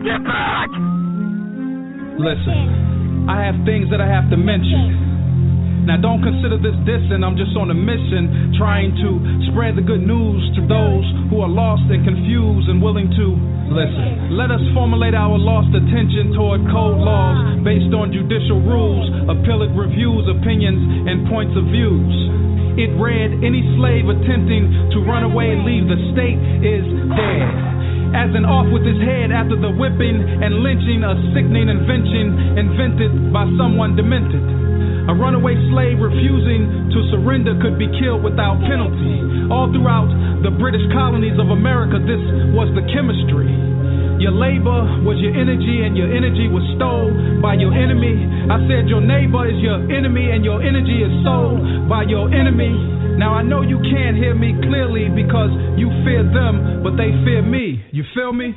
Get back! Listen, I have things that I have to mention. Now don't consider this dissing, I'm just on a mission, trying to spread the good news to those who are lost and confused and willing to listen. Let us formulate our lost attention toward code laws based on judicial rules, appellate reviews, opinions, and points of views. It read, any slave attempting to run away and leave the state is dead. As an off with his head after the whipping and lynching, a sickening invention invented by someone demented. A runaway slave refusing to surrender could be killed without penalty. All throughout the British colonies of America, this was the chemistry. Your labor was your energy, and your energy was stolen by your enemy. I said your neighbor is your enemy, and your energy is sold by your enemy. Now I know you can't hear me clearly because you fear them, but they fear me. You feel me?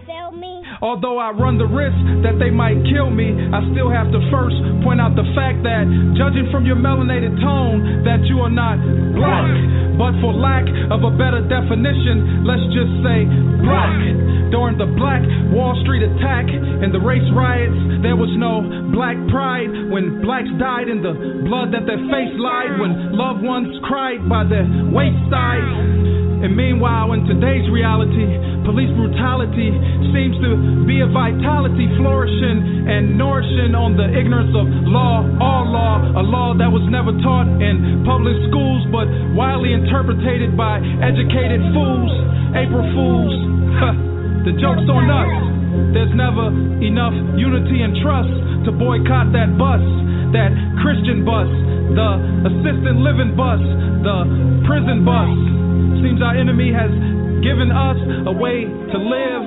Although I run the risk that they might kill me, I still have to first point out the fact that, judging from your melanated tone, that you are not black. But for lack of a better definition, let's just say black. During the Black Wall Street attack and the race riots, there was no black pride. When blacks died in the blood that their face lied, when loved ones cried by their wayside. And meanwhile, in today's reality, police brutality seems to be a vitality flourishing and nourishing on the ignorance of law, all law, a law that was never taught in public schools but widely interpreted by educated fools, April Fools. The joke's on us. There's never enough unity and trust to boycott that bus, that Christian bus, the assisted living bus, the prison bus. Seems our enemy has given us a way to live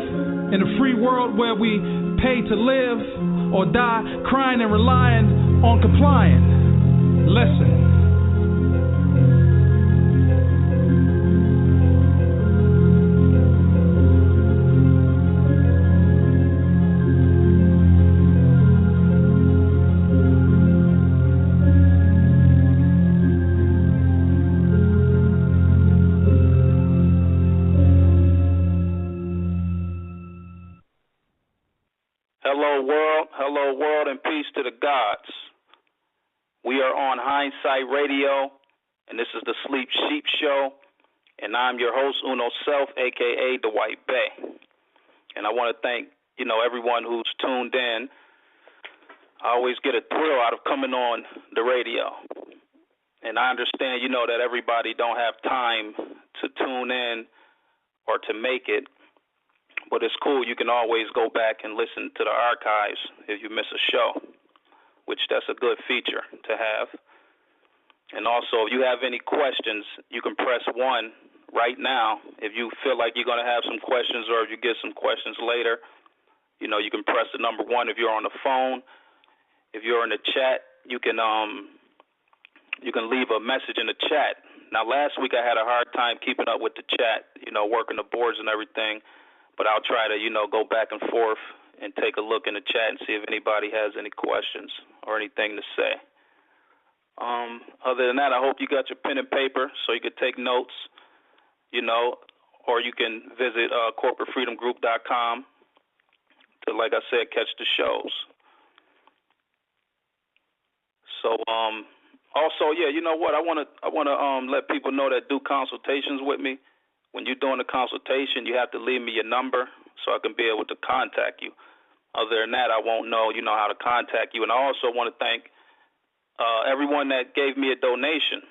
in a free world where we pay to live or die crying and relying on complying. Listen. Hello world, and peace to the gods. We are on Hindsight Radio, and this is the Sleep Sheep Show, and I'm your host, Selfe, a.k.a. Dwight Bay. And I want to thank, everyone who's tuned in. I always get a thrill out of coming on the radio. And I understand, that everybody don't have time to tune in or to make it. But it's cool. You can always go back and listen to the archives if you miss a show, which that's a good feature to have. And also, if you have any questions, you can press 1 right now. If you feel like you're going to have some questions or if you get some questions later, you can press the number 1 if you're on the phone. If you're in the chat, you can leave a message in the chat. Now, last week I had a hard time keeping up with the chat, working the boards and everything. But I'll try to, go back and forth and take a look in the chat and see if anybody has any questions or anything to say. Other than that, I hope you got your pen and paper so you can take notes, or you can visit corporatefreedomgroup.com to, like I said, catch the shows. So, also, yeah, you know what? I want to let people know that do consultations with me. When you're doing a consultation, you have to leave me your number so I can be able to contact you. Other than that, I won't know, how to contact you. And I also want to thank everyone that gave me a donation.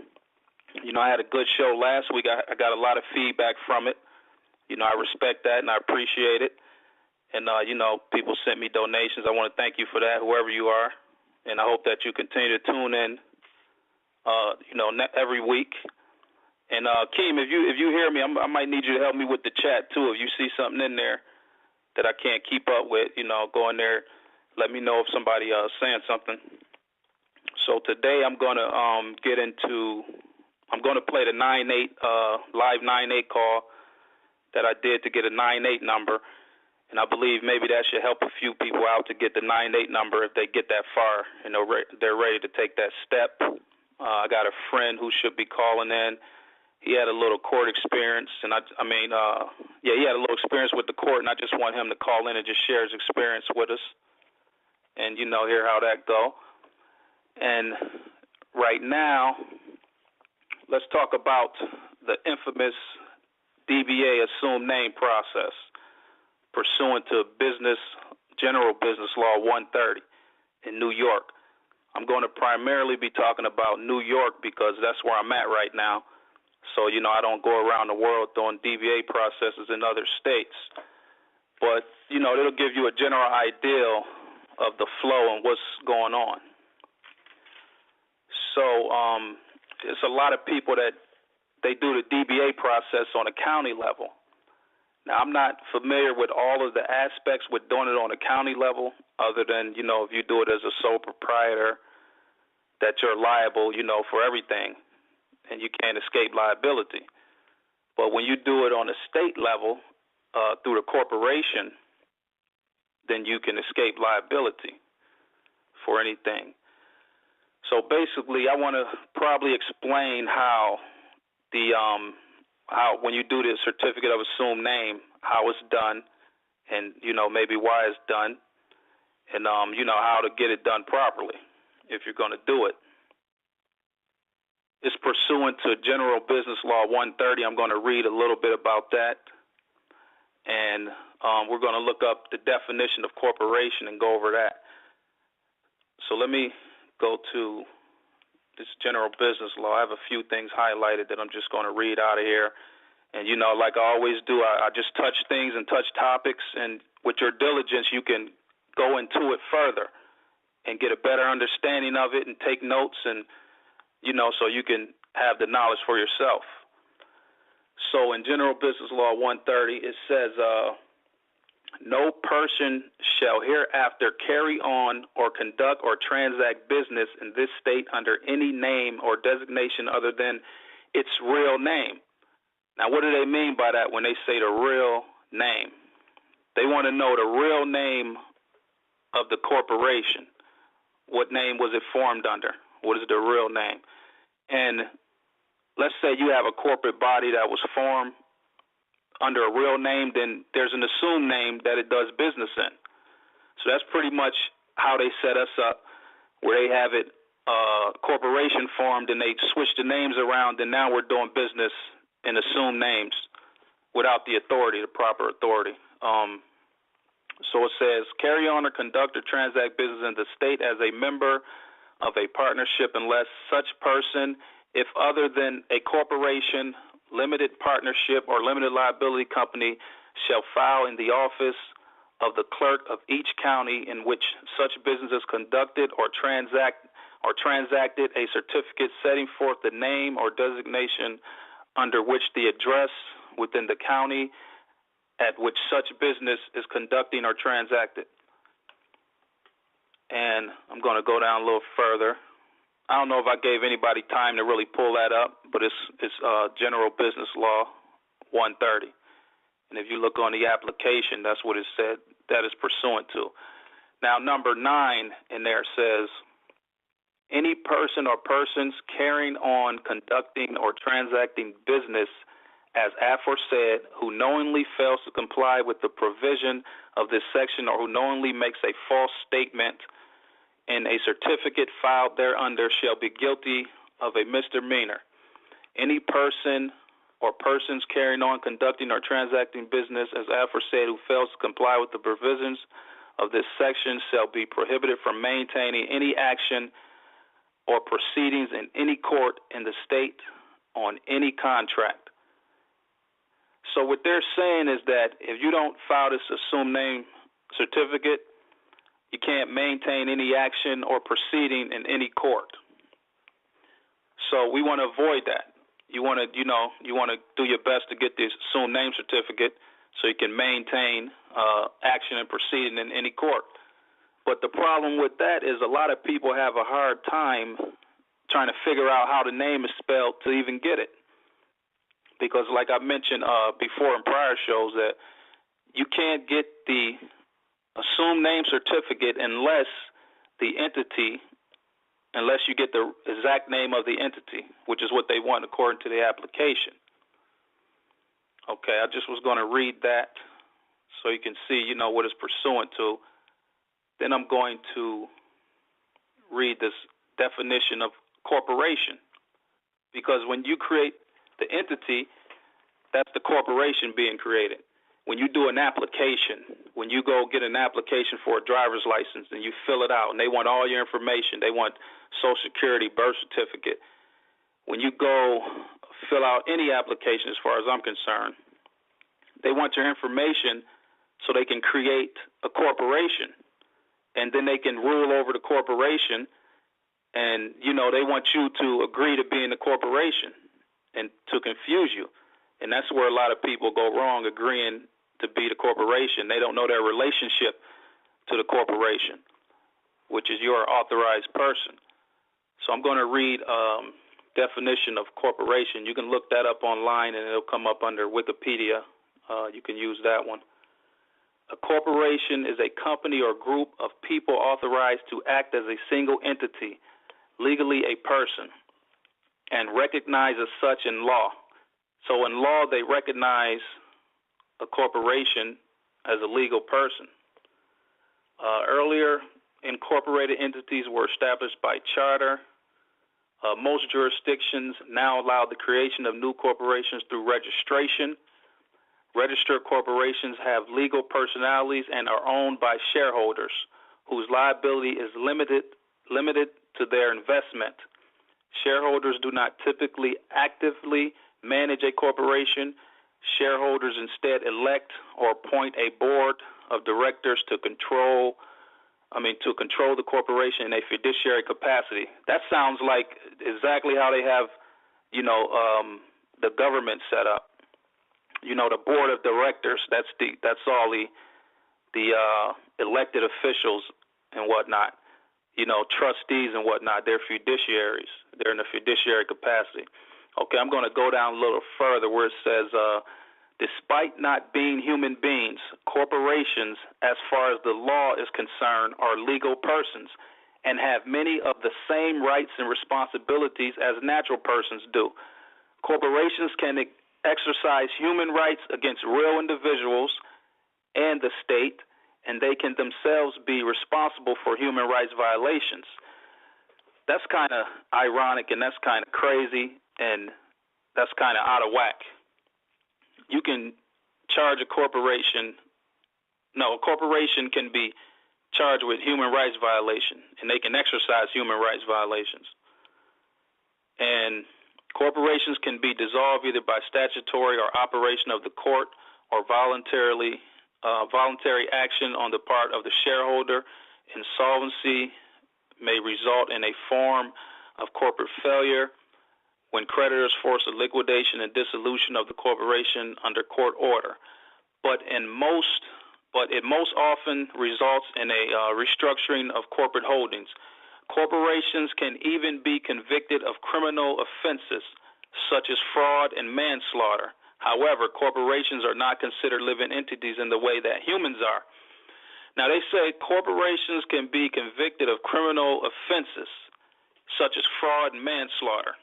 I had a good show last week. I got a lot of feedback from it. I respect that and I appreciate it. And, people sent me donations. I want to thank you for that, whoever you are. And I hope that you continue to tune in, every week. And Keem, if you hear me, I might need you to help me with the chat too. If you see something in there that I can't keep up with, go in there, let me know if somebody saying something. So today I'm gonna I'm gonna play the 9-8 live 9-8 call that I did to get a 9-8 number, and I believe maybe that should help a few people out to get the 9-8 number if they get that far and they're ready to take that step. I got a friend who should be calling in. he had a little court experience, and he had a little experience with the court, and I just want him to call in and just share his experience with us, and hear how that go. And right now, let's talk about the infamous DBA assumed name process pursuant to General Business Law 130 in New York. I'm going to primarily be talking about New York because that's where I'm at right now. So, I don't go around the world doing DBA processes in other states. But, it'll give you a general idea of the flow and what's going on. So, there's a lot of people that they do the DBA process on a county level. Now, I'm not familiar with all of the aspects with doing it on a county level, other than, if you do it as a sole proprietor, that you're liable, for everything, and you can't escape liability. But when you do it on a state level through the corporation, then you can escape liability for anything. So basically, I want to probably explain how when you do the certificate of assumed name, how it's done, and maybe why it's done, and how to get it done properly if you're going to do it. It's pursuant to General Business Law 130. I'm going to read a little bit about that, and we're going to look up the definition of corporation and go over that. So let me go to this General Business Law. I have a few things highlighted that I'm just going to read out of here. And, like I always do, I just touch things and touch topics, and with your diligence, you can go into it further and get a better understanding of it and take notes and so you can have the knowledge for yourself. So in General Business Law 130, it says, no person shall hereafter carry on or conduct or transact business in this state under any name or designation other than its real name. Now, what do they mean by that when they say the real name? They want to know the real name of the corporation. What name was it formed under? What is the real name? And let's say you have a corporate body that was formed under a real name, then there's an assumed name that it does business in. So that's pretty much how they set us up, where they have it corporation formed and they switch the names around, and now we're doing business in assumed names without the authority, the proper authority. So it says, carry on or conduct or transact business in the state as a member of a partnership unless such person, if other than a corporation, limited partnership, or limited liability company, shall file in the office of the clerk of each county in which such business is conducted or transacted a certificate setting forth the name or designation under which the address within the county at which such business is conducting or transacted. And I'm going to go down a little further. I don't know if I gave anybody time to really pull that up, but it's General Business Law 130. And if you look on the application, that's what it said that is pursuant to. Now, number 9 in there says, any person or persons carrying on, conducting, or transacting business as aforesaid who knowingly fails to comply with the provision of this section or who knowingly makes a false statement in a certificate filed thereunder shall be guilty of a misdemeanor. Any person or persons carrying on, conducting, or transacting business as aforesaid who fails to comply with the provisions of this section shall be prohibited from maintaining any action or proceedings in any court in the state on any contract. So what they're saying is that if you don't file this assumed name certificate, you can't maintain any action or proceeding in any court. So we want to avoid that. You want to do your best to get this assumed name certificate so you can maintain action and proceeding in any court. But the problem with that is a lot of people have a hard time trying to figure out how the name is spelled to even get it. Because like I mentioned before in prior shows, that you can't get the assumed name certificate unless the entity unless you get the exact name of the entity, which is what they want according to the application. Okay, I just was going to read that so you can see, what it's pursuant to. Then I'm going to read this definition of corporation, because when you create the entity, that's the corporation being created. When you do an application, when you go get an application for a driver's license and you fill it out and they want all your information, they want Social Security, birth certificate. When you go fill out any application, as far as I'm concerned, they want your information so they can create a corporation, and then they can rule over the corporation, and, they want you to agree to be in the corporation and to confuse you. And that's where a lot of people go wrong, agreeing to be the corporation. They don't know their relationship to the corporation, which is your authorized person. So I'm going to read definition of corporation. You can look that up online, and it'll come up under Wikipedia. You can use that one. A corporation is a company or group of people authorized to act as a single entity, legally a person, and recognized as such in law. So in law, they recognize a corporation as a legal person. Earlier, incorporated entities were established by charter. Most jurisdictions now allow the creation of new corporations through registration. Registered corporations have legal personalities and are owned by shareholders, whose liability is limited to their investment. Shareholders do not typically actively manage a corporation. Shareholders instead elect or appoint a board of directors to control the corporation in a fiduciary capacity. That sounds like exactly how they have, the government set up. The board of directors, that's all the elected officials and whatnot. Trustees and whatnot, they're fiduciaries. They're in a fiduciary capacity. Okay, I'm going to go down a little further where it says, despite not being human beings, corporations, as far as the law is concerned, are legal persons and have many of the same rights and responsibilities as natural persons do. Corporations can exercise human rights against real individuals and the state, and they can themselves be responsible for human rights violations. That's kind of ironic, and that's kind of crazy, and that's kind of out of whack. You can charge a corporation can be charged with human rights violation, and they can exercise human rights violations. And corporations can be dissolved either by statutory or operation of the court or voluntary action on the part of the shareholder. Insolvency may result in a form of corporate failure when creditors force a liquidation and dissolution of the corporation under court order. But it most often results in a restructuring of corporate holdings. Corporations can even be convicted of criminal offenses such as fraud and manslaughter. However, corporations are not considered living entities in the way that humans are. Now, they say corporations can be convicted of criminal offenses such as fraud and manslaughter.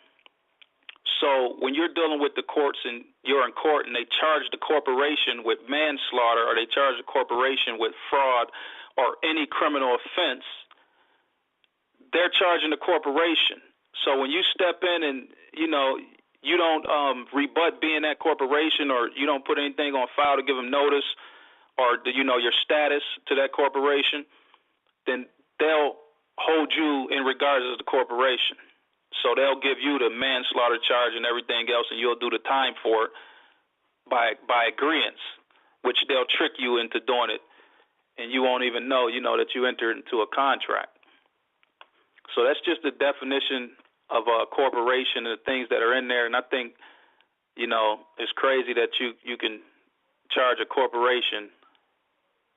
So when you're dealing with the courts and you're in court and they charge the corporation with manslaughter or they charge the corporation with fraud or any criminal offense, they're charging the corporation. So when you step in and, you don't rebut being that corporation, or you don't put anything on file to give them notice or, your status to that corporation, then they'll hold you in regards as the corporation. So they'll give you the manslaughter charge and everything else, and you'll do the time for it by agreeance, which they'll trick you into doing it, and you won't even know, that you entered into a contract. So that's just the definition of a corporation and the things that are in there. And I think, it's crazy that you can charge a corporation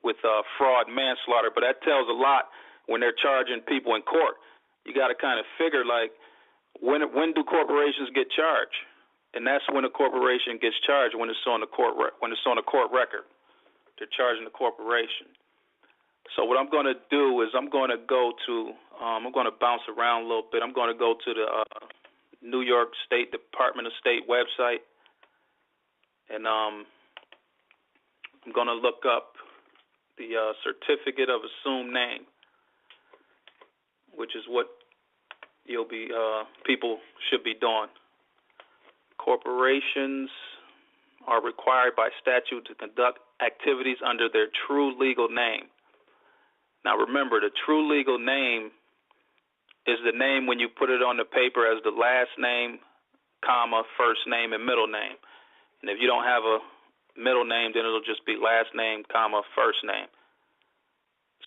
with fraud and manslaughter, but that tells a lot when they're charging people in court. You got to kind of figure, like, when do corporations get charged? And that's when a corporation gets charged, when it's on the court record. They're charging the corporation. So what I'm going to do is I'm going to bounce around a little bit. I'm going to go to the New York State Department of State website, and I'm going to look up the certificate of assumed name, which is what people should be doing. Corporations are required by statute to conduct activities under their true legal name. Now remember, the true legal name is the name when you put it on the paper as the last name, comma, first name, and middle name. And if you don't have a middle name, then it'll just be last name, comma, first name.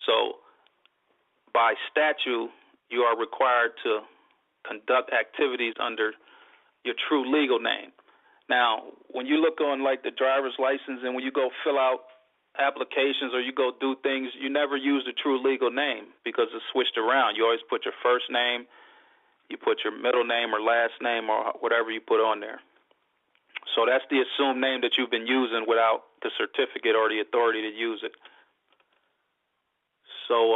So by statute, you are required to conduct activities under your true legal name. Now, when you look on like the driver's license and when you go fill out applications or you go do things, you never use the true legal name because it's switched around. You always put your first name, you put your middle name or last name or whatever you put on there. So that's the assumed name that you've been using without the certificate or the authority to use it. So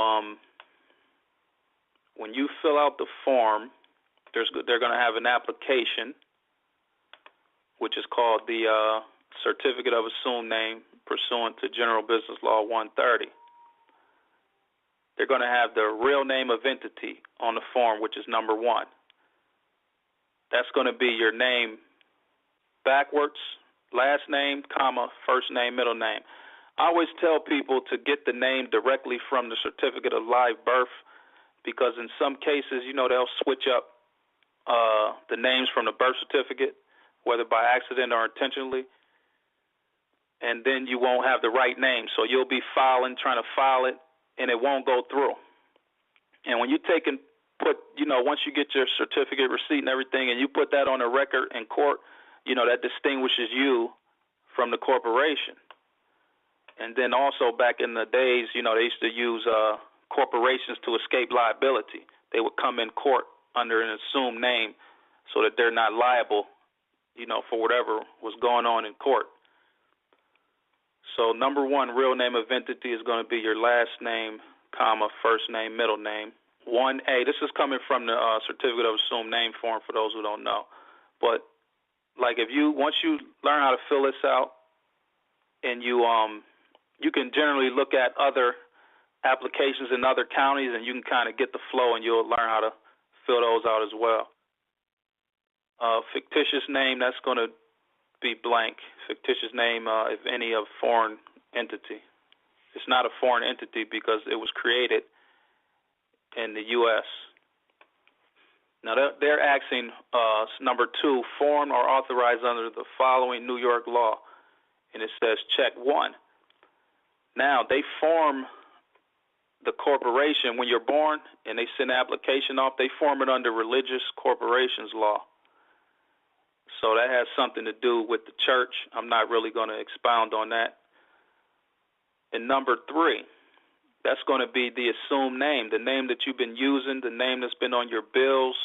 when you fill out the form, they're going to have an application, which is called the Certificate of Assumed Name pursuant to General Business Law 130. They're going to have the real name of entity on the form, which is number 1. That's going to be your name backwards, last name, comma, first name, middle name. I always tell people to get the name directly from the certificate of live birth because in some cases, they'll switch up the names from the birth certificate, whether by accident or intentionally, and then you won't have the right name. So you'll be trying to file it, and it won't go through. And when you take and put, once you get your certificate receipt and everything, and you put that on a record in court, that distinguishes you from the corporation. And then also back in the days, they used to use corporations to escape liability. They would come in court under an assumed name so that they're not liable, for whatever was going on in court. So number 1, real name of entity is going to be your last name, comma, first name, middle name. 1A, this is coming from the Certificate of Assumed Name form for those who don't know. But like once you learn how to fill this out, and you can generally look at other applications in other counties, and you can kind of get the flow, and you'll learn how to fill those out as well. Fictitious name, that's going to be blank. Fictitious name, if any, of foreign entity. It's not a foreign entity because it was created in the U.S. Now, they're asking number 2, formed or authorized under the following New York law. And it says check 1. Now, they form the corporation when you're born, and they send an application off. They form it under religious corporations law. So that has something to do with the church. I'm not really going to expound on that. And number 3, that's going to be the assumed name, the name that you've been using, the name that's been on your bills,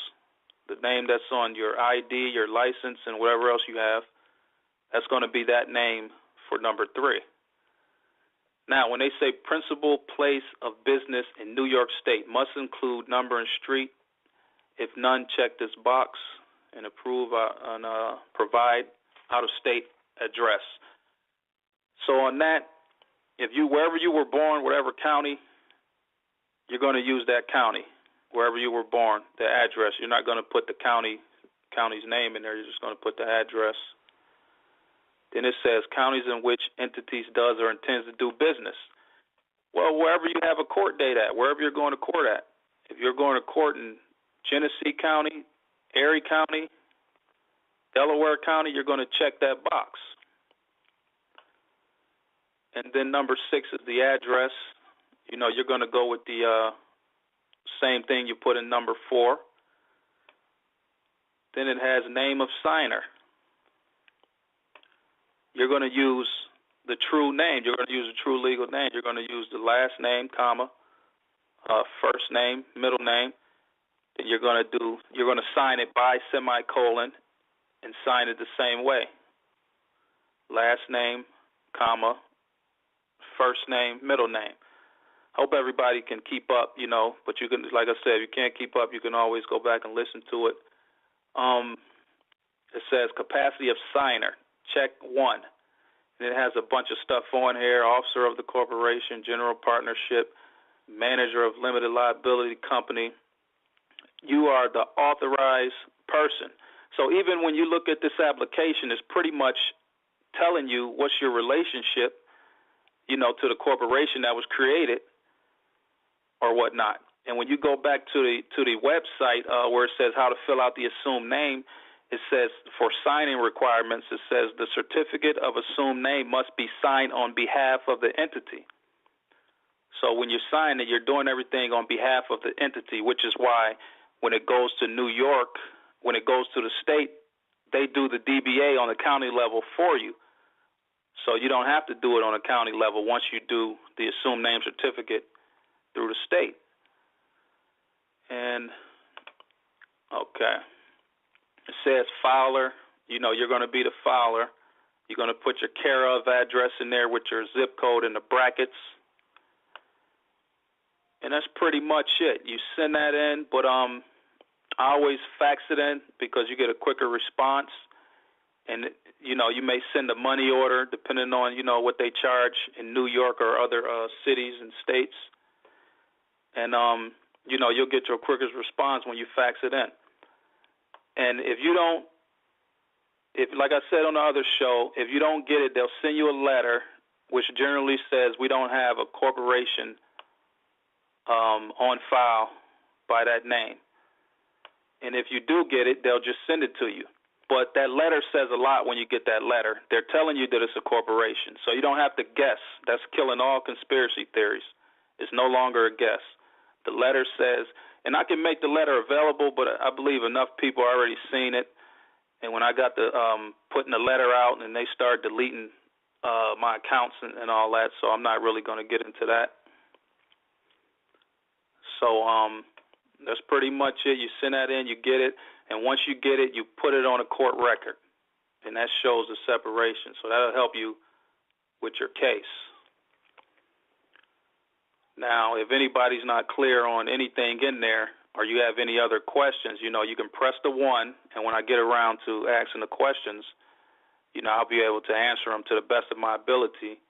the name that's on your ID, your license, and whatever else you have. That's going to be that name for number 3. Now, when they say principal place of business in New York State must include number and street. If none, check this box and provide out-of-state address. So on that, wherever you were born, whatever county, you're going to use that county. Wherever you were born, the address. You're not going to put the county's name in there. You're just going to put the address. Then it says counties in which entities does or intends to do business. Well, wherever you have a court date at, wherever you're going to court at. If you're going to court in Genesee County, Erie County, Delaware County, you're going to check that box. And then number 6 is the address. You're going to go with the same thing you put in number 4. Then it has name of signer. You're going to use the true name. You're going to use the true legal name. You're going to use the last name, comma, first name, middle name. Then you're going to sign it by semicolon and sign it the same way. Last name, comma, first name, middle name. hope everybody can keep up, but you can, like I said, if you can't keep up, you can always go back and listen to it. It says capacity of signer, check 1. And it has a bunch of stuff on here, officer of the corporation, general partnership, manager of limited liability company. You are the authorized person. So even when you look at this application, it's pretty much telling you what's your relationship, to the corporation that was created or whatnot. And when you go back to the website where it says how to fill out the assumed name, it says for signing requirements, it says the certificate of assumed name must be signed on behalf of the entity. So when you sign it, you're doing everything on behalf of the entity, which is why when it goes to New York, when it goes to the state, they do the DBA on the county level for you. So you don't have to do it on a county level once you do the assumed name certificate through the state. And, okay. It says filer. You're going to be the filer. You're going to put your care of address in there with your zip code in the brackets. And that's pretty much it. You send that in, but I always fax it in because you get a quicker response. And, you may send a money order depending on, what they charge in New York or other cities and states. And, you'll get your quickest response when you fax it in. And like I said on the other show, if you don't get it, they'll send you a letter which generally says we don't have a corporation on file by that name. And if you do get it, they'll just send it to you. But that letter says a lot when you get that letter. They're telling you that it's a corporation, so you don't have to guess. That's killing all conspiracy theories. It's no longer a guess. The letter says, and I can make the letter available, but I believe enough people already seen it. And when I got the putting the letter out, and they started deleting my accounts and all that, so I'm not really going to get into that. So that's pretty much it. You send that in, you get it, and once you get it, you put it on a court record, and that shows the separation. So that'll help you with your case. Now, if anybody's not clear on anything in there, or you have any other questions, you can press the 1, and when I get around to asking the questions, I'll be able to answer them to the best of my ability,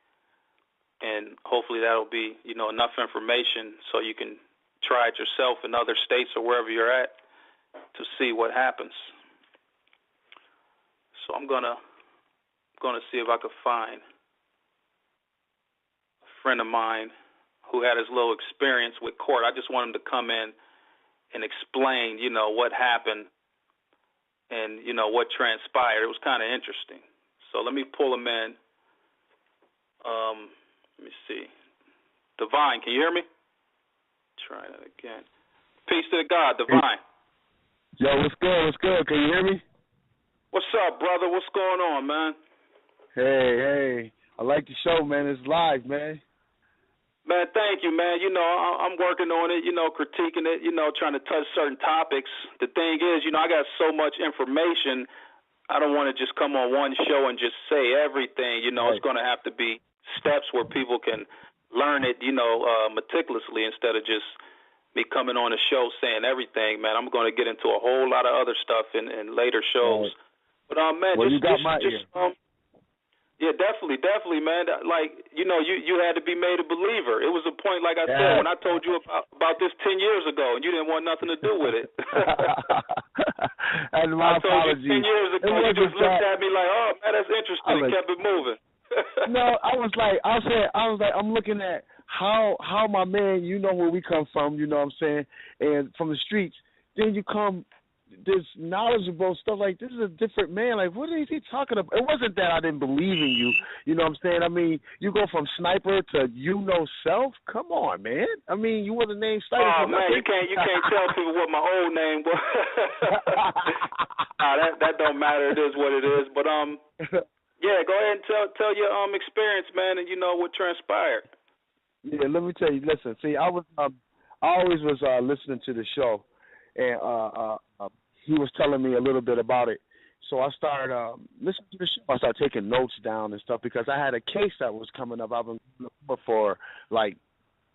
and hopefully that'll be, enough information so you can try it yourself in other states or wherever you're at to see what happens. So I'm gonna see if I could find a friend of mine who had his little experience with court. I just want him to come in and explain, what happened and, what transpired. It was kind of interesting. So let me pull him in. Let me see. Divine, can you hear me? Try that again. Peace to the God, Divine. Yo, what's good? What's good? Can you hear me? What's up, brother? What's going on, man? Hey. I like the show, man. It's live, man. Man, thank you, man. I'm working on it, critiquing it, trying to touch certain topics. The thing is, I got so much information, I don't want to just come on one show and just say everything. Right. It's going to have to be steps where people can learn it, meticulously instead of just me coming on a show saying everything, man. I'm going to get into a whole lot of other stuff in later shows. Right. But, man, well, you got my ear. Yeah, definitely, man. Like, you had to be made a believer. It was a point, like I said, when I told you about this 10 years ago, and you didn't want nothing to do with it. And my I told apologies. you 10 years ago, you just looked at me like, oh, man, that's interesting, and kept it moving. No, I was like, I'm looking at how my man, where we come from, you know what I'm saying, and from the streets, then you come this knowledgeable stuff like this is a different man. Like, what is he talking about? It wasn't that I didn't believe in you. You know what I'm saying? I mean, you go from sniper to Selfe. Come on, man. I mean, you wasn't named sniper. Oh man, you can't tell people what my old name was. That don't matter. It is what it is. But yeah, go ahead and tell your experience, man, and what transpired. Yeah, let me tell you. Listen, see, I always was listening to the show, and he was telling me a little bit about it. So I started listening to the show. I started taking notes down and stuff because I had a case that was coming up. I've been looking for like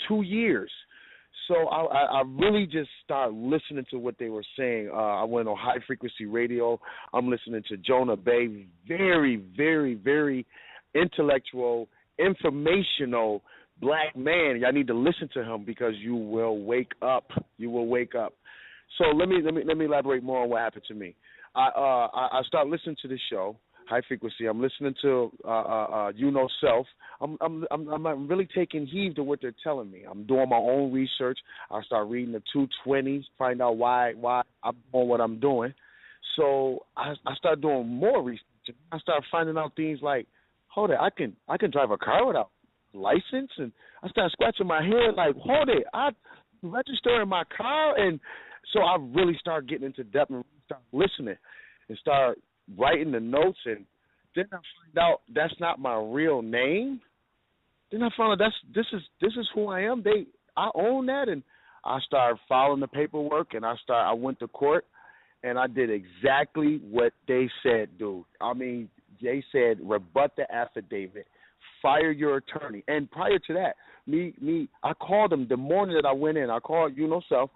2 years. So I really just started listening to what they were saying. I went on high frequency radio. I'm listening to Jonah Bey, very, very, very intellectual, informational black man. Y'all need to listen to him because you will wake up. You will wake up. So let me elaborate more on what happened to me. I started listening to this show, high frequency. I'm listening to Selfe. I'm really taking heed to what they're telling me. I'm doing my own research. I start reading the 220s, find out why I'm doing what I'm doing. So I start doing more research. I start finding out things like, hold it, I can drive a car without license, and I start scratching my head like, hold it, I register in my car, and so I really start getting into depth and start listening and start writing the notes, and then I find out that's not my real name. Then I found out this is who I am. I own that, and I started filing the paperwork, and I went to court, and I did exactly what they said, dude. I mean, they said rebut the affidavit, fire your attorney, and prior to that, I called him the morning that I went in. I called Selfe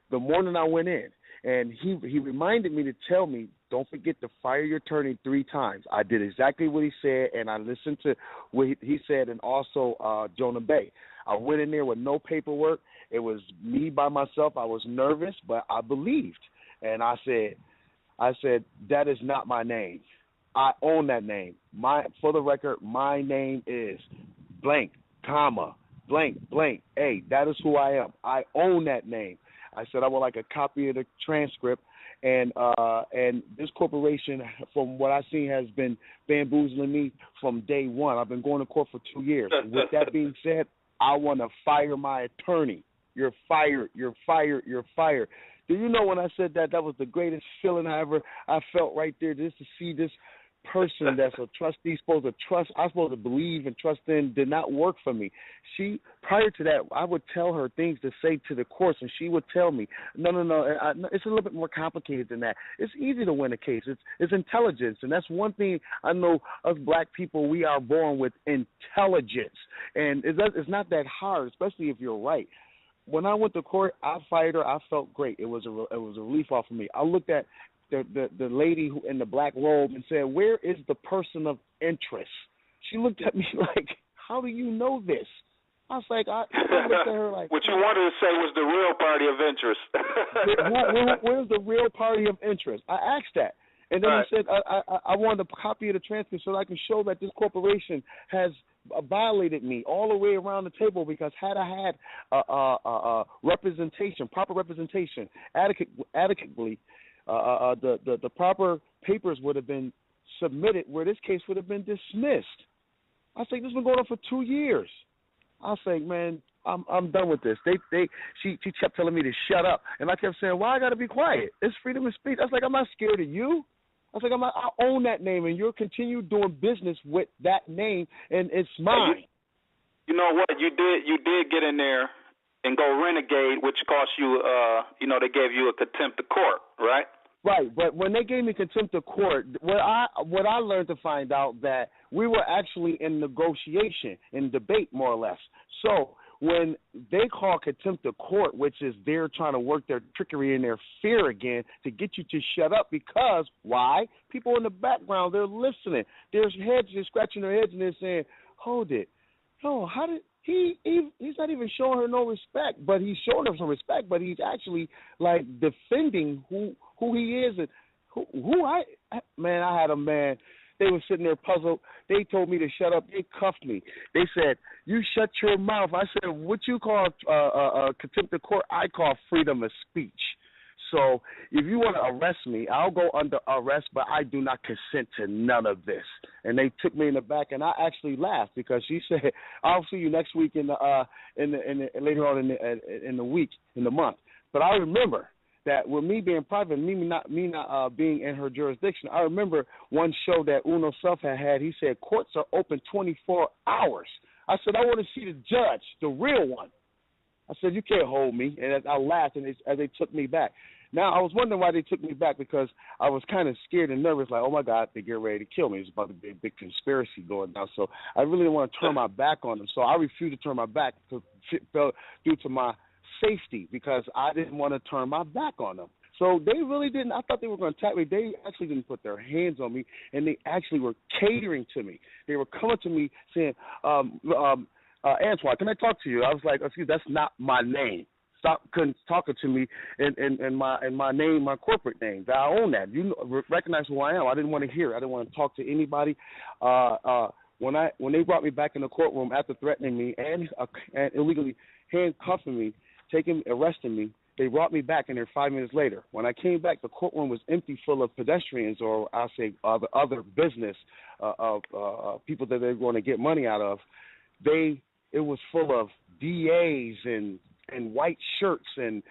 the morning I went in, and he reminded me to tell me, don't forget to fire your attorney 3 times. I did exactly what he said, and I listened to what he said, and also Jonah Bey. I went in there with no paperwork. It was me by myself. I was nervous, but I believed, and I said that is not my name. I own that name. For the record, my name is blank, comma, blank, blank. Hey, that is who I am. I own that name. I said I would like a copy of the transcript, and this corporation, from what I've seen, has been bamboozling me from day one. I've been going to court for 2 years. With that being said, I want to fire my attorney. You're fired. You're fired. You're fired. Do you know when I said that was the greatest feeling I felt right there, just to see this person that's a trustee I'm supposed to believe and trust in, did not work for me. Prior to that, I would tell her things to say to the courts, and she would tell me, no, it's a little bit more complicated than that. It's easy to win a case. It's intelligence, and that's one thing I know us black people, we are born with intelligence, and it's not that hard, especially if you're right. When I went to court, I fired her. I felt great. It was a relief off of me. I looked at the lady who in the black robe and said, where is the person of interest? She looked at me like, how do you know this? I was like, I looked at her like, what you wanted to say was the real party of interest. Where's the real party of interest? I asked that. And then he said, I wanted a copy of the transcript so that I can show that this corporation has violated me all the way around the table, because had I had representation, proper representation, adequately, the proper papers would have been submitted where this case would have been dismissed. I say, this has been going on for 2 years. I say, man, I'm done with this. She kept telling me to shut up, and I kept saying, why I got to be quiet? It's freedom of speech. I was like, I'm not scared of you. I was like, I own that name, and you'll continue doing business with that name, and it's mine. You know what? You did get in there and go renegade, which cost you, they gave you a contempt of court, right? Right, but when they gave me contempt of court, what I learned to find out that we were actually in negotiation, in debate, more or less. So when they call contempt of court, which is they're trying to work their trickery and their fear again to get you to shut up, because why? People in the background, they're listening. There's heads, they're scratching their heads, and they're saying, hold it. No, how did he's not even showing her no respect, but he's showing her some respect, but he's actually like defending who he is and who I had a man. They were sitting there puzzled. They told me to shut up. They cuffed me. They said, you shut your mouth. I said, what you call contempt of court, I call freedom of speech. So if you want to arrest me, I'll go under arrest, but I do not consent to none of this. And they took me in the back, and I actually laughed because she said, I'll see you next week later on in the week, in the month. But I remember that with me being private, me not being in her jurisdiction, I remember one show that Selfe had. He said, courts are open 24 hours. I said, I want to see the judge, the real one. I said, you can't hold me. And I laughed as they took me back. Now, I was wondering why they took me back, because I was kind of scared and nervous, like, oh, my God, they get ready to kill me. It's about to be a big conspiracy going down. So I really didn't want to turn my back on them. So I refused to turn my back due to my safety, because I didn't want to turn my back on them. So they really didn't. I thought they were going to attack me. They actually didn't put their hands on me, and they actually were catering to me. They were coming to me saying, Antoine, can I talk to you? I was like, excuse, that's not my name. Stop talking to me in my name, my corporate name. I own that. You recognize who I am. I didn't want to hear it. I didn't want to talk to anybody. When they brought me back in the courtroom after threatening me and illegally handcuffing me, arresting me, they brought me back in there 5 minutes later. When I came back, the courtroom was empty, full of pedestrians, or I'll say other business of people that they're going to get money out of. It was full of DAs and white shirts, and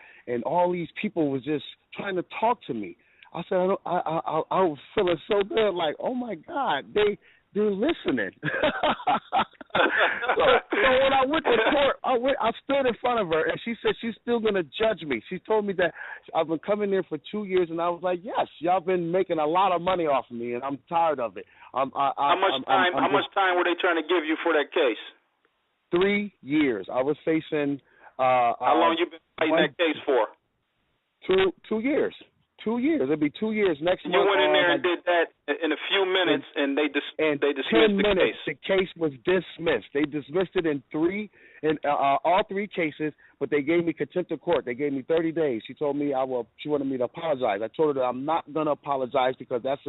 all these people was just trying to talk to me. I said, I was feeling so good, like, oh my God, they're listening. so when I went to court, I stood in front of her, and she said she's still going to judge me. She told me that I've been coming there for 2 years, and I was like, yes, y'all been making a lot of money off of me, and I'm tired of it. How much time were they trying to give you for that case? 3 years. I was facing. How long you been fighting that case for? 2 years. 2 years. It'll be 2 years next month. You went in there and did that in a few minutes, and they dismissed the case. The case was dismissed. They dismissed it in all three cases, but they gave me contempt of court. They gave me 30 days. She told me she wanted me to apologize. I told her that I'm not going to apologize, because that's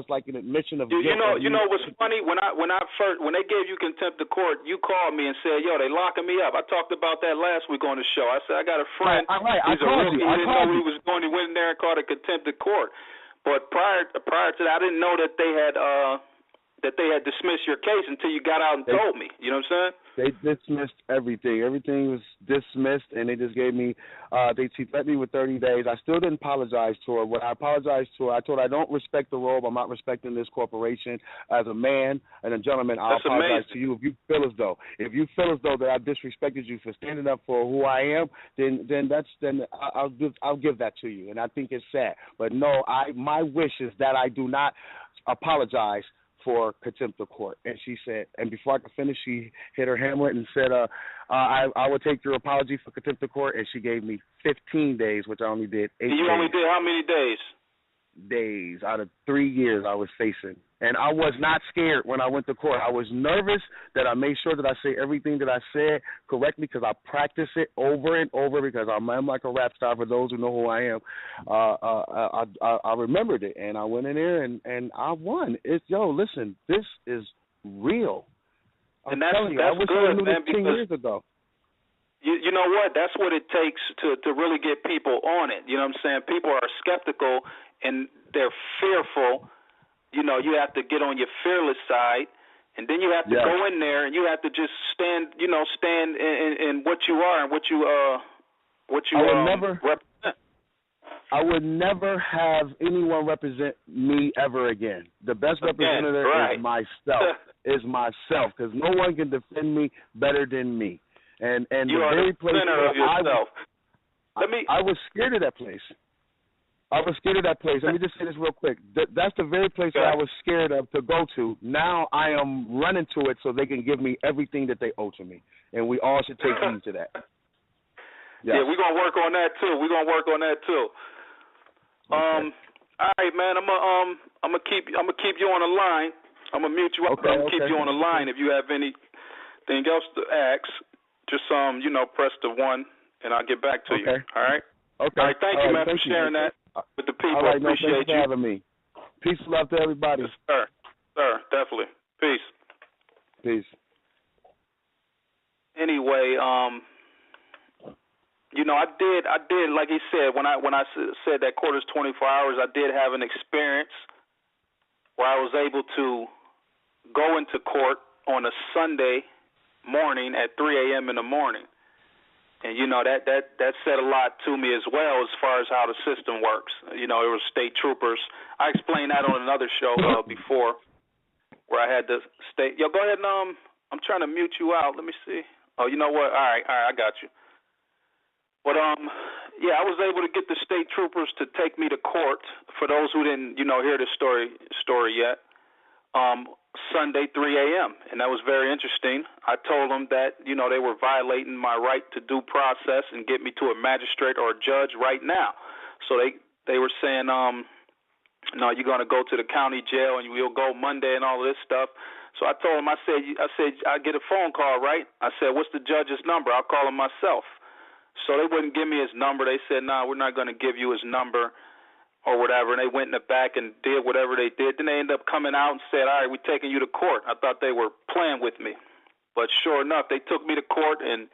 like an admission of guilt. You know what's funny? When they gave you contempt of court, you called me and said, "Yo, they locking me up." I talked about that last week on the show. I said I got a friend. He's a rookie. He didn't know what he was doing. He went in there and called it contempt of court. But prior to that, I didn't know that they had dismissed your case until you got out and told me. You know what I'm saying? They dismissed everything. Everything was dismissed, and they just gave me she threatened me with 30 days. I still didn't apologize to her. When I apologized to her, I told her I don't respect the robe. I'm not respecting this corporation. As a man and a gentleman, I'll apologize to you if you feel as though that I disrespected you for standing up for who I am. Then I'll give that to you, and I think it's sad. But no, my wish is that I do not apologize for contempt of court. And she said, and before I could finish, she hit her hammer and said, I will take your apology for contempt of court, and she gave me 15 days, which I only did 8 days. You only did how many days? Days out of 3 years I was facing. And I was not scared when I went to court. I was nervous that I made sure that I say everything that I said correctly, because I practice it over and over, because I'm like a rap star for those who know who I am. I remembered it, and I went in there, and I won. Listen, this is real. And that's good, man, because 10 years ago. You know what? That's what it takes to really get people on it. You know what I'm saying? People are skeptical and they're fearful. You know, you have to get on your fearless side, and then you have to go in there and you have to just stand in what you are and what you represent. I would never have anyone represent me ever again. The best representative is myself, because no one can defend me better than me. And you the are very the place defender of yourself. I was scared of that place. Let me just say this real quick. That's the very place that I was scared of to go to. Now I am running to it so they can give me everything that they owe to me. And we all should take heed to that. Yes. Yeah, we're going to work on that, too. Okay. All right, man. I'm gonna keep you on the line. I'm gonna mute you up. Okay, I'm gonna keep you on the line. If you have anything else to ask, just press the 1, and I'll get back to you. All right. Okay. All right. Thank you, man, for sharing that with the people. All right, I appreciate you for having me. Peace and love to everybody. Yes, sir. Sir, definitely. Peace. Anyway, I did, like he said, when I said that court is 24 hours, I did have an experience where I was able to go into court on a Sunday morning at 3 a.m. in the morning. And, that said a lot to me as well as far as how the system works. It was state troopers. I explained that on another show before where I had to stay. Yo, go ahead and I'm trying to mute you out. Let me see. Oh, you know what? All right, I got you. But yeah, I was able to get the state troopers to take me to court. For those who didn't, hear the story yet, Sunday 3 a.m. and that was very interesting. I told them that they were violating my right to due process and get me to a magistrate or a judge right now. So they were saying, no, you're going to go to the county jail and you'll go Monday and all of this stuff. So I told them, I said I get a phone call, right? I said, what's the judge's number? I'll call him myself. So they wouldn't give me his number. They said, no, we're not going to give you his number or whatever. And they went in the back and did whatever they did. Then they ended up coming out and said, all right, we're taking you to court. I thought they were playing with me. But sure enough, they took me to court, and,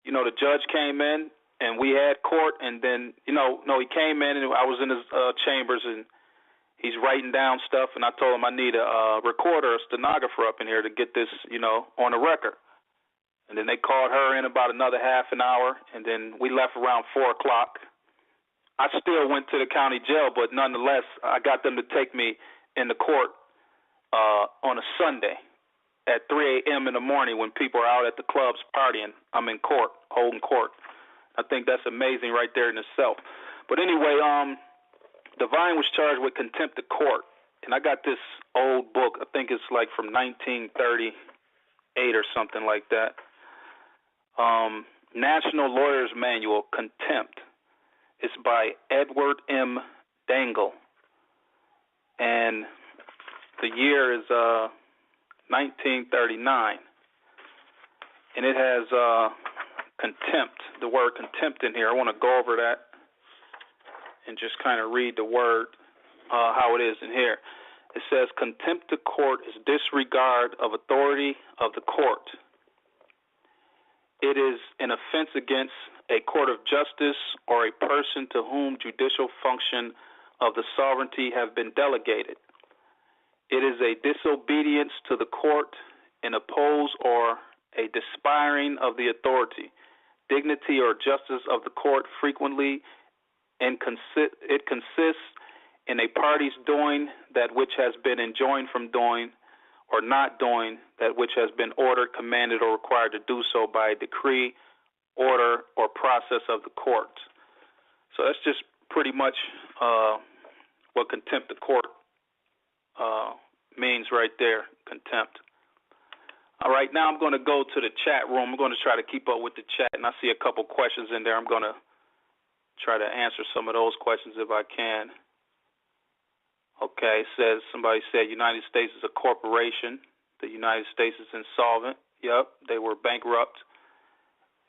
the judge came in, and we had court. And then, he came in, and I was in his chambers, and he's writing down stuff. And I told him I need a recorder, a stenographer up in here to get this, on the record. And then they called her in about another half an hour, and then we left around 4 o'clock. I still went to the county jail, but nonetheless, I got them to take me in the court on a Sunday at 3 a.m. in the morning when people are out at the clubs partying. I'm in court, holding court. I think that's amazing right there in itself. But anyway, Divine was charged with contempt of court, and I got this old book. I think it's like from 1938 or something like that. National Lawyer's Manual, Contempt. It's by Edward M. Dangle, and the year is 1939, and it has contempt, the word contempt in here. I want to go over that and just kind of read the word, how it is in here. It says, contempt of court is disregard of authority of the court. It is an offense against a court of justice or a person to whom judicial function of the sovereignty have been delegated. It is a disobedience to the court, an oppose or a despairing of the authority, dignity or justice of the court frequently, and it consists in a party's doing that which has been enjoined from doing, or not doing that which has been ordered, commanded, or required to do so by a decree, order, or process of the court. So that's just pretty much what contempt of court means right there, contempt. All right, now I'm going to go to the chat room. I'm going to try to keep up with the chat, and I see a couple questions in there. I'm going to try to answer some of those questions if I can. Okay, somebody said United States is a corporation. The United States is insolvent. Yep, they were bankrupt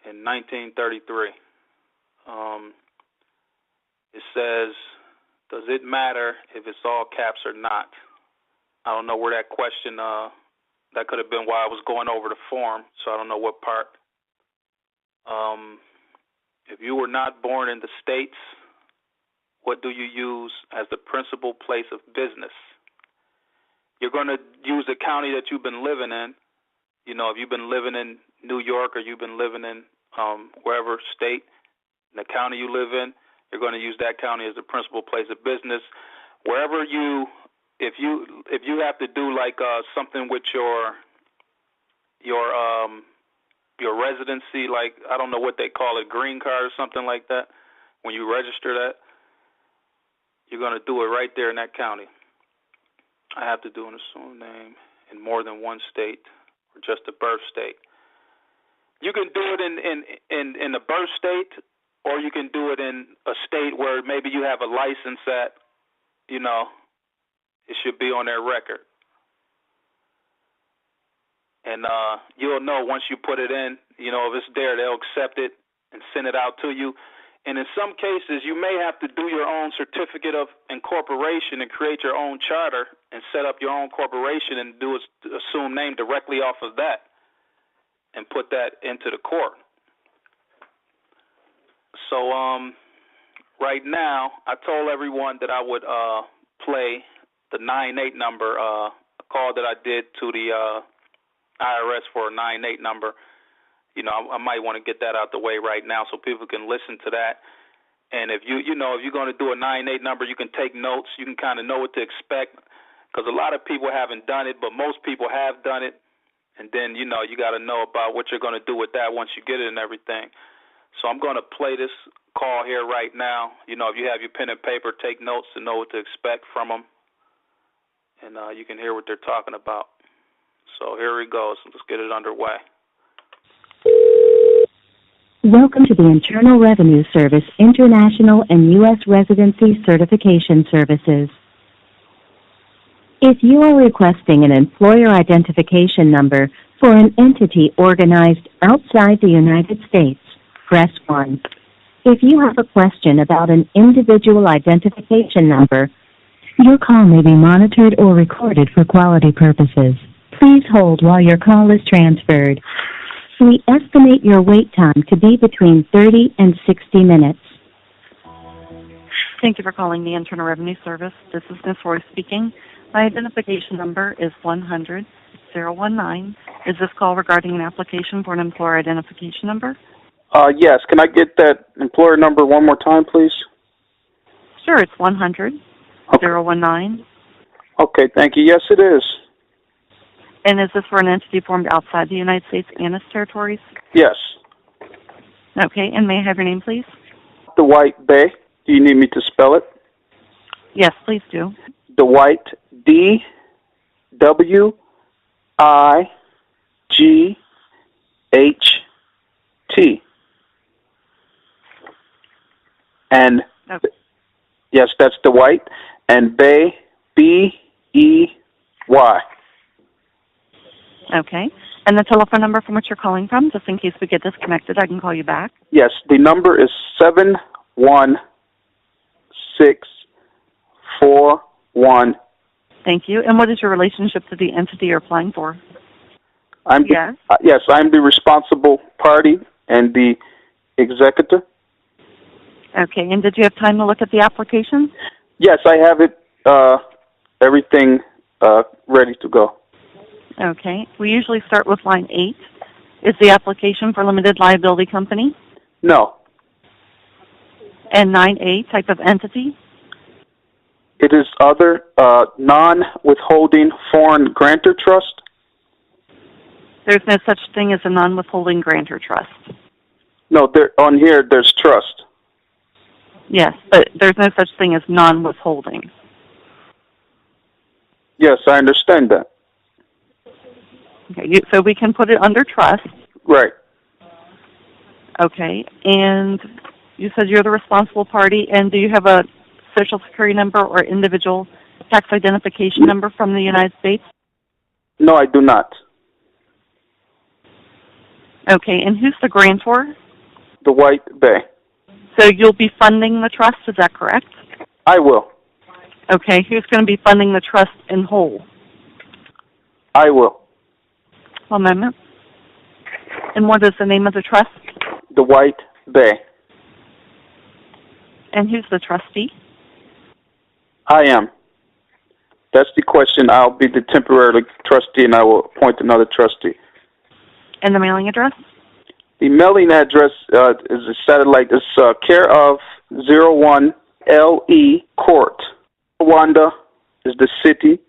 in 1933. It says, does it matter if it's all caps or not? I don't know where that question, that could have been while I was going over the form, so I don't know what part. If you were not born in the States, what do you use as the principal place of business? You're going to use the county that you've been living in. If you've been living in New York or you've been living in wherever state, in the county you live in, you're going to use that county as the principal place of business. Wherever if you have to do like something with your residency, like I don't know what they call it, green card or something like that, when you register that, you're going to do it right there in that county. I have to do an assumed name in more than one state or just a birth state. You can do it in the birth state, or you can do it in a state where maybe you have a license that, it should be on their record. And you'll know once you put it in, if it's there, they'll accept it and send it out to you. And in some cases, you may have to do your own certificate of incorporation and create your own charter and set up your own corporation and do an assumed name directly off of that and put that into the court. So right now, I told everyone that I would play the 98 number, a call that I did to the IRS for a 98 number. I might want to get that out the way right now so people can listen to that. And if if you're going to do a 98 number, you can take notes. You can kind of know what to expect, because a lot of people haven't done it, but most people have done it. And then, you got to know about what you're going to do with that once you get it and everything. So I'm going to play this call here right now. You know, if you have your pen and paper, take notes to know what to expect from them. And you can hear what they're talking about. So here he goes. Let's get it underway. Welcome to the Internal Revenue Service International and U.S. Residency Certification Services. If you are requesting an employer identification number for an entity organized outside the United States, press 1. If you have a question about an individual identification number, your call may be monitored or recorded for quality purposes. Please hold while your call is transferred. We estimate your wait time to be between 30 and 60 minutes. Thank you for calling the Internal Revenue Service. This is Ms. Roy speaking. My identification number is 100-019. Is this call regarding an application for an employer identification number? Yes. Can I get that employer number one more time, please? Sure, it's 100-019. Okay, thank you. Yes, it is. And is this for an entity formed outside the United States and its territories? Yes. Okay, and may I have your name, please? Dwight Bay. Do you need me to spell it? Yes, please do. Dwight, D-W-I-G-H-T. And, okay. Yes, that's Dwight. And Bay, B-E-Y. Okay. And the telephone number from which you're calling from, just in case we get disconnected, I can call you back. Yes, the number is 71641. Thank you. And what is your relationship to the entity you're applying for? Yes, I'm the responsible party and the executor. Okay. And did you have time to look at the application? Yes, I have it, everything ready to go. Okay. We usually start with line 8. Is the application for limited liability company? No. And 9A, type of entity? It is other non-withholding foreign grantor trust. There's no such thing as a non-withholding grantor trust. No, on here there's trust. Yes, but there's no such thing as non-withholding. Yes, I understand that. Okay, so we can put it under trust. Right. Okay, and you said you're the responsible party, and do you have a Social Security number or individual tax identification number from the United States? No, I do not. Okay, and who's the grantor? Dwight Bay. So you'll be funding the trust, is that correct? I will. Okay, who's going to be funding the trust in whole? I will. One moment. And what is the name of the trust? Dwight Bay. And who's the trustee? I am. That's the question. I'll be the temporary trustee, and I will appoint another trustee. And the mailing address? The mailing address is a satellite. It's care of 01 L.E. Court. Rwanda is the city.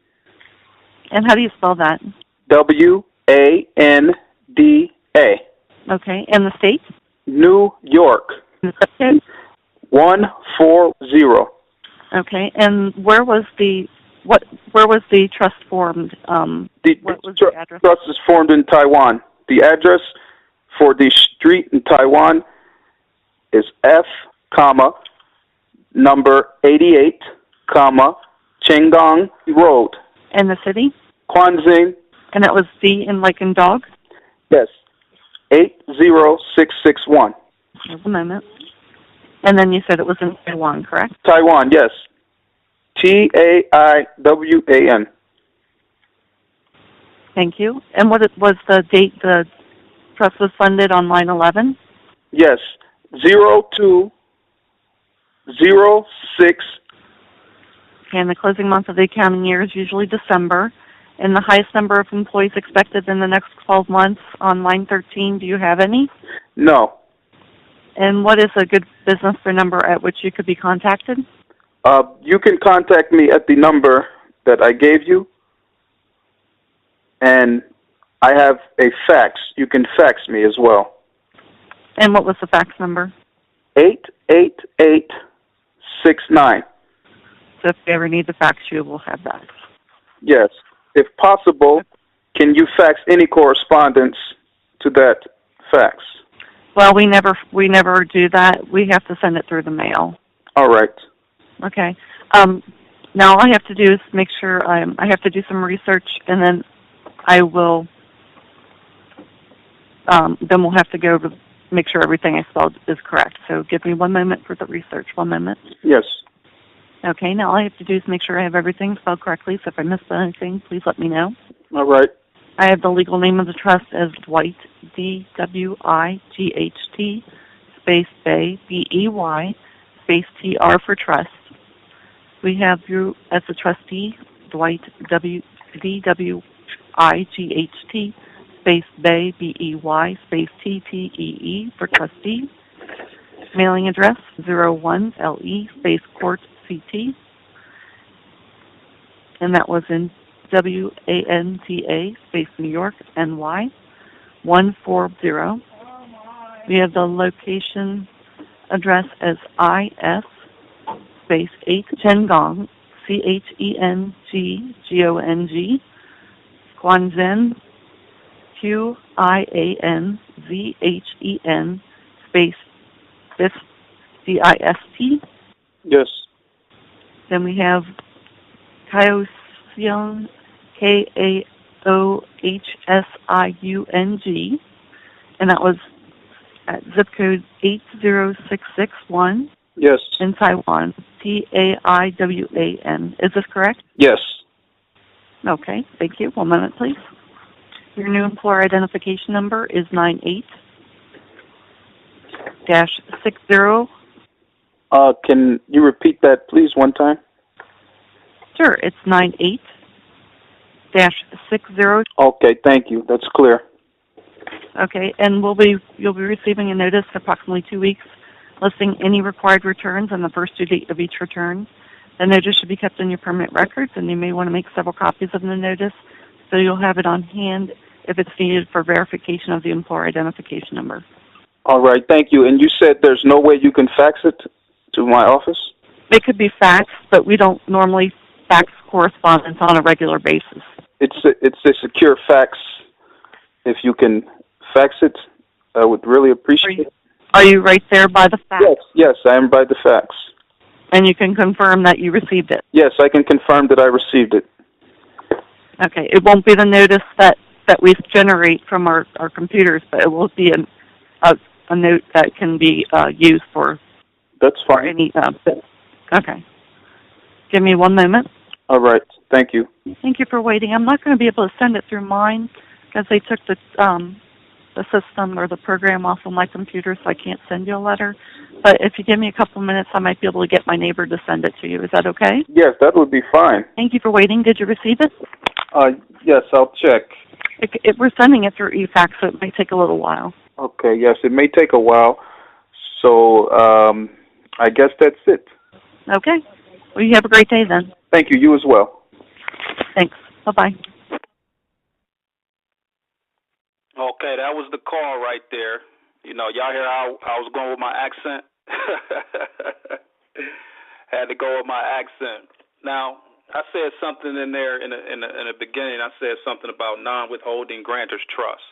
And how do you spell that? W-A-N-D-A. Okay, and the state? New York. The zip code? 140. Okay, and where was the trust formed? What was the address? The trust is formed in Taiwan. The address for the street in Taiwan is F, number 88, Chenggong Road. And the city? Kwanzing. And that was D like in dog? Yes. 80661. Just a moment. And then you said it was in Taiwan, correct? Taiwan, yes. Taiwan. Thank you. And what was the date the trust was funded on line 11? Yes. 0206. And the closing month of the accounting year is usually December. And the highest number of employees expected in the next 12 months on line 13, do you have any? No. And what is a good business phone number at which you could be contacted? You can contact me at the number that I gave you. And I have a fax. You can fax me as well. And what was the fax number? 88869. So if you ever need the fax, you will have that. Yes. If possible, can you fax any correspondence to that fax? Well, we never do that. We have to send it through the mail. All right. Okay. Now all I have to do is make sure I have to do some research, and then I will. Then we'll have to go over make sure everything I spelled is correct. So give me 1 moment for the research. 1 moment. Yes. Okay. Now all I have to do is make sure I have everything spelled correctly. So if I missed anything, please let me know. All right. I have the legal name of the trust as Dwight, D-W-I-G-H-T, space Bay, B-E-Y, space T-R for trust. We have you as the trustee, Dwight, D-W-I-G-H-T, space Bay, B-E-Y, space T-T-E-E for trustee. Mailing address, 01 LE, space Court, CT. And that was in WANTA, space New York, NY, 140. We have the location address as IS, space 8 Chengong, CHENGGONG, Guanzhen, QIANZHEN, space DIST, DIST. Yes. Then we have Kaohsiung, KAOHSIUNG, and that was at zip code 80661. Yes. In Taiwan, TAIWAN. Is this correct? Yes. Okay, thank you. 1 moment, please. Your new employer identification number is 98-60. Can you repeat that, please, one time? Sure, it's 98-60. Okay, thank you. That's clear. Okay, and you'll be receiving a notice in approximately 2 weeks listing any required returns and the first due date of each return. The notice should be kept in your permanent records, and you may want to make several copies of the notice so you'll have it on hand if it's needed for verification of the employer identification number. All right, thank you. And you said there's no way you can fax it to my office? It could be faxed, but we don't normally fax correspondence on a regular basis. It's a secure fax. If you can fax it, I would really appreciate it. Are you right there by the fax? Yes, I am by the fax. And you can confirm that you received it? Yes, I can confirm that I received it. Okay, it won't be the notice that we generate from our computers, but it will be a note that can be used for. That's fine. For any. Okay. Give me 1 moment. All right. Thank you. Thank you for waiting. I'm not going to be able to send it through mine because they took the system or the program off of my computer, so I can't send you a letter. But if you give me a couple minutes, I might be able to get my neighbor to send it to you. Is that okay? Yes, that would be fine. Thank you for waiting. Did you receive it? Yes, I'll check. We're sending it through e-fax, so it may take a little while. Okay, yes, it may take a while. So I guess that's it. Okay. Well, you have a great day then. Thank you. You as well. Thanks. Bye-bye. Okay, that was the call right there. You know, y'all hear how I was going with my accent? Had to go with my accent. Now, I said something in there in the beginning. I said something about non-withholding grantors trust.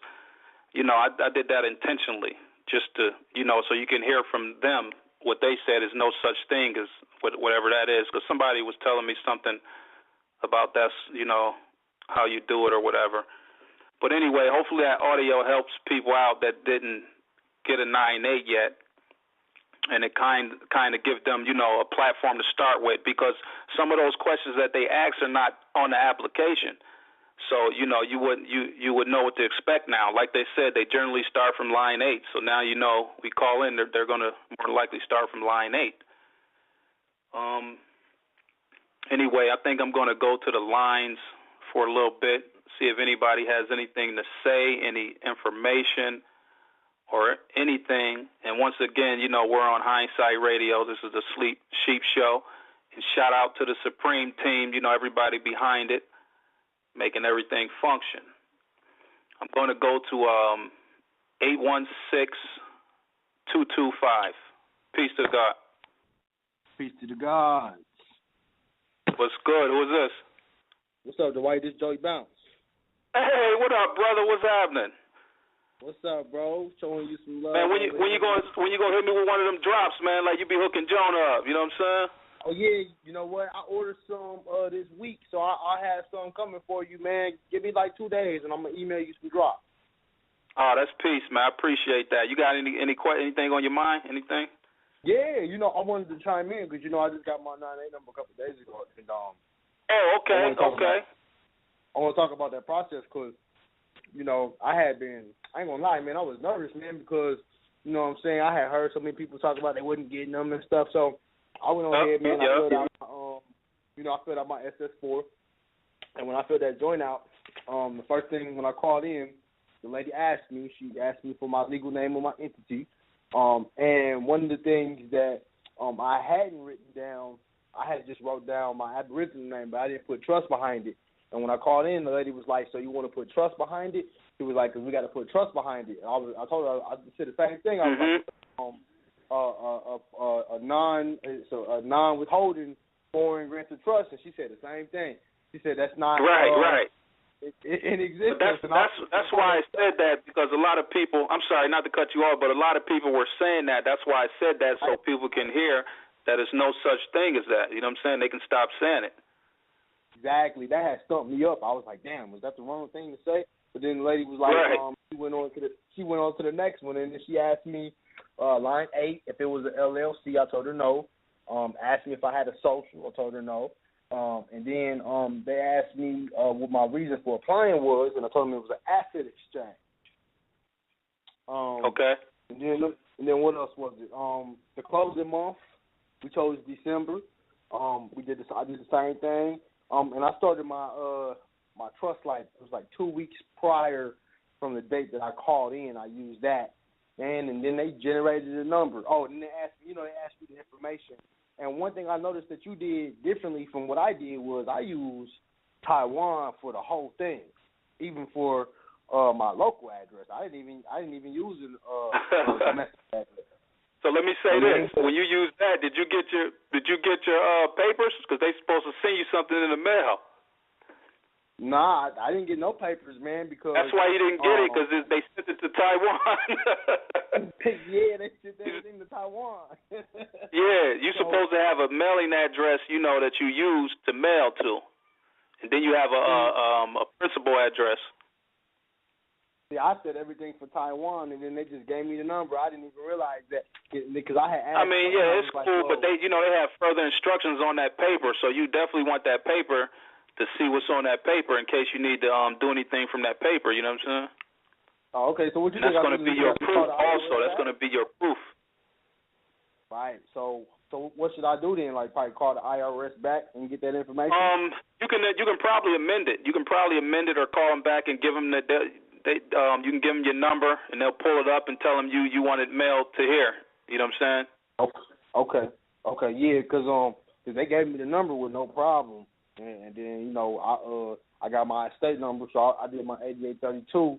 You know, I did that intentionally just to, so you can hear from them what they said is no such thing as whatever that is. Because somebody was telling me something about that's, how you do it or whatever. But anyway, hopefully that audio helps people out that didn't get a 9-8 yet, and it kind of give them, a platform to start with, because some of those questions that they ask are not on the application. So, you would know what to expect now. Like they said, they generally start from line 8. So now we call in, they're going to more likely start from line 8. Anyway, I think I'm going to go to the lines for a little bit, see if anybody has anything to say, any information or anything. And once again, we're on Hindsight Radio. This is the Sleep Sheep Show. And shout out to the Supreme Team, everybody behind it, making everything function. I'm going to go to 225. Peace to God. Peace to the gods. What's good? Who is this? What's up, Dwight? This Joey Bounce. Hey, what up, brother? What's happening? What's up, bro? Showing you some love. Man, when you gonna hit me with one of them drops, man? Like you be hooking Jonah up. You know what I'm saying? Oh yeah, you know what? I ordered some this week, so I have some coming for you, man. Give me like 2 days, and I'm gonna email you some drops. Oh, that's peace, man. I appreciate that. You got anything on your mind? Anything? Yeah, you know, I wanted to chime in because, you know, I just got my 9A number a couple of days ago. And, oh, okay, I want to talk about that process because, you know, I ain't going to lie, man, I was nervous, man, because, you know what I'm saying, I had heard so many people talk about they wasn't getting them and stuff. So I went on ahead, man, I filled out my SS4. And when I filled that joint out, the first thing when I called in, the lady asked me for my legal name of my entity. And one of the things that I hadn't written down, I had just wrote down my Aboriginal name, but I didn't put trust behind it. And when I called in, the lady was like, "So you want to put trust behind it?" She was like, "Because we got to put trust behind it." And I told her, I said the same thing. I was like, a non-withholding foreign granted trust, and she said the same thing. She said that's not right. In existence. That's why I said that, because a lot of people, I'm sorry not to cut you off, but a lot of people were saying that. That's why I said that, so people can hear that there's no such thing as that. You know what I'm saying? They can stop saying it. Exactly. That had stumped me up. I was like, damn, was that the wrong thing to say? But then the lady was like, she went on to the next one, and then she asked me line 8 if it was an LLC. I told her no. Asked me if I had a social. I told her no. And then they asked me what my reason for applying was, and I told them it was an asset exchange. Okay. And then what else was it? The closing month, we chose December. I did the same thing. And I started my my trust it was like 2 weeks prior from the date that I called in. I used that, and then they generated a number. Oh, and they asked me the information. And one thing I noticed that you did differently from what I did was I used Taiwan for the whole thing, even for my local address. I didn't even use a domestic address. So let me say this: when you used that, did you get your papers? Because they supposed to send you something in the mail. Nah, I didn't get no papers, man. Because that's why you didn't get it, because they sent it to Taiwan. Yeah, they sent everything to Taiwan. Yeah, you're supposed to have a mailing address, you know, that you use to mail to, and then you have a principal address. See, I said everything for Taiwan, and then they just gave me the number. I didn't even realize that because I had asked. I mean, yeah, it's cool, but they have further instructions on that paper, so you definitely want that paper to see what's on that paper in case you need to do anything from that paper. You know what I'm saying? Oh, okay. So what you think? That's going to be your proof. Also, that's going to be your proof. Right. So what should I do then? Like probably call the IRS back and get that information? You can probably amend it. You can probably amend it or call them back and give them you can give them your number and they'll pull it up and tell them you want it mailed to here. You know what I'm saying? Okay. Yeah, because they gave me the number with no problem, and then I got my estate number, so I did my 8832,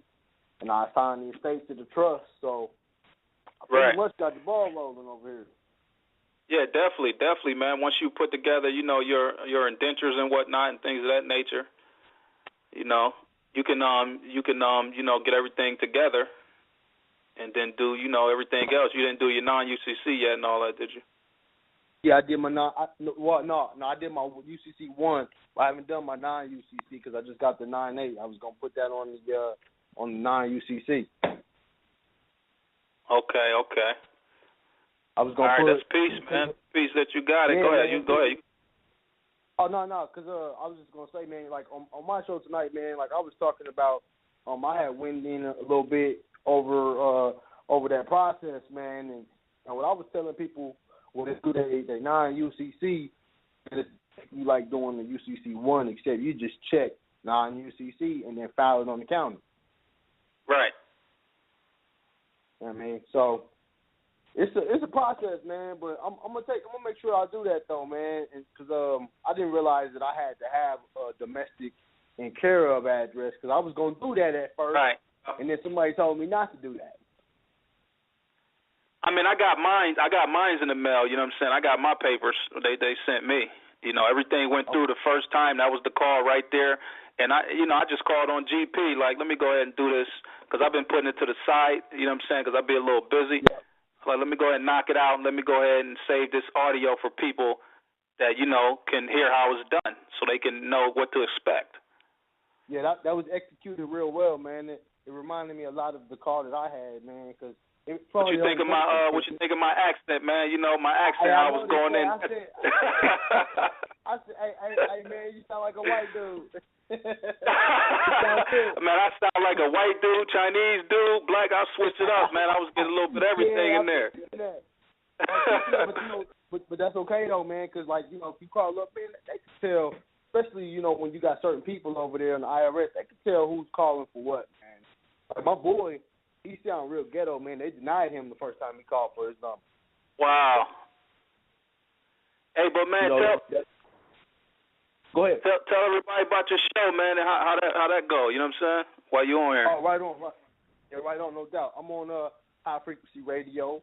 and I assigned the estate to the trust. So I pretty much got the ball rolling over here. Yeah, definitely, man. Once you put together, your indentures and whatnot and things of that nature, you can get everything together, and then do everything else. You didn't do your non-UCC yet and all that, did you? Yeah, I did my I did my UCC 1. But I haven't done my non-UCC because I just got the 9A. I was gonna put that on the non-UCC. Okay. I was gonna all right, that's peace, man. Peace that you got it. Yeah, go ahead. Go ahead. Oh no, because I was just gonna say, man, like on my show tonight, man, like I was talking about, I had went in a little bit over that process, man, and what I was telling people when they do their non-UCC, it's you like doing the UCC 1, except you just check non-UCC and then file it on the county. Right. I mean, so it's a process, man. But I'm gonna make sure I do that though, man, because I didn't realize that I had to have a domestic and care of address because I was gonna do that at first, right? And then somebody told me not to do that. I mean, I got mine in the mail, you know what I'm saying? I got my papers they sent me. You know, everything went through the first time. That was the call right there. And I just called on GP, like, let me go ahead and do this, because I've been putting it to the side, you know what I'm saying, because I'll be a little busy. Yeah. Like, let me go ahead and knock it out, and let me go ahead and save this audio for people that, you know, can hear how it's done, so they can know what to expect. Yeah, that was executed real well, man. It reminded me a lot of the call that I had, man, because what you think of my accent, man? You know, my accent, I was going in. I said, hey, man, you sound like a white dude. Man, I sound like a white dude, Chinese dude, black. I switched it up, man. I was getting a little bit of everything in there. But that's okay though, man, because like, you know, if you call up, man, they can tell. Especially, you know, when you got certain people over there in the IRS, they can tell who's calling for what, man. Like my boy, he sound real ghetto, man. They denied him the first time he called for his number. Wow. Hey, but man, go ahead. Tell everybody about your show, man, and how that go. You know what I'm saying? While you on here. Oh, right on. Yeah, right on, no doubt. I'm on High Frequency Radio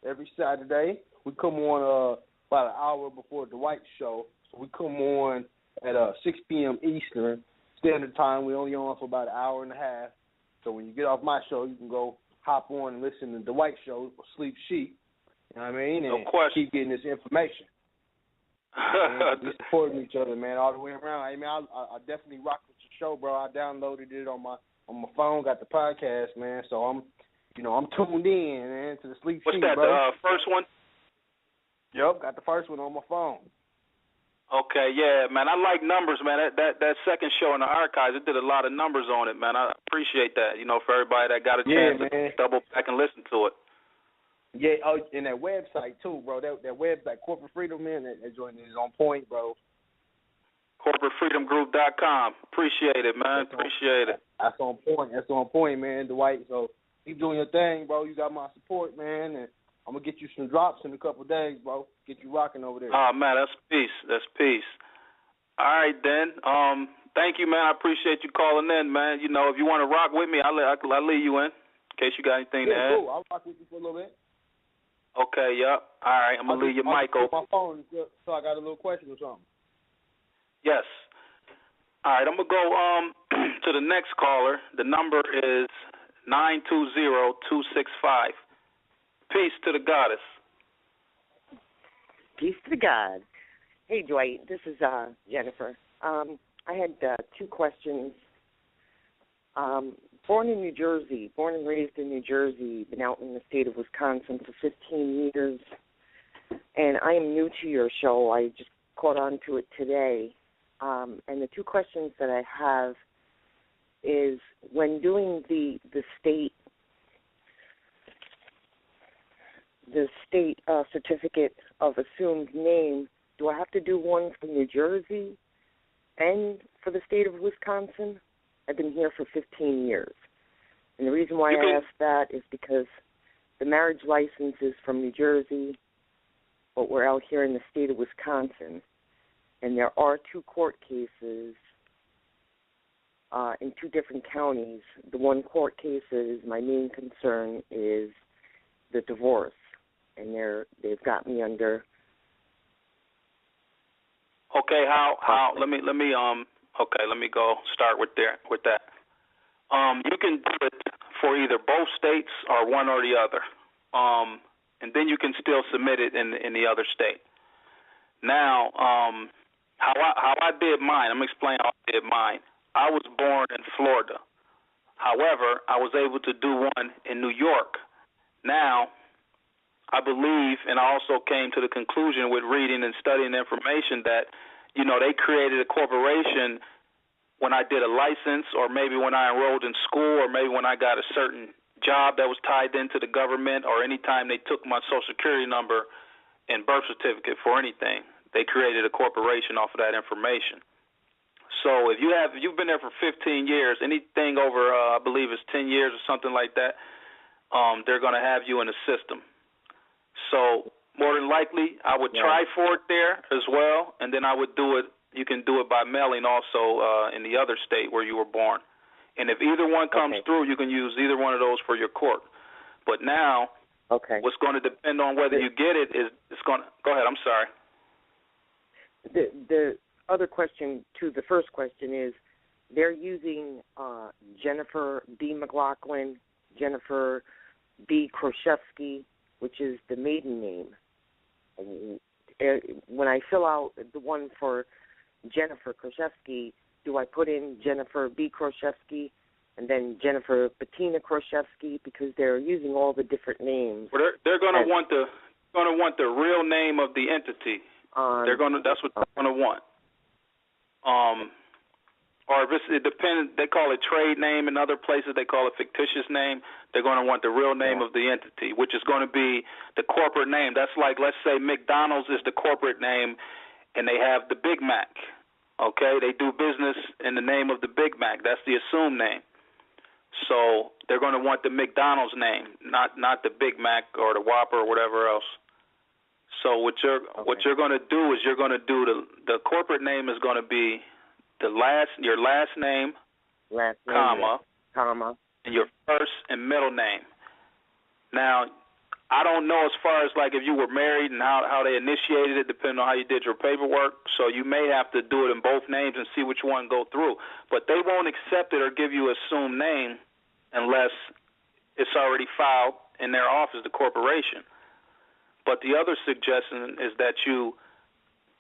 every Saturday. We come on about an hour before Dwight show. So we come on at 6 p.m. Eastern Standard Time. We only on for about an hour and a half. So when you get off my show, you can go hop on and listen to Dwight show or Sleep Sheep. You know what I mean? And keep getting this information. We supporting each other, man, all the way around. Hey, man, I definitely rock with your show, bro. I downloaded it on my phone, got the podcast, man. So I'm tuned in, man, to the Sleep Sheep, bro. What's that? The first one? Yep, got the first one on my phone. Okay, yeah, man. I like numbers, man. That second show in the archives, it did a lot of numbers on it, man. I appreciate that. You know, for everybody that got a chance to double back and listen to it. Yeah, and that website too, bro. That website, Corporate Freedom, man, that joint is on point, bro. CorporateFreedomGroup.com. Appreciate it, man. Appreciate it. That's on point. That's on point, man, Dwight. So keep doing your thing, bro. You got my support, man, and I'm gonna get you some drops in a couple of days, bro. Get you rocking over there. Oh man, that's peace. That's peace. All right, then. Thank you, man. I appreciate you calling in, man. You know, if you want to rock with me, I'll leave you in case you got anything to add. Cool. I'll rock with you for a little bit. Okay, yep. All right, I'm gonna leave your mic open. My phone, so I got a little question or something. Yes. All right, I'm gonna go to the next caller. The number is 920-265. Peace to the goddess. Peace to the God. Hey, Dwight, this is Jennifer. I had two questions. Born and raised in New Jersey, been out in the state of Wisconsin for 15 years, and I am new to your show. I just caught on to it today. And the two questions that I have is, when doing the state certificate of assumed name, do I have to do one for New Jersey and for the state of Wisconsin? I've been here for 15 years. And the reason why I ask that is because the marriage license is from New Jersey, but we're out here in the state of Wisconsin. And there are two court cases in two different counties. The one court case is, my main concern is the divorce. And they've got me under. Okay, how? Let me go start with that. You can do it for either both states or one or the other, and then you can still submit it in the other state. Now, how I did mine. I'm gonna explain how I did mine. I was born in Florida. However, I was able to do one in New York. Now, I believe, and I also came to the conclusion with reading and studying information that, you know, they created a corporation when I did a license, or maybe when I enrolled in school, or maybe when I got a certain job that was tied into the government, or any time they took my Social Security number and birth certificate for anything. They created a corporation off of that information. So if you've been there for 15 years, anything over, I believe it's 10 years or something like that, they're going to have you in the system. So more than likely, I would try for it there as well, and then I would do it. You can do it by mailing also in the other state where you were born. And if either one comes through, you can use either one of those for your court. But now, Okay. What's going to depend on whether you get it is it's going to – go ahead. I'm sorry. The other question to the first question is they're using Jennifer B. McLaughlin, Jennifer B. Kroshevsky, which is the maiden name. When I fill out the one for Jennifer Kroshevsky, do I put in Jennifer B. Kroshevsky and then Jennifer Bettina Kroshevsky, because they're using all the different names? Well, they're going to want the real name of the entity. That's what they're going to want. Or if it depends, they call it trade name. In other places, they call it fictitious name. They're going to want the real name of the entity, which is going to be the corporate name. That's like, let's say McDonald's is the corporate name, and they have the Big Mac. Okay, they do business in the name of the Big Mac. That's the assumed name. So they're going to want the McDonald's name, not the Big Mac or the Whopper or whatever else. So what you're going to do is you're going to do the corporate name is going to be your last name, comma, and your first and middle name. Now, I don't know as far as like if you were married and how they initiated it, depending on how you did your paperwork. So you may have to do it in both names and see which one go through. But they won't accept it or give you an assumed name unless it's already filed in their office, the corporation. But the other suggestion is that you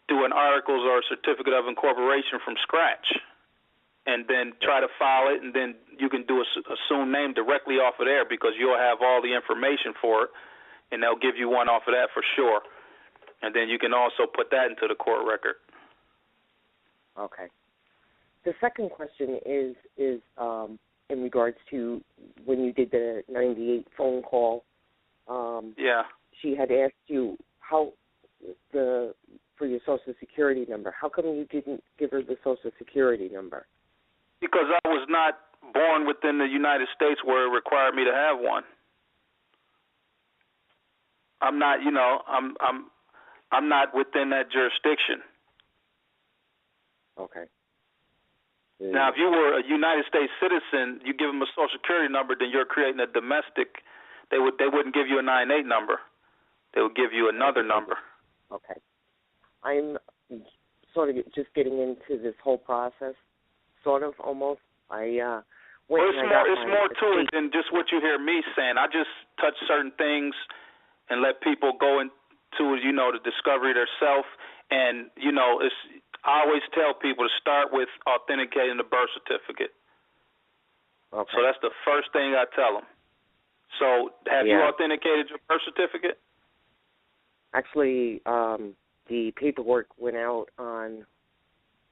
do an articles or a certificate of incorporation from scratch and then try to file it, and then you can do a assumed name directly off of there because you'll have all the information for it, and they'll give you one off of that for sure. And then you can also put that into the court record. Okay. The second question is in regards to when you did the 98 phone call. She had asked you for your Social Security number. How come you didn't give her the Social Security number? Because I was not born within the United States where it required me to have one. I'm not, I'm not within that jurisdiction. Okay. Now, if you were a United States citizen, you give them a Social Security number, then you're creating a domestic. They wouldn't give you a 98 number. They would give you another number. Okay. I'm sort of just getting into this whole process, sort of, almost. It's more to it than just what you hear me saying. I just touch certain things and let people go into, the discovery themselves. And, I always tell people to start with authenticating the birth certificate. Okay. So that's the first thing I tell them. So have you authenticated your birth certificate? Actually, the paperwork went out on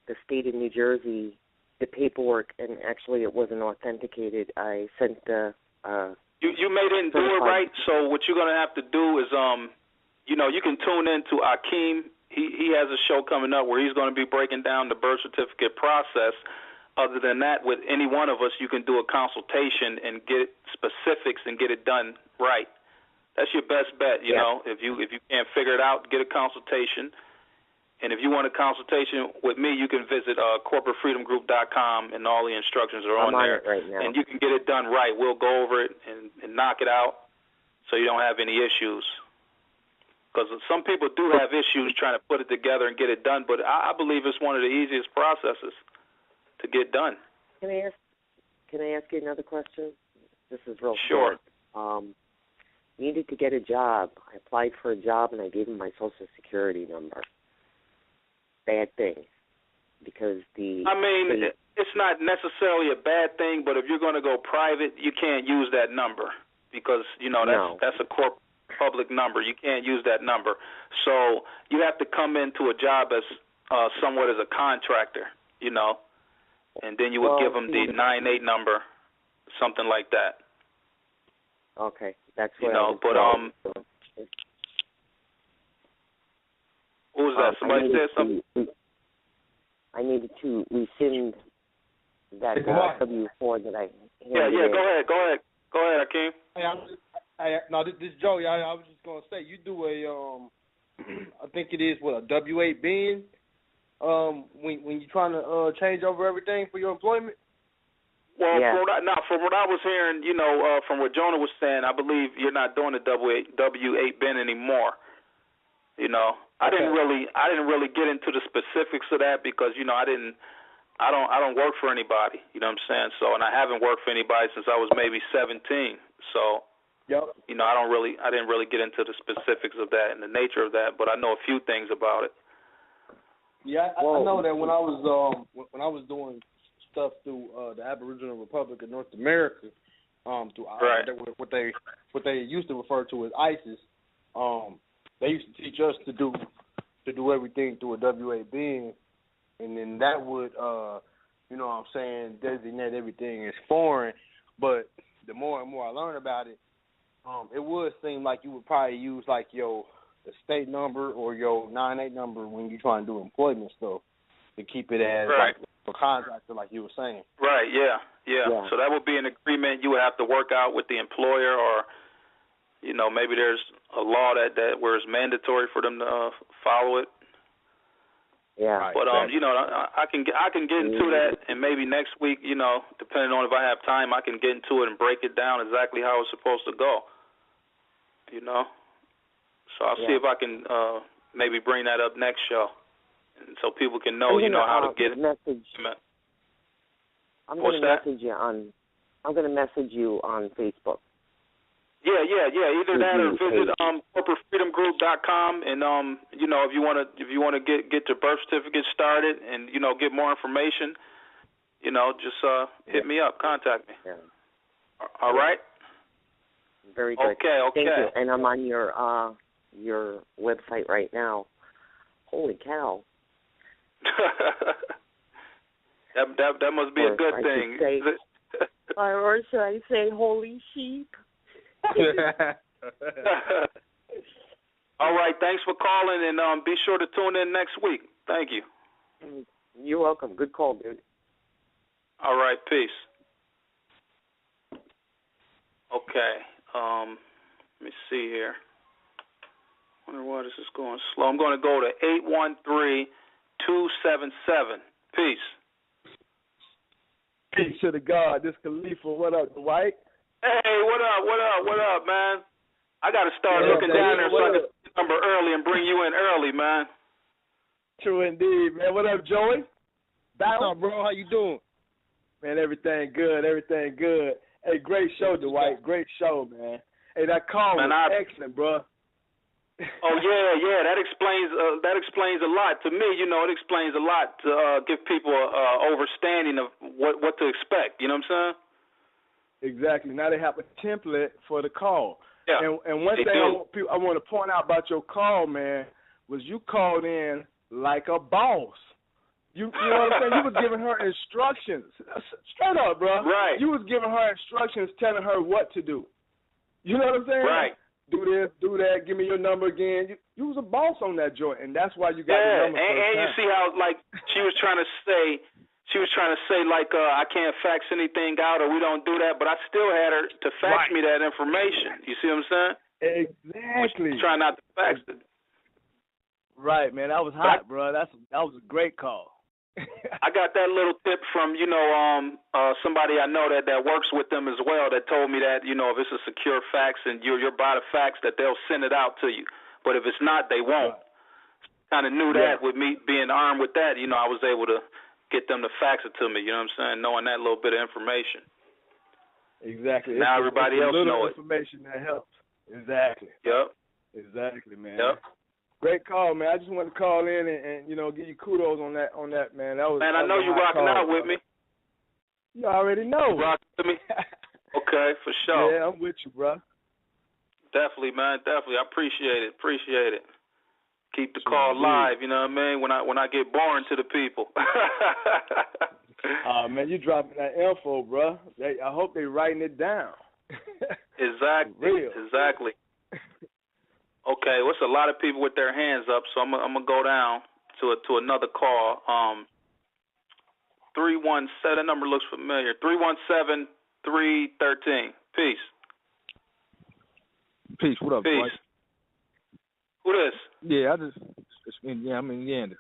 the state of New Jersey, the paperwork, and actually it wasn't authenticated. I sent the You may didn't do it right, so what you're going to have to do is, you can tune in to Akeem. He has a show coming up where he's going to be breaking down the birth certificate process. Other than that, with any one of us, you can do a consultation and get specifics and get it done right. That's your best bet, you know. If you can't figure it out, get a consultation. And if you want a consultation with me, you can visit corporatefreedomgroup.com, and all the instructions are on there. Right now. And you can get it done right. We'll go over it and knock it out so you don't have any issues. Because some people do have issues trying to put it together and get it done, but I believe it's one of the easiest processes to get done. Can I ask you another question? This is real short. Needed to get a job. I applied for a job and I gave him my Social Security number. Bad thing, because it's not necessarily a bad thing, but if you're going to go private, you can't use that number because that's a public number. You can't use that number. So you have to come into a job as somewhat as a contractor, and then you would give them the 98 number, something like that. Okay, that's what what was that? Somebody said something? I needed to rescind that W-4 that I handed in. Go ahead, Akeem. This is Joey. I was just going to say, you do I think it is, a W-8 bin when you're trying to change over everything for your employment? Well, from what I was hearing, from what Jonah was saying, I believe you're not doing the W-8 bin anymore. I didn't really get into the specifics of that because I don't work for anybody. You know what I'm saying? So, and I haven't worked for anybody since I was maybe 17. So, yep. I didn't really get into the specifics of that and the nature of that, but I know a few things about it. Yeah, I know that when I was doing stuff through the Aboriginal Republic of North America, through what they used to refer to as ISIS, they used to teach us to do everything through a W-8 bin, and then that would designate everything as foreign. But the more and more I learned about it, it would seem like you would probably use like your estate number or your 9-8 number when you're trying to do employment stuff to keep it as like a contractor, like you were saying. Right. Yeah. So that would be an agreement you would have to work out with the employer, or maybe there's a law that where it's mandatory for them to follow it. Yeah. But I can get into that, and maybe next week, depending on if I have time, I can get into it and break it down exactly how it's supposed to go. So I'll see if I can maybe bring that up next show, and so people can know, how to get it. I'm going to message you on Facebook. Yeah. Either that or visit corporatefreedomgroup.com, and if you want to get your birth certificate started and get more information, just hit me up, contact me. Yeah. All right. Very good. Okay. Thank you. And I'm on your website right now. Holy cow. that must be a good thing. Or should I say holy sheep? All right, thanks for calling, and be sure to tune in next week. Thank you. You're welcome. Good call, dude. All right, peace. Okay, let me see here. I wonder why this is going slow. I'm going to go to 813-277. Peace. Peace to the God. This Khalifa. What up, Dwight? Hey, what up, man? I got to start looking down there so I can get the number early and bring you in early, man. True indeed, man. What up, Joey? What's up, bro? How you doing? Man, everything good. Hey, great show, Dwight. Great show, man. Hey, that call was excellent, bro. Oh yeah, that explains a lot to me. It explains a lot to give people understanding of what to expect. You know what I'm saying? Exactly. Now they have a template for the call. Yeah. And one thing I want to point out about your call, man, was you called in like a boss. You know what I'm saying? You was giving her instructions. Straight up, bro. Right. You was giving her instructions, telling her what to do. You know what I'm saying? Right. Do this, do that, give me your number again. You was a boss on that joint, and that's why you got the number. And you see how, like, she was trying to say, like, I can't fax anything out or we don't do that, but I still had her to fax me that information. You see what I'm saying? Exactly. Try not to fax it. Right, man. That was hot, bro. That was a great call. I got that little tip from, somebody I know that works with them as well that told me that, if it's a secure fax and you're by the fax, that they'll send it out to you. But if it's not, they won't. Kind of knew that with me being armed with that, I was able to get them to fax it to me, you know what I'm saying, knowing that little bit of information. Exactly. Now everybody else knows it. Information that helps. Exactly. Yep. Exactly, man. Yep. Great call, man. I just wanted to call in and give you kudos on that, man. Man, I know you rocking out with me. You already know. You rocking with me? Okay, for sure. Yeah, I'm with you, bro. Definitely, man. Definitely. I appreciate it. Keep the call live, you know what I mean? When I get boring to the people. Man, you dropping that info, bro. I hope they writing it down. Exactly. Okay, what's a lot of people with their hands up, so I'm gonna go down to another call. 317. That number looks familiar. 317-313. Peace. Peace. What up, Peace. Dwight? Who this? Yeah, I'm in Indiana.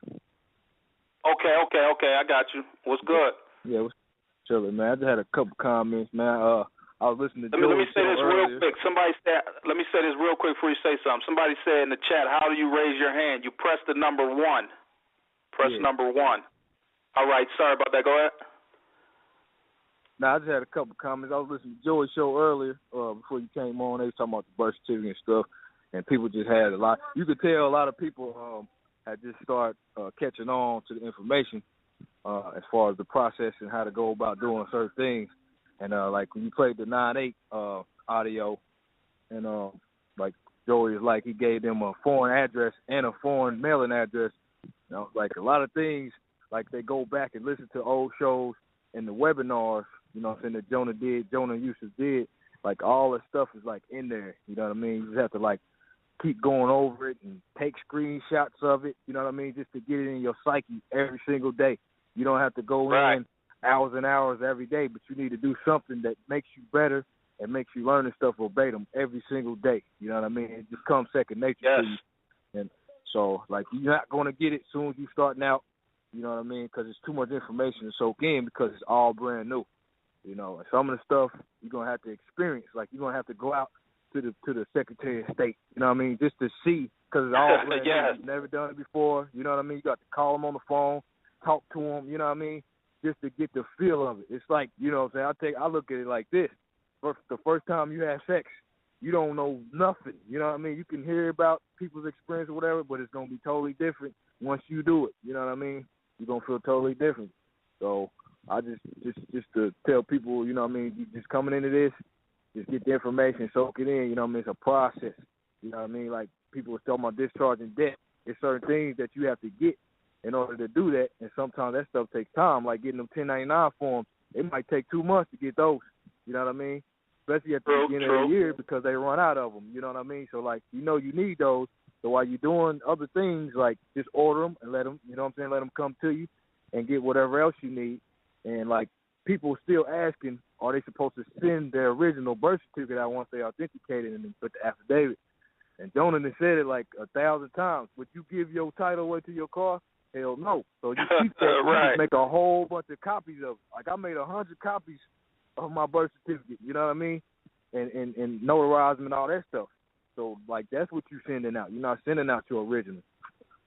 Okay. I got you. What's good? Yeah, chilling, man. I just had a couple comments, man. I was listening to Let me say this earlier. real quick. Let me say this real quick before you say something. Somebody said in the chat, how do you raise your hand? You press the number 1. Press number 1. All right, sorry about that. Go ahead. Now, I just had a couple comments. I was listening to Joey's show earlier before you came on. They was talking about the birth certificate and stuff, and people just had a lot. You could tell a lot of people had just started catching on to the information as far as the process and how to go about doing certain things. And, like, when you played the 9/8 audio, and, like, Joey is like, he gave them a foreign address and a foreign mailing address. You know, like, a lot of things, like, they go back and listen to old shows and the webinars, you know what I'm saying, that Jonah and Yusuf did. Like, all that stuff is, like, in there, you know what I mean? You just have to, like, keep going over it and take screenshots of it, you know what I mean, just to get it in your psyche every single day. You don't have to go in hours and hours every day, but you need to do something that makes you better and makes you learn this stuff verbatim every single day. You know what I mean? It just comes second nature to you. And so, like, you're not going to get it as soon as you're starting out, you know what I mean, because it's too much information to soak in because it's all brand new. You know, and some of the stuff you're going to have to experience. Like, you're going to have to go out to the Secretary of State, you know what I mean, just to see, because it's all brand new. You've never done it before, you know what I mean? You got to call them on the phone, talk to them, you know what I mean, just to get the feel of it. It's like, you know what I'm saying, I look at it like this. The first time you have sex, you don't know nothing, you know what I mean? You can hear about people's experience or whatever, but it's going to be totally different once you do it, you know what I mean? You're going to feel totally different. So I just to tell people, you know what I mean, you just coming into this, just get the information, soak it in, you know what I mean? It's a process, you know what I mean? Like, people are talking about discharging debt. There's certain things that you have to get in order to do that, and sometimes that stuff takes time, like getting them 1099 forms. It might take 2 months to get those, you know what I mean? Especially at the beginning of the year because they run out of them, you know what I mean? So, like, you know you need those. So while you're doing other things, like, just order them and let them, you know what I'm saying, let them come to you and get whatever else you need. And, like, people still asking, are they supposed to send their original birth certificate out once they authenticate it and then put the affidavit? And Jonah said it like 1,000 times. Would you give your title away to your car? Hell no. So you keep that. You just make a whole bunch of copies of it. Like, I made 100 copies of my birth certificate, you know what I mean? And notarize them and all that stuff. So, like, that's what you're sending out. You're not sending out your original.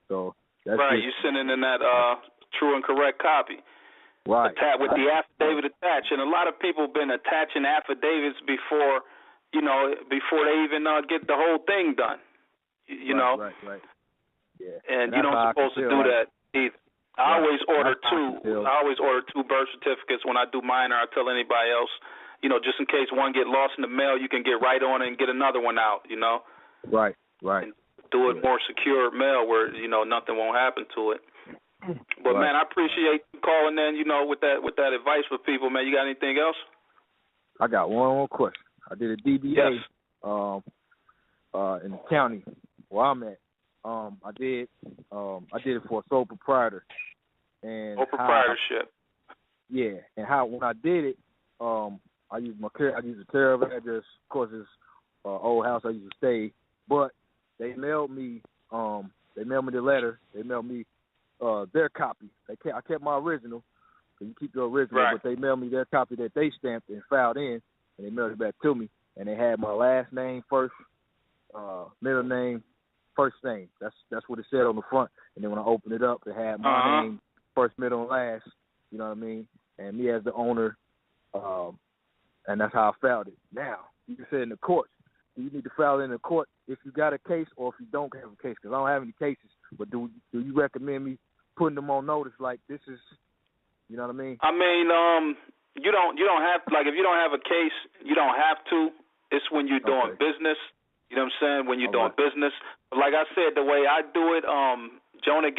So that's you're sending in that true and correct copy. Right. With the affidavit attached. And a lot of people have been attaching affidavits before they even get the whole thing done. You know? Right. Yeah. And you don't supposed to do that either. I always order two birth certificates when I do mine, or I tell anybody else, you know, just in case one get lost in the mail, you can get right on it and get another one out, you know? Right. And do it more secure mail where, you know, nothing won't happen to it. But, man, I appreciate you calling in, you know, with that advice for people, man. You got anything else? I got one more question. I did a DBA in the county where I'm at. I did it for a sole proprietor. And proprietorship. And how when I did it, I used a care of address. Of course, it's old house I used to stay, but they mailed me the letter. They mailed me their copy. I kept my original, so you keep your original, but they mailed me their copy that they stamped and filed in, and they mailed it back to me. And they had my last name first, middle name, first name. That's what it said on the front. And then when I opened it up, it had my name, first, middle, and last. You know what I mean? And me as the owner, and that's how I filed it. Now, you can say in the courts, you need to file in the court if you got a case or if you don't have a case, because I don't have any cases. But do you recommend me putting them on notice like this is, you know what I mean? I mean, you don't have to, like, if you don't have a case, you don't have to. It's when you're doing business. You know what I'm saying? When you're doing business. But like I said, the way I do it, Jonah,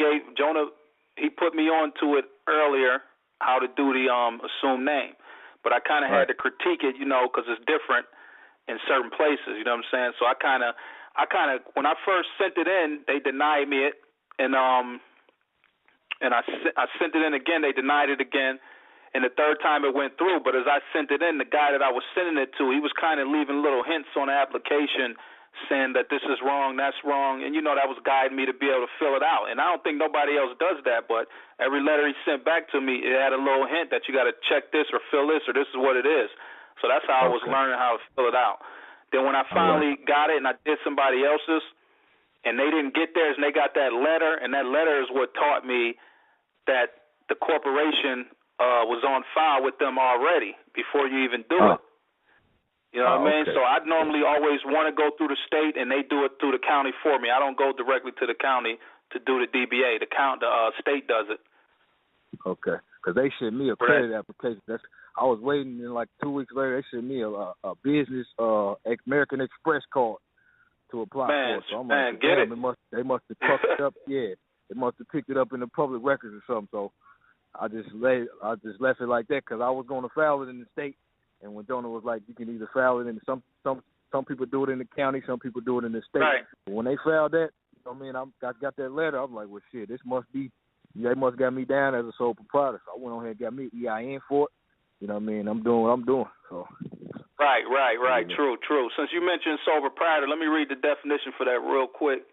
he put me on to it earlier, how to do the assumed name. But I kind of had to critique it, you know, because it's different in certain places. You know what I'm saying? So I kind of, when I first sent it in, they denied me it, and I sent it in again. They denied it again, and the third time it went through. But as I sent it in, the guy that I was sending it to, he was kind of leaving little hints on the application, saying that this is wrong, that's wrong, and, that was guiding me to be able to fill it out. And I don't think nobody else does that, but every letter he sent back to me, it had a little hint that you got to check this or fill this or this is what it is. So that's how I was learning how to fill it out. Then when I finally got it and I did somebody else's, and they didn't get theirs and they got that letter, and that letter is what taught me that the corporation was on file with them already before you even do it. You know what I mean? So I normally always want to go through the state, and they do it through the county for me. I don't go directly to the county to do the DBA. The state does it. Okay, because they sent me a credit application. I was waiting, and like 2 weeks later, they sent me a business American Express card to apply for. So I'm like, get it. They must have tucked it up. Yeah, they must have picked it up in the public records or something. So I just left it like that because I was going to file it in the state. And when Jonah was like, you can either file it in some people do it in the county, some people do it in the state. Right. But when they filed that, I got that letter. I'm like, well, shit, they must got me down as a sole proprietor. So I went on here and got me EIN for it. You know what I mean? I'm doing what I'm doing. So. Right. True. Since you mentioned sole proprietor, let me read the definition for that real quick.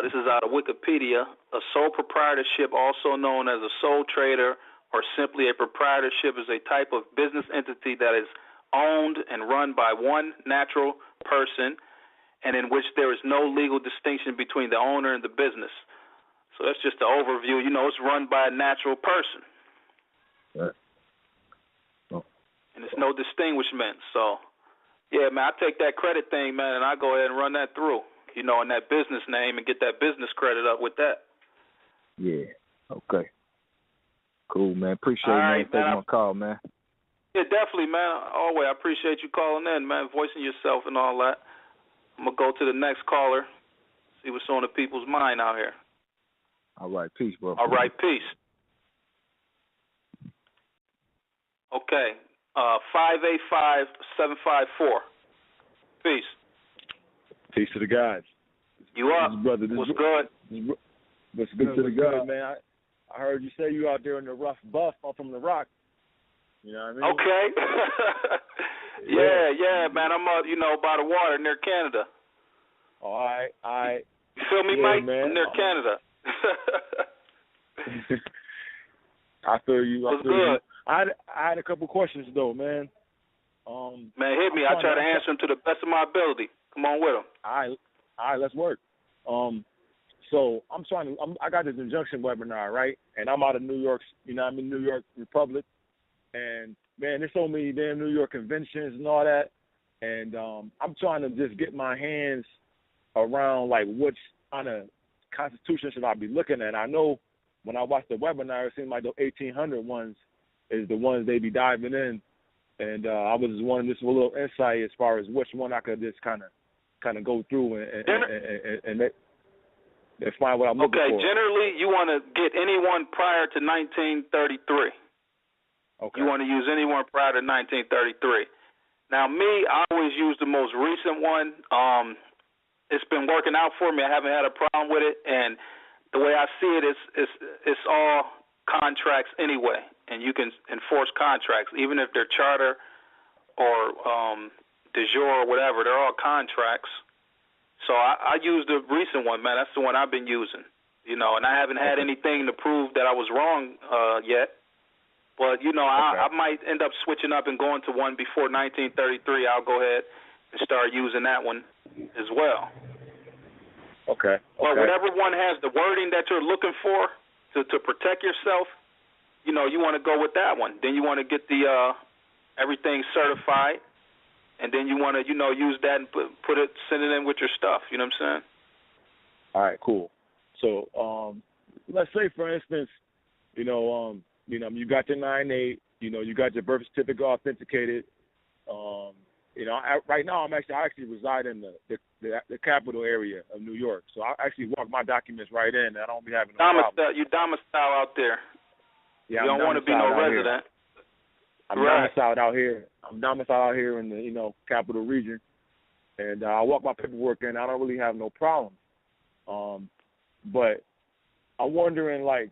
This is out of Wikipedia. A sole proprietorship, also known as a sole trader, or simply a proprietorship, is a type of business entity that is owned and run by one natural person and in which there is no legal distinction between the owner and the business. So that's just the overview. It's run by a natural person. Right. And it's no distinguishment. So, yeah, man, I take that credit thing, man, and I go ahead and run that through, in that business name and get that business credit up with that. Yeah, okay. Cool, man. Appreciate it, man. Taking my call, man. Yeah, definitely, man. Always, I appreciate you calling in, man, voicing yourself and all that. I'm going to go to the next caller, see what's on the people's mind out here. All right, peace, bro. All right, peace. Okay, 585-754. Peace. Peace to the guys. You up? Brother, what's good? What's good to the guys, man? I heard you say you out there in the rough buff up from the rock. You know what I mean? Okay. yeah, man. I'm up, by the water near Canada. All right. You feel me, Mike? Man. Near Canada. I feel you. What's good? I had a couple questions though, man. Man, hit me. I try to answer them to the best of my ability. Come on with them. All right, let's work. So I got this injunction webinar, right? And I'm out of New York, I'm in New York Republic. And, man, there's so many damn New York conventions and all that. And I'm trying to just get my hands around, like, which kind of constitution should I be looking at. I know when I watched the webinar, it seemed like the 1800 ones is the ones they be diving in. And I was just wanting just a little insight as far as which one I could just kind of go through and find what I'm looking for. Okay, generally you want to get anyone prior to 1933. Okay. You want to use anyone prior to 1933. Now, me, I always use the most recent one. It's been working out for me. I haven't had a problem with it, and the way I see it is it's all contracts anyway, and you can enforce contracts, even if they're charter or de jure or whatever. They're all contracts. So I use the recent one, man. That's the one I've been using, and I haven't had anything to prove that I was wrong yet. But, I might end up switching up and going to one before 1933. I'll go ahead and start using that one as well. Okay. But whatever one has the wording that you're looking for to protect yourself, you want to go with that one. Then you want to get the everything certified, and then you want to, use that and send it in with your stuff. You know what I'm saying? All right, cool. So let's say, for instance, you got your 9/8, you got your birth certificate authenticated. Right now I actually reside in the capital area of New York, so I actually walk my documents right in. I don't be having no problem. You domicile out there. Yeah, you don't want to be no resident. I'm domiciled out here. I'm domiciled out here in the capital region, and I walk my paperwork in. I don't really have no problem. But I'm wondering, like,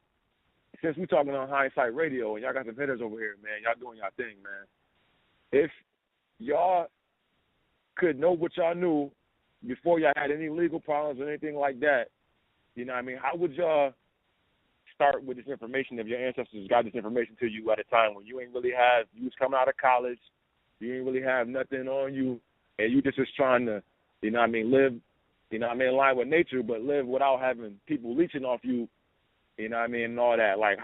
since we're talking on Hindsight Radio and y'all got some hitters over here, man, y'all doing y'all thing, man. If y'all could know what y'all knew before y'all had any legal problems or anything like that, you know what I mean, how would y'all start with this information if your ancestors got this information to you at a time when you was coming out of college, you ain't really have nothing on you, and you just was trying to, you know what I mean, live, you know what I mean, in line with nature, but live without having people leeching off you, you know what I mean, and all that. Like,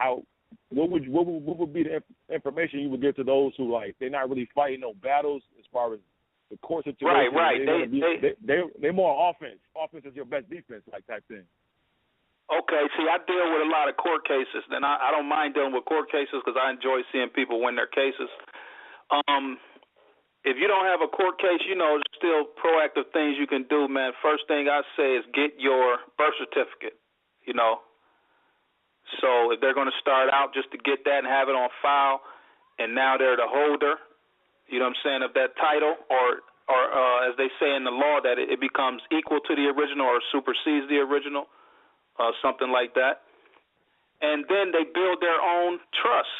what would be the information you would give to those who, like, they're not really fighting no battles as far as the court situation? Right. They're more offense. Offense is your best defense, like type thing. Okay, see, I deal with a lot of court cases, and I don't mind dealing with court cases because I enjoy seeing people win their cases. If you don't have a court case, you know, there's still proactive things you can do, man. First thing I say is get your birth certificate, you know. So if they're going to start out, just to get that and have it on file, and now they're the holder, you know what I'm saying, of that title, or as they say in the law, that it becomes equal to the original or supersedes the original. Something like that. And then they build their own trust,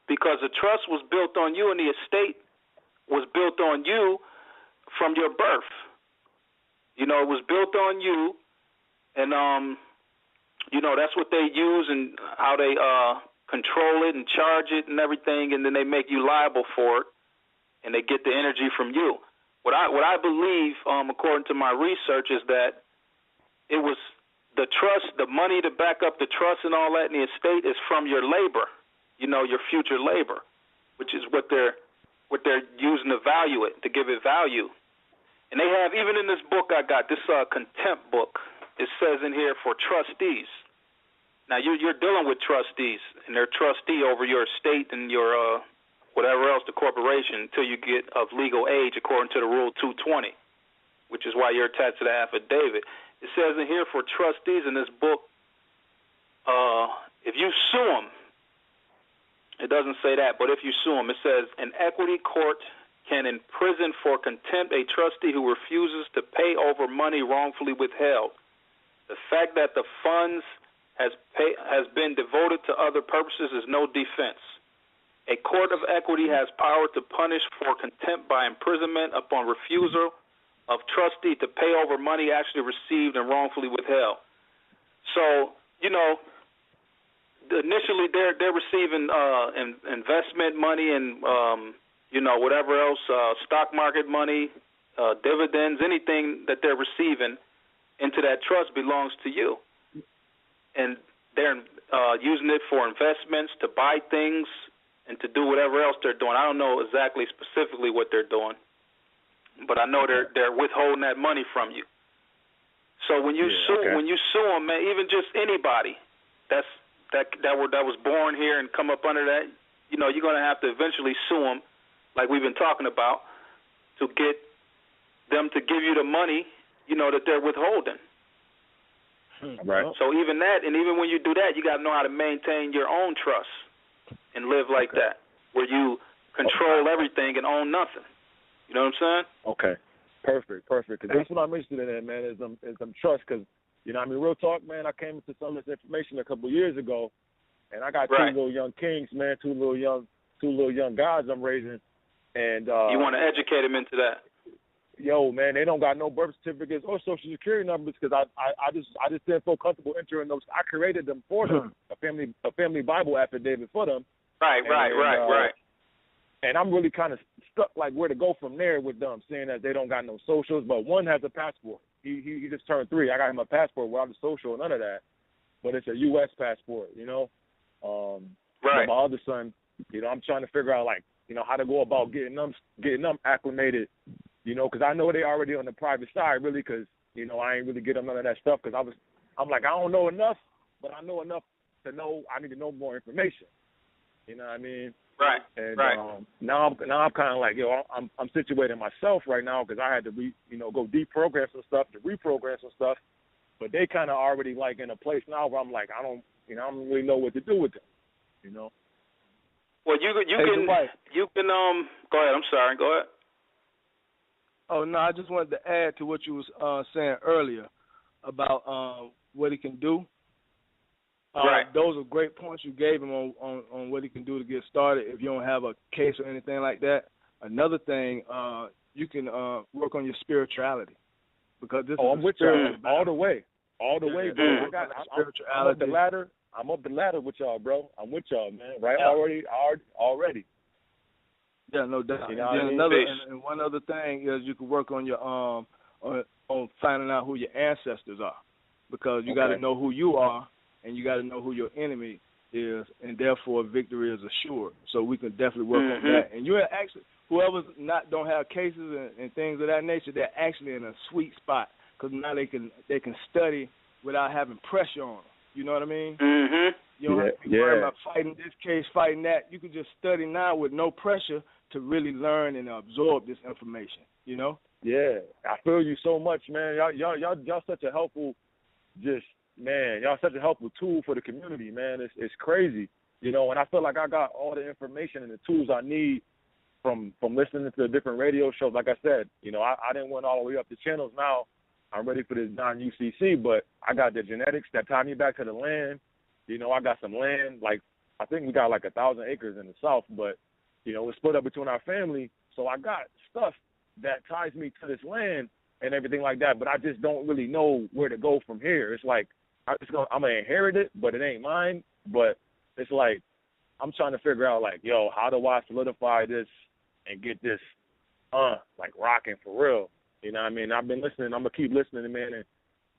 because the trust was built on you and the estate was built on you from your birth. You know, it was built on you, and, you know, that's what they use and how they control it and charge it and everything, and then they make you liable for it, and they get the energy from you. What I believe, according to my research, is that it was the trust, the money to back up the trust and all that in the estate is from your labor, you know, your future labor, which is what they're using to value it, to give it value. And they have, even in this book I got, this Contempt book, it says in here for trustees. Now, you're dealing with trustees, and they're trustee over your estate and your whatever else, the corporation, until you get of legal age according to the Rule 220, which is why you're attached to the affidavit. It says in here for trustees in this book, if you sue them, it doesn't say that, but if you sue them, it says an equity court can imprison for contempt a trustee who refuses to pay over money wrongfully withheld. The fact that the funds has been devoted to other purposes is no defense. A court of equity has power to punish for contempt by imprisonment upon refusal of trustee to pay over money actually received and wrongfully withheld. So, you know, initially they're receiving investment money and, you know, whatever else, stock market money, dividends, anything that they're receiving into that trust belongs to you. And they're using it for investments, to buy things, and to do whatever else they're doing. I don't know exactly specifically what they're doing, but I know they're withholding that money from you. So when you sue them, man, even just anybody that was born here and come up under that, you know, you're going to have to eventually sue them, like we've been talking about, to get them to give you the money, you know, that they're withholding. Right. So even that, and even when you do that, you got to know how to maintain your own trust and live like that, where you control everything and own nothing. You know what I'm saying? Okay. Perfect. Because that's what I'm interested in, man, is them trust. Because, you know, I mean, real talk, man, I came into some of this information a couple of years ago, and I got two little young kings, man, two little young guys I'm raising. And you want to educate them into that? Yo, man, they don't got no birth certificates or social security numbers because I just didn't feel comfortable entering those. I created them for them, a family Bible affidavit for them. Right. And I'm really kind of stuck, like, where to go from there with them, seeing that they don't got no socials. But one has a passport. He just turned 3. I got him a passport without a social, none of that. But it's a U.S. passport, you know. But my other son, you know, I'm trying to figure out, like, you know, how to go about getting them acclimated, you know, because I know they already on the private side, really, because, you know, I ain't really get them none of that stuff because I'm like, I don't know enough, but I know enough to know I need to know more information. You know what I mean? Right. And now I'm kind of like, yo, I'm situating myself right now because I had to go deprogram some stuff, to reprogram some stuff, but they kind of already like in a place now where I'm like, I don't really know what to do with them, you know. Well, you can go ahead. I'm sorry. Go ahead. Oh no, I just wanted to add to what you was saying earlier about what he can do. Those are great points you gave him on what he can do to get started if you don't have a case or anything like that. Another thing, you can work on your spirituality. because this I'm is with y'all all the way, bro. I'm up the ladder. I'm up the ladder with y'all, bro. I'm with y'all, man. Right? Yeah. Already. Yeah, no doubt. You know and one other thing is you can work on your on finding out who your ancestors are, because you got to know who you are and you got to know who your enemy is, and therefore victory is assured. So we can definitely work on that. And you're actually, whoever's don't have cases and things of that nature, they're actually in a sweet spot, because now they can study without having pressure on them. You know what I mean? You don't have to be worried about fighting this case, fighting that. You can just study now with no pressure to really learn and absorb this information. You know? Yeah, I feel you so much, man. Y'all such a helpful, y'all such a helpful tool for the community, man. It's crazy, you know. And I feel like I got all the information and the tools I need from listening to the different radio shows. Like I said, you know, I didn't went all the way up the channels. Now I'm ready for this non-UCC, but I got the genetics that tie me back to the land. You know, I got some land, like I think we got like 1,000 acres in the South, but you know, it's split up between our family. So I got stuff that ties me to this land and everything like that, but I just don't really know where to go from here. It's like I'm gonna inherit it, but it ain't mine. But it's like I'm trying to figure out, like, yo, how do I solidify this and get this like rocking for real? You know what I mean? I've been listening. I'm gonna keep listening, man,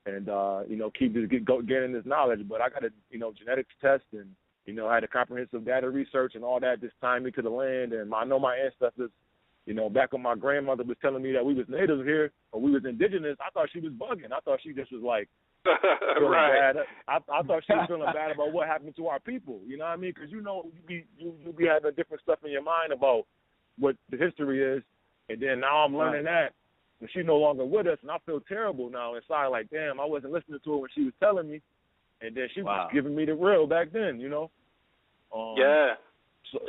and you know, keep getting this knowledge. But I got a genetics test, and you know, I had a comprehensive data research and all that, just tying me to the land. And I know my ancestors. You know, back when my grandmother was telling me that we was natives here or we was indigenous, I thought she was bugging. I thought she just was like feeling bad. I thought she was feeling bad about what happened to our people. You know what I mean? Because you know, you be having different stuff in your mind about what the history is, and then now I'm learning that, and she's no longer with us, and I feel terrible now inside. Like, damn, I wasn't listening to her when she was telling me, and then she was giving me the real back then. You know?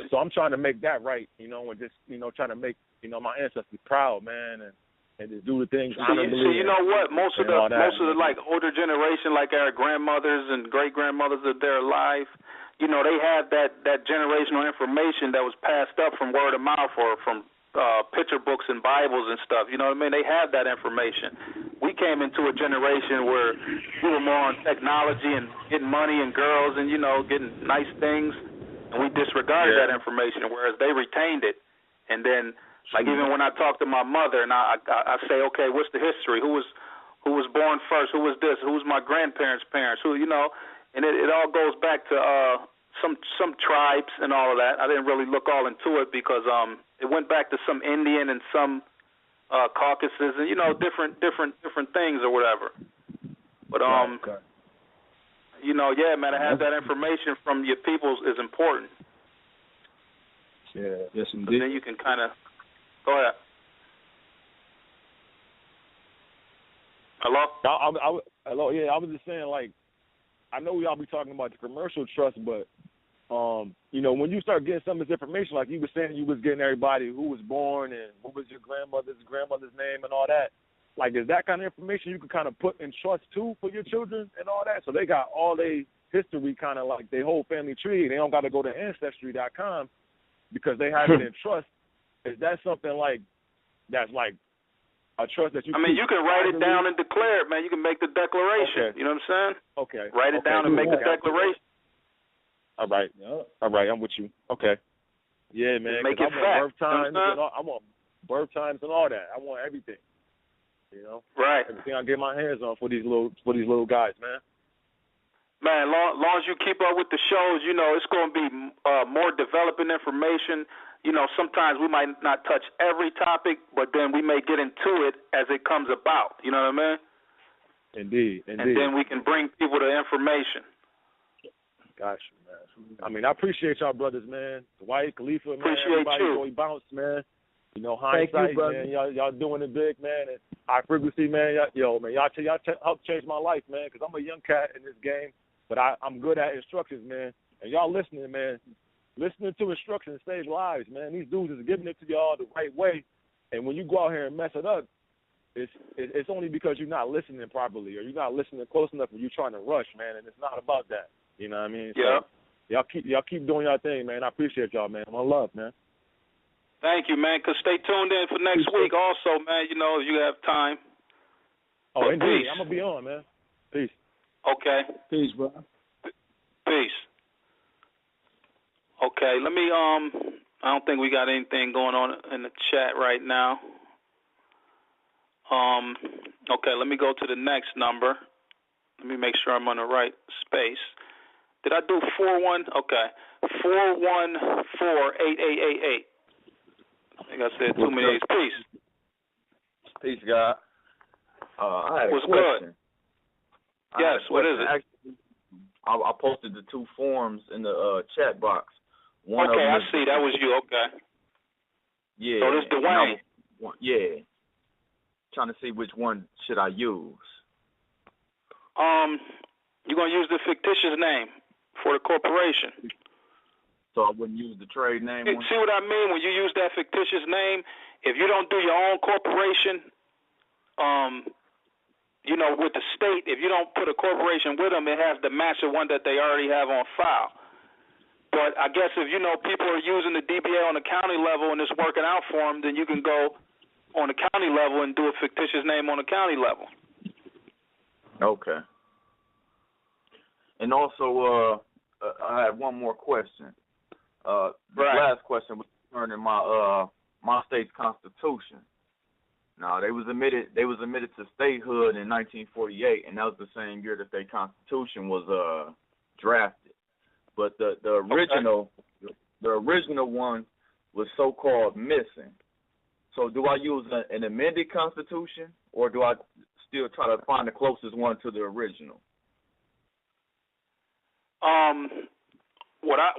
So I'm trying to make that right, you know, and just, you know, trying to make, you know, my ancestors proud, man, and just do the things honorably. So you know what? Most of the like older generation, like our grandmothers and great grandmothers, that they're alive, you know, they have that generational information that was passed up from word of mouth or from picture books and Bibles and stuff. You know what I mean? They have that information. We came into a generation where we were more on technology and getting money and girls and, you know, getting nice things. And we disregarded that information, whereas they retained it. And then, like, even when I talk to my mother and I say, okay, what's the history? Who was born first? Who was this? Who was my grandparents' parents? Who, you know? And it all goes back to some tribes and all of that. I didn't really look all into it because it went back to some Indian and some Caucasus and, you know, different things or whatever. But you know, yeah, man, to have that information from your peoples is important. Yeah, yes, indeed. So then you can kind of go ahead. Hello? Hello, yeah, I was just saying, like, I know we all be talking about the commercial trust, but, you know, when you start getting some of this information, like you were saying, you was getting everybody who was born and what was your grandmother's name and all that. Like, is that kind of information you can kind of put in trust, too, for your children and all that? So they got all their history kind of like their whole family tree. They don't got to go to Ancestry.com because they have it in trust. Is that something like that's like a trust that you you can write it down and declare it, man. You can make the declaration. Okay. You know what I'm saying? Okay. Write it down and make the declaration. All right. All right, I'm with you. Okay. Yeah, man. Make it fact. I want birth times and all that. I want everything. You know, right? Everything I get my hands on for these little guys, man. Man, long as you keep up with the shows, you know it's going to be more developing information. You know, sometimes we might not touch every topic, but then we may get into it as it comes about. You know what I mean? Indeed. And then we can bring people the information. Gosh, man. I mean, I appreciate y'all brothers, man. Dwight, Khalifa, man. Appreciate everybody, you. Joey Bounce, man. You know, hindsight, man. Y'all doing it big, man. And high frequency, man. Y'all helped change my life, man. Because I'm a young cat in this game, but I'm good at instructions, man. And y'all listening, man. Listening to instructions saves lives, man. These dudes is giving it to y'all the right way. And when you go out here and mess it up, it's only because you're not listening properly or you're not listening close enough and you're trying to rush, man. And it's not about that. You know what I mean? Yeah. So y'all keep doing y'all thing, man. I appreciate y'all, man. My love, man. Thank you, man. Cause stay tuned in for next week, also, man. You know, if you have time. Oh, indeed. Peace. I'm gonna be on, man. Peace. Okay. Peace, bro. Peace. Okay, let me I don't think we got anything going on in the chat right now. Okay, let me go to the next number. Let me make sure I'm on the right space. Did I do 41? Okay. 414-8888. I think I said too many. Peace. Peace, God. I had a What's question. good? Yes, what is it? Actually, I posted the two forms in the chat box. One okay, of I them see. That was you. Okay. Yeah. So this Dwight. Yeah. Trying to see which one should I use. You're going to use the fictitious name for the corporation. So I wouldn't use the trade name one? See what I mean? When you use that fictitious name, if you don't do your own corporation, with the state, if you don't put a corporation with them, it has to match the one that they already have on file. But I guess if people are using the DBA on the county level and it's working out for them, then you can go on the county level and do a fictitious name on the county level. Okay. And also, I have one more question. The last question was concerning my state's constitution. Now, they was admitted to statehood in 1948, and that was the same year that their constitution was drafted. But the original one was so-called missing. So do I use an amended constitution, or do I still try to find the closest one to the original? What I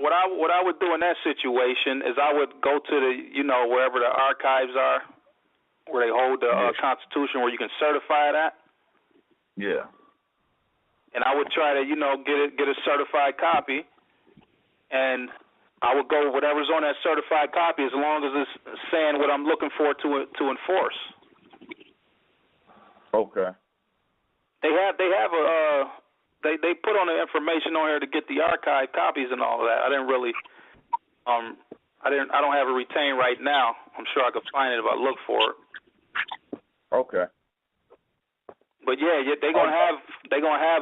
would do in that situation is I would go to the wherever the archives are, where they hold the Constitution, where you can certify that. Yeah. And I would try to get a certified copy, and I would go whatever's on that certified copy as long as it's saying what I'm looking for to enforce. Okay. They put on the information on here to get the archive copies and all of that. I didn't really I don't have it retained right now. I'm sure I could find it if I look for it. Okay. But yeah, they're gonna have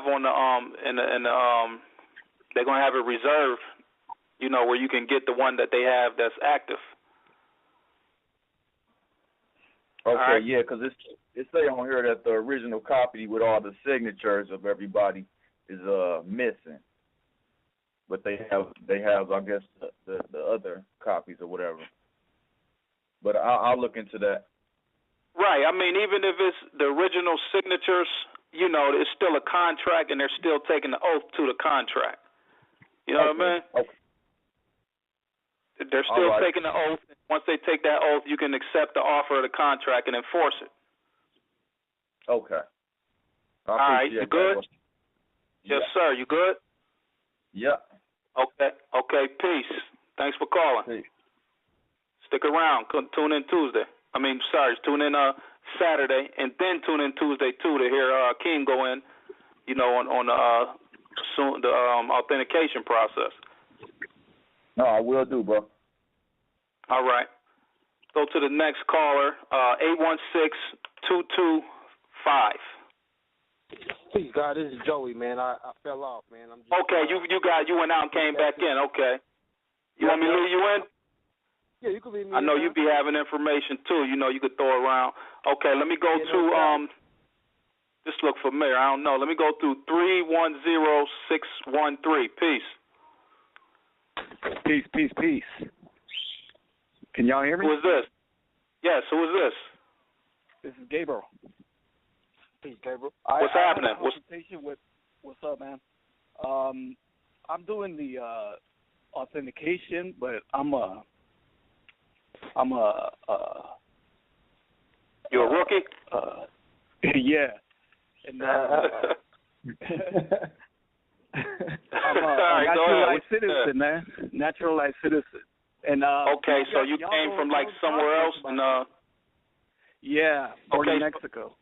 on the they're gonna have it reserved, where you can get the one that they have that's active. Okay, right. Yeah, because it say on here that the original copy with all the signatures of everybody is missing, but they have I guess the other copies or whatever. But I'll look into that. Right. I mean, even if it's the original signatures, it's still a contract, and they're still taking the oath to the contract. You know what I mean? Okay. They're still taking the oath. Once they take that oath, you can accept the offer of the contract and enforce it. Okay. All right. You good? Yes, sir. You good? Yeah. Okay. Peace. Thanks for calling. Peace. Stick around. Tune in Tuesday. Tune in Saturday, and then tune in Tuesday too to hear King go in, on the authentication process. No, I will do, bro. All right. Go to the next caller, 816-225. Please, God, this is Joey, man. I fell off, man. I'm just, okay, you went out and came back in. Okay. You want me to leave you in? Yeah, you can leave me in. I know you be having information too. You could throw around. Okay, let me go to this look familiar. I don't know. Let me go through 310613. Peace. Peace. Can y'all hear me? Who is this? Yes, who is this? This is Gabriel. Peace, Gabriel. What's happening? What's up, man? I'm doing the authentication, but You're a rookie? Yeah. And I'm a naturalized citizen, man. Naturalized citizen. And okay, so you came from like somewhere else, and yeah, born in Mexico.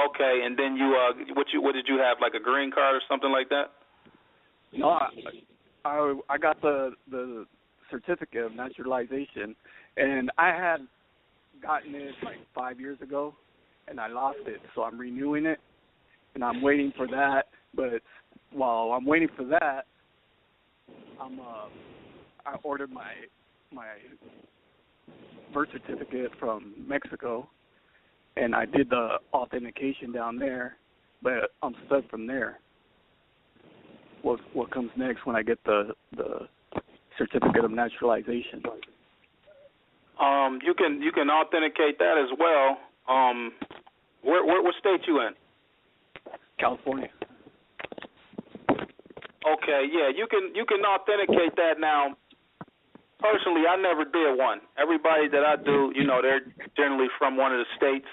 Okay, and then you what did you have, like a green card or something like that? No, I got the certificate of naturalization, and I had gotten it like 5 years ago, and I lost it. So I'm renewing it, and I'm waiting for that. But while I'm waiting for that, I ordered my birth certificate from Mexico, and I did the authentication down there, but I'm stuck from there. What comes next when I get the certificate of naturalization? You can authenticate that as well. What state you in? California. Okay, yeah, you can authenticate that now. Personally, I never did one. Everybody that I do, they're generally from one of the states.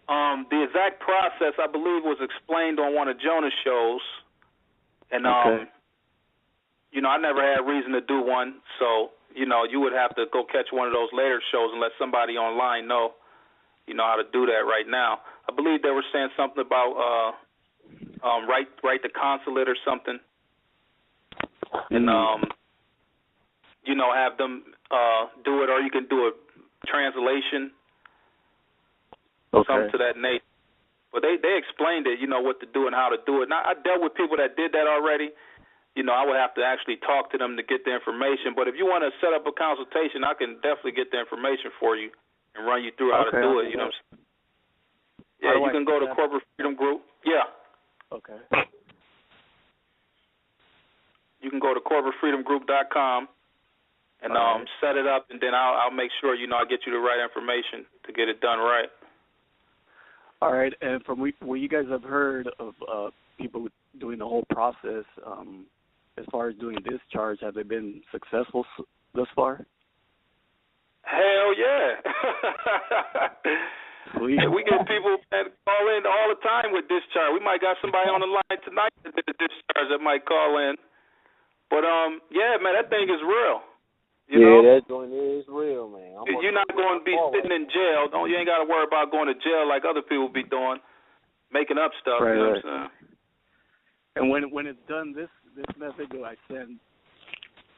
The exact process, I believe, was explained on one of Jonah's shows. And, I never had reason to do one. So, you would have to go catch one of those later shows and let somebody online know, how to do that right now. I believe they were saying something about write the consulate or something. And, have them do it, or you can do a translation, something to that nature. But they explained it, what to do and how to do it. Now, I dealt with people that did that already. I would have to actually talk to them to get the information. But if you want to set up a consultation, I can definitely get the information for you and run you through how to do it. You know what I'm saying? Yeah, you can go to Corporate Freedom Group. Yeah. Okay. You can go to corporatefreedomgroup.com and set it up, and then I'll make sure, I get you the right information to get it done right. All right, and from what you guys have heard of people doing the whole process, as far as doing discharge, have they been successful thus far? Hell yeah. Sweet. We get people that call in all the time with discharge. We might got somebody on the line tonight that did the discharge that might call in. But, yeah, man, that thing is real. You know? That joint is real, man. You're not going to be sitting in jail. You ain't got to worry about going to jail like other people be doing, making up stuff. Right, you know what I'm saying? And when it's done this method, do I send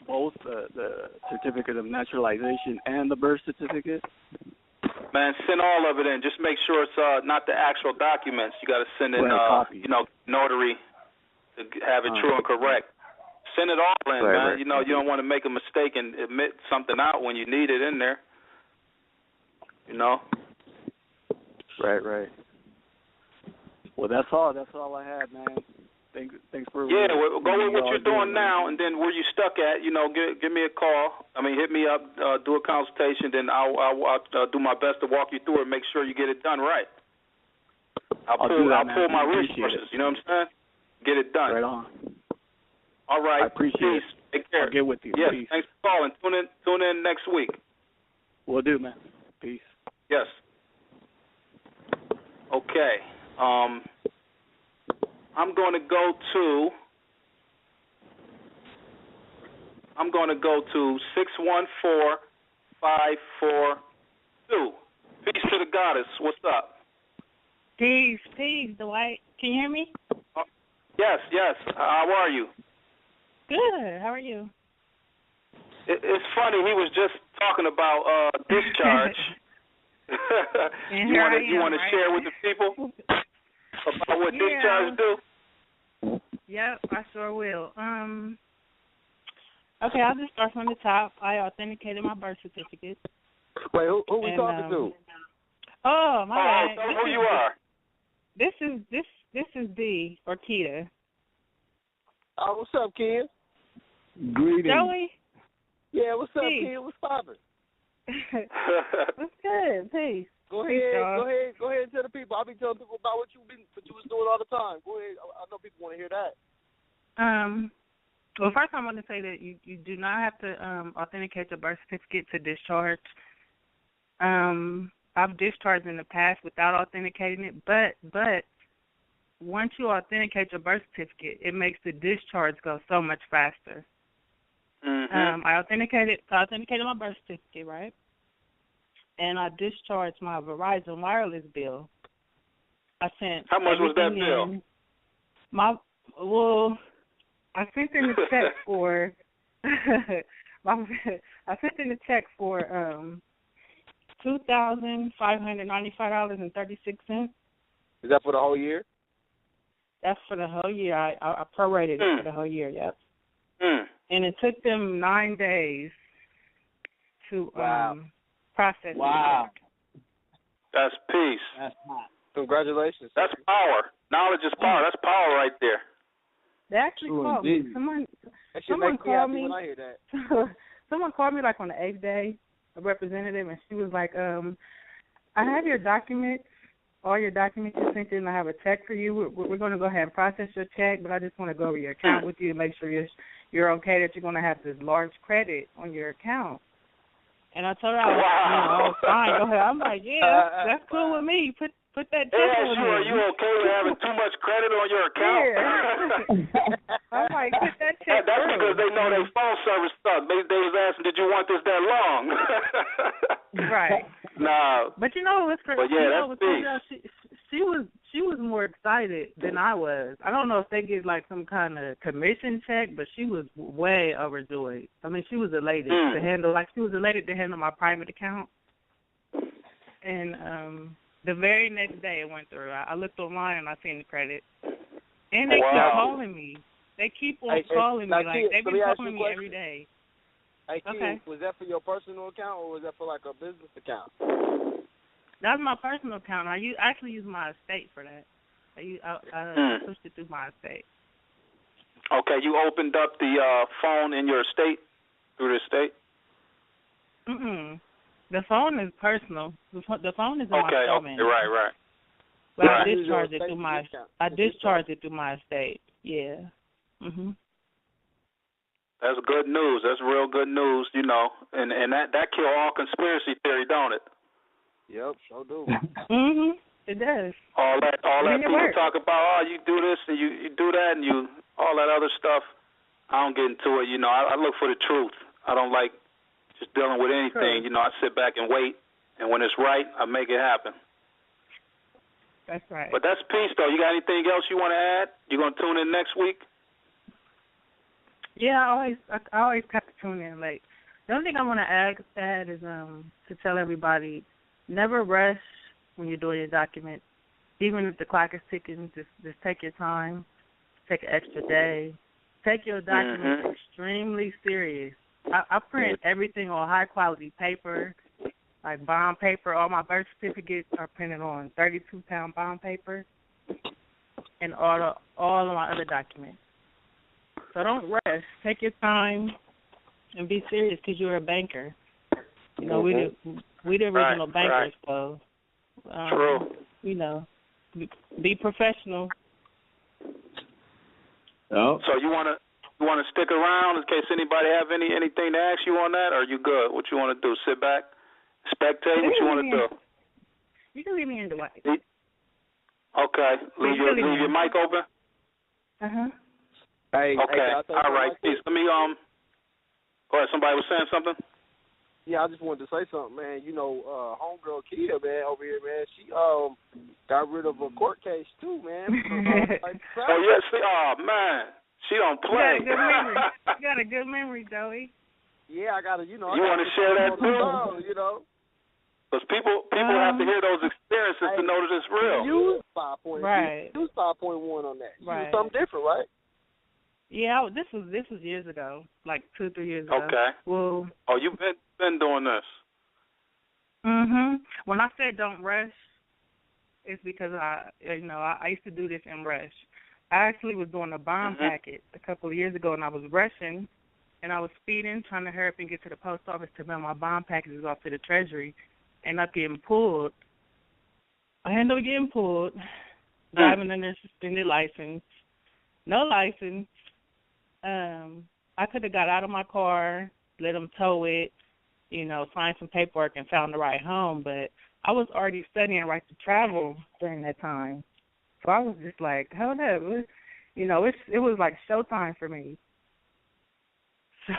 both the certificate of naturalization and the birth certificate? Man, send all of it in. Just make sure it's not the actual documents. You got to send in, notary to have it true and correct. Send it all in, man. Right. You don't want to make a mistake and admit something out when you need it in there. Right. Well, that's all I had, man. Thanks for go with what you're doing now, and then where you stuck at, give me a call. Hit me up, do a consultation, then I'll do my best to walk you through it and make sure you get it done right. I'll pull my resources, you know what I'm saying? Get it done. Right on. All right. I appreciate it. Take care. I'll get with you. Yes, Peace. Thanks for calling. Tune in next week. Will do, man. Peace. Yes. Okay. I'm going to go to 614-542. Peace to the goddess. What's up? Peace, Dwight. Can you hear me? Yes. How are you? Good. How are you? It's funny. He was just talking about discharge. You want to share with the people about what discharge do? Yep, I sure will. Okay, I'll just start from the top. I authenticated my birth certificate. Wait, who we talking to? Oh, my bad. Tell me who you are. This is D or Keita. Oh, what's up, kid? Greetings. Joey? Yeah, what's up, kid? What's poppin'? What's good? Peace. Go ahead and tell the people. I'll be telling people about what you was doing all the time. Go ahead. I know people want to hear that. Well, first I want to say that you do not have to authenticate your birth certificate to discharge. I've discharged in the past without authenticating it, but once you authenticate your birth certificate, it makes the discharge go so much faster. Mm-hmm. I authenticated my birth certificate, right? And I discharged my Verizon wireless bill. I sent. How much was that bill? I sent in the check for. I sent in the check for $2,595.36. Is that for the whole year? That's for the whole year. I prorated it for the whole year. Yep. And it took them 9 days to process. Wow. That's peace. That's hot. Congratulations. That's power. Knowledge is power. That's power right there. They actually called me. Someone called me. When I hear that. Someone called me like on the 8th day, a representative, and she was like, I have your documents, all your documents you sent in. I have a check for you. We're going to go ahead and process your check, but I just want to go over your account with you to make sure you're okay that you're going to have this large credit on your account. And I told her I was fine. Go ahead. I'm like, yeah, that's cool with me. Put that check on me. Are you okay with having too much credit on your account? Yeah. I'm like, put that check. That's because they know their phone service sucked. They was asking, did you want this that long? Right. No. But you know what's crazy? But yeah, that's big. She was more excited than I was. I don't know if they get like some kind of commission check, but she was way overjoyed. I mean, she was elated to handle my private account. And the very next day it went through. I looked online and I seen the credit. And they keep calling me. They keep on calling me. Like they've been calling me every day. Hey, Q, was that for your personal account or was that for like a business account? That's my personal account. I actually use my estate for that. I pushed it through my estate. Okay, you opened up the phone in your estate, through the estate? The phone is personal. The phone is in my statement. Okay, right. But I discharge it through my estate. Yeah. That's good news. That's real good news, you know. And that kill all conspiracy theory, don't it? Yep, sure do. It does. All that people talk about, you do this and you do that and you all that other stuff. I don't get into it, you know. I look for the truth. I don't like just dealing with anything. You know, I sit back and wait, and when it's right, I make it happen. That's right. But that's peace, though. You got anything else you want to add? You gonna tune in next week? Yeah, I always have to tune in late. The only thing I want to add is to tell everybody, never rush when you're doing your documents. Even if the clock is ticking, just take your time. Take an extra day. Take your documents extremely serious. I print everything on high-quality paper, like bond paper. All my birth certificates are printed on 32-pound bond paper, and all of my other documents. So don't rush. Take your time and be serious because you're a banker. You know, we the original bankers, so true. You know, be professional. Oh. So you wanna stick around in case anybody have anything to ask you on that, or are you good? What you want to do? Sit back, spectate? What you want to do? You can leave me in, Dwight. Okay. Leave your mic open. Hey. Okay. All right. Peace. Let me Go ahead. Somebody was saying something. Yeah, I just wanted to say something, man. You know, homegirl Kia, man, over here, man. She got rid of a court case too, man. Oh yes. Man. She don't play. You got a good memory, Joey. Yeah, I got to, you know. You want to share that too? You know. Because people have to hear those experiences to know that it's real. Use 5.1. Right. Use 5.1 on that. Right. Use something different, right? Yeah, this was years ago, like 2-3 years ago. Okay. Well. Oh, you've been doing this. When I said don't rush, it's because I used to do this in rush. I actually was doing a bond packet a couple of years ago, and I was rushing, and I was speeding, trying to hurry up and get to the post office to mail my bond packages off to the Treasury, and up getting pulled. I ended up getting pulled, driving under suspended license, no license. I could have got out of my car, let them tow it, signed some paperwork and found the ride home, but I was already studying right to travel during that time. So I was just like, hold up. It was like showtime for me.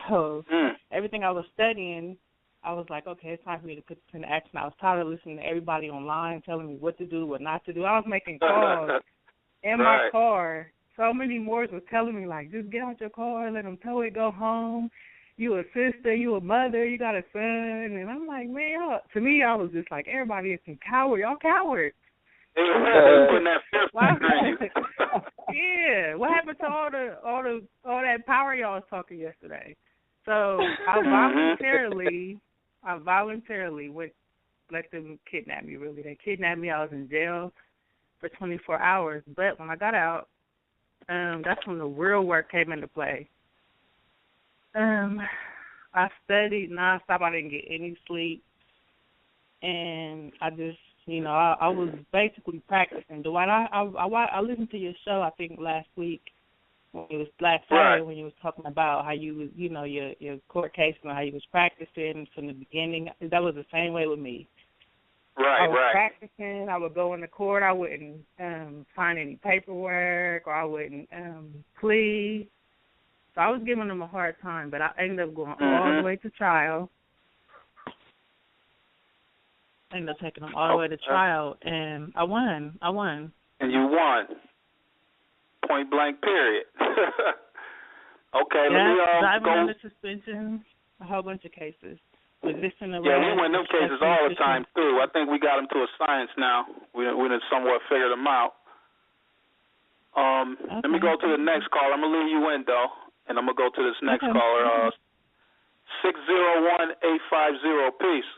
So everything I was studying, I was like, okay, it's time for me to put this into action. I was tired of listening to everybody online telling me what to do, what not to do. I was making calls in my car. So many more were telling me, like, just get out your car, let them tow it, go home. you a sister, you a mother, you got a son. And I'm like, man, to me, I was just like, everybody is some coward. Y'all cowards. Yeah, what happened to all that power y'all was talking yesterday? So I voluntarily let them kidnap me. Really, they kidnapped me. I was in jail for 24 hours. But when I got out, that's when the real work came into play. I studied nonstop. I didn't get any sleep, and I just, I was basically practicing. Dwight, I listened to your show, I think last week, last Saturday, when you was talking about how you was, your court case and how you was practicing from the beginning. That was the same way with me. I was practicing. I would go into court. I wouldn't find any paperwork, or I wouldn't plead. So I was giving them a hard time, but I ended up going all the way to trial. I ended up taking them all the way to trial, and I won. And you won. Point blank, period. Okay, yeah, let me driving go. under suspension, a whole bunch of cases. Resisting arrest. Yeah, we win them cases all the time, too. I think we got them to a science now. We done somewhat figured them out. Let me go to the next caller. I'm going to leave you in, though, and I'm going to go to this next caller. 601-850. Peace.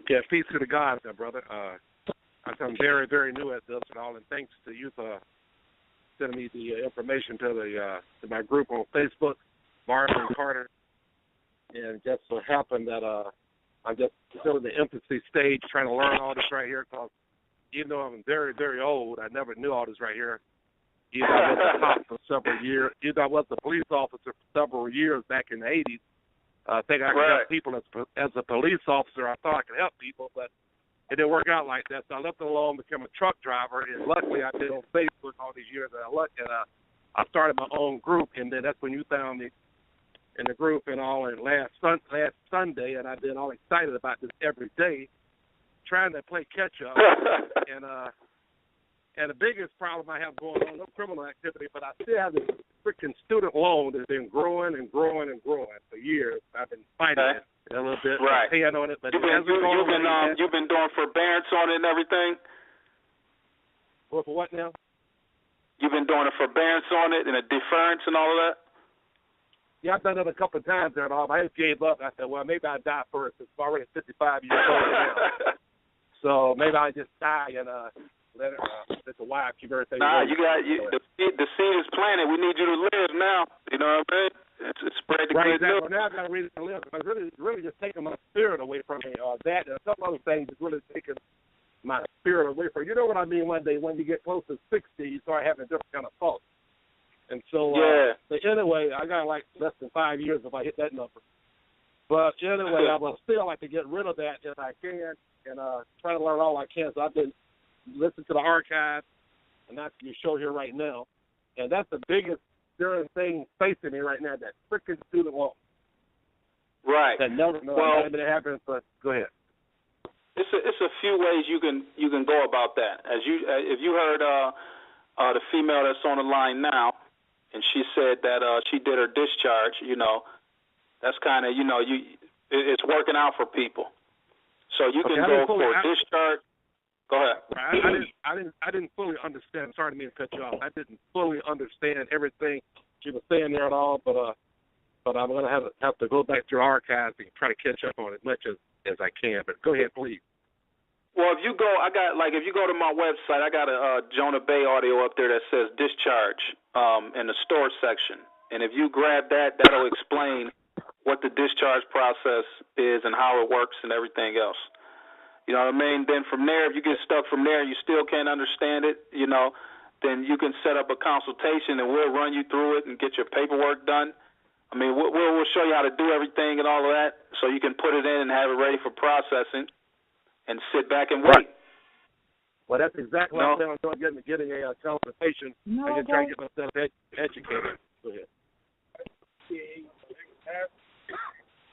Yeah, peace to the gods, brother. I'm very, very new at this and all, and thanks to you for sending me the information to my group on Facebook, Marvin Carter. And it just so happened that I'm just still in the infancy stage trying to learn all this right here, because even though I'm very, very old, I never knew all this right here. Even though I was a cop for several years, even though I was a police officer for several years back in the 80s, I think I could help people as a police officer. I thought I could help people, but it didn't work out like that. So I left it alone, became a truck driver, and luckily I've been on Facebook all these years. And I started my own group, and then that's when you found me in the group and all. And last Sunday, and I've been all excited about this every day, trying to play catch up. And the biggest problem I have going on, no criminal activity, but I still have this freaking student loan that's been growing and growing and growing for years. I've been fighting it a little bit, paying on it, but you've been doing forbearance on it and everything. Well, for what now? You've been doing a forbearance on it and a deference and all of that. Yeah, I've done it a couple of times there and all. I just gave up. I said, well, maybe I'll die first. It's already 55 years old now. So maybe I just die and let the wife keep everything. Nah, the seed is planted. We need you to live now. You know what I mean? It's spread the good news. Now I've got a reason to live. But really just taking my spirit away from me. That and some other things is really taking my spirit away from you. You know what I mean? One day when you get close to 60, you start having a different kind of thoughts. And so, but anyway, I got like less than 5 years if I hit that number. But anyway, I would still like to get rid of that if I can, and try to learn all I can. So I've been listening to the archive, and that's your show here right now. And that's the biggest thing facing me right now, that freaking student loan. Right. That never happens, but go ahead. It's a few ways you can go about that. If you heard the female that's on the line now, and she said that she did her discharge, that's kind of, it's working out for people. So you can go for a discharge. Go ahead. I didn't fully understand. Sorry to me to cut you off. I didn't fully understand everything she was saying there at all, but I'm going to have to go back to archives and try to catch up on as much as I can. But go ahead, please. Well, if you go to my website, I got a Jonah Bay audio up there that says discharge in the store section. And if you grab that, that'll explain what the discharge process is and how it works and everything else. You know what I mean? Then from there, if you get stuck from there and you still can't understand it, then you can set up a consultation and we'll run you through it and get your paperwork done. I mean, we'll show you how to do everything and all of that so you can put it in and have it ready for processing. And sit back and wait. Well, that's exactly what I'm doing, getting a consultation. I just try to get myself educated. Go ahead.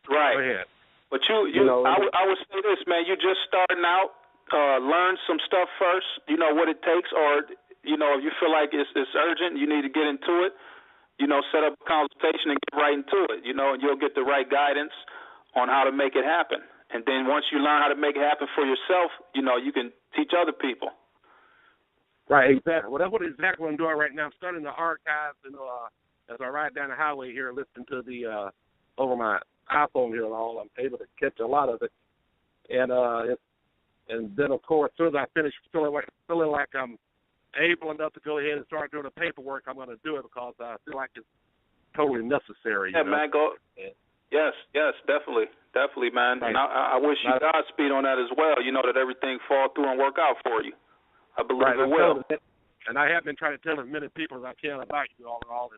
Right. Go ahead. But I would say this, man. You're just starting out. Learn some stuff first. You know what it takes, or if you feel like it's urgent, you need to get into it. set up a consultation and get right into it, and you'll get the right guidance on how to make it happen. And then once you learn how to make it happen for yourself, you can teach other people. Right, exactly. Well, that's exactly what I'm doing right now. I'm studying the archives, as I ride down the highway here, listening to the over my iPhone here and all. I'm able to catch a lot of it, and then of course, as soon as I finish feeling like I'm able enough to go ahead and start doing the paperwork, I'm going to do it because I feel like it's totally necessary. Yeah, man, go. Yes, definitely, man. Right. And I wish you Godspeed on that as well. That everything fall through and work out for you. I believe it will. And I have been trying to tell as many people as I can about you all.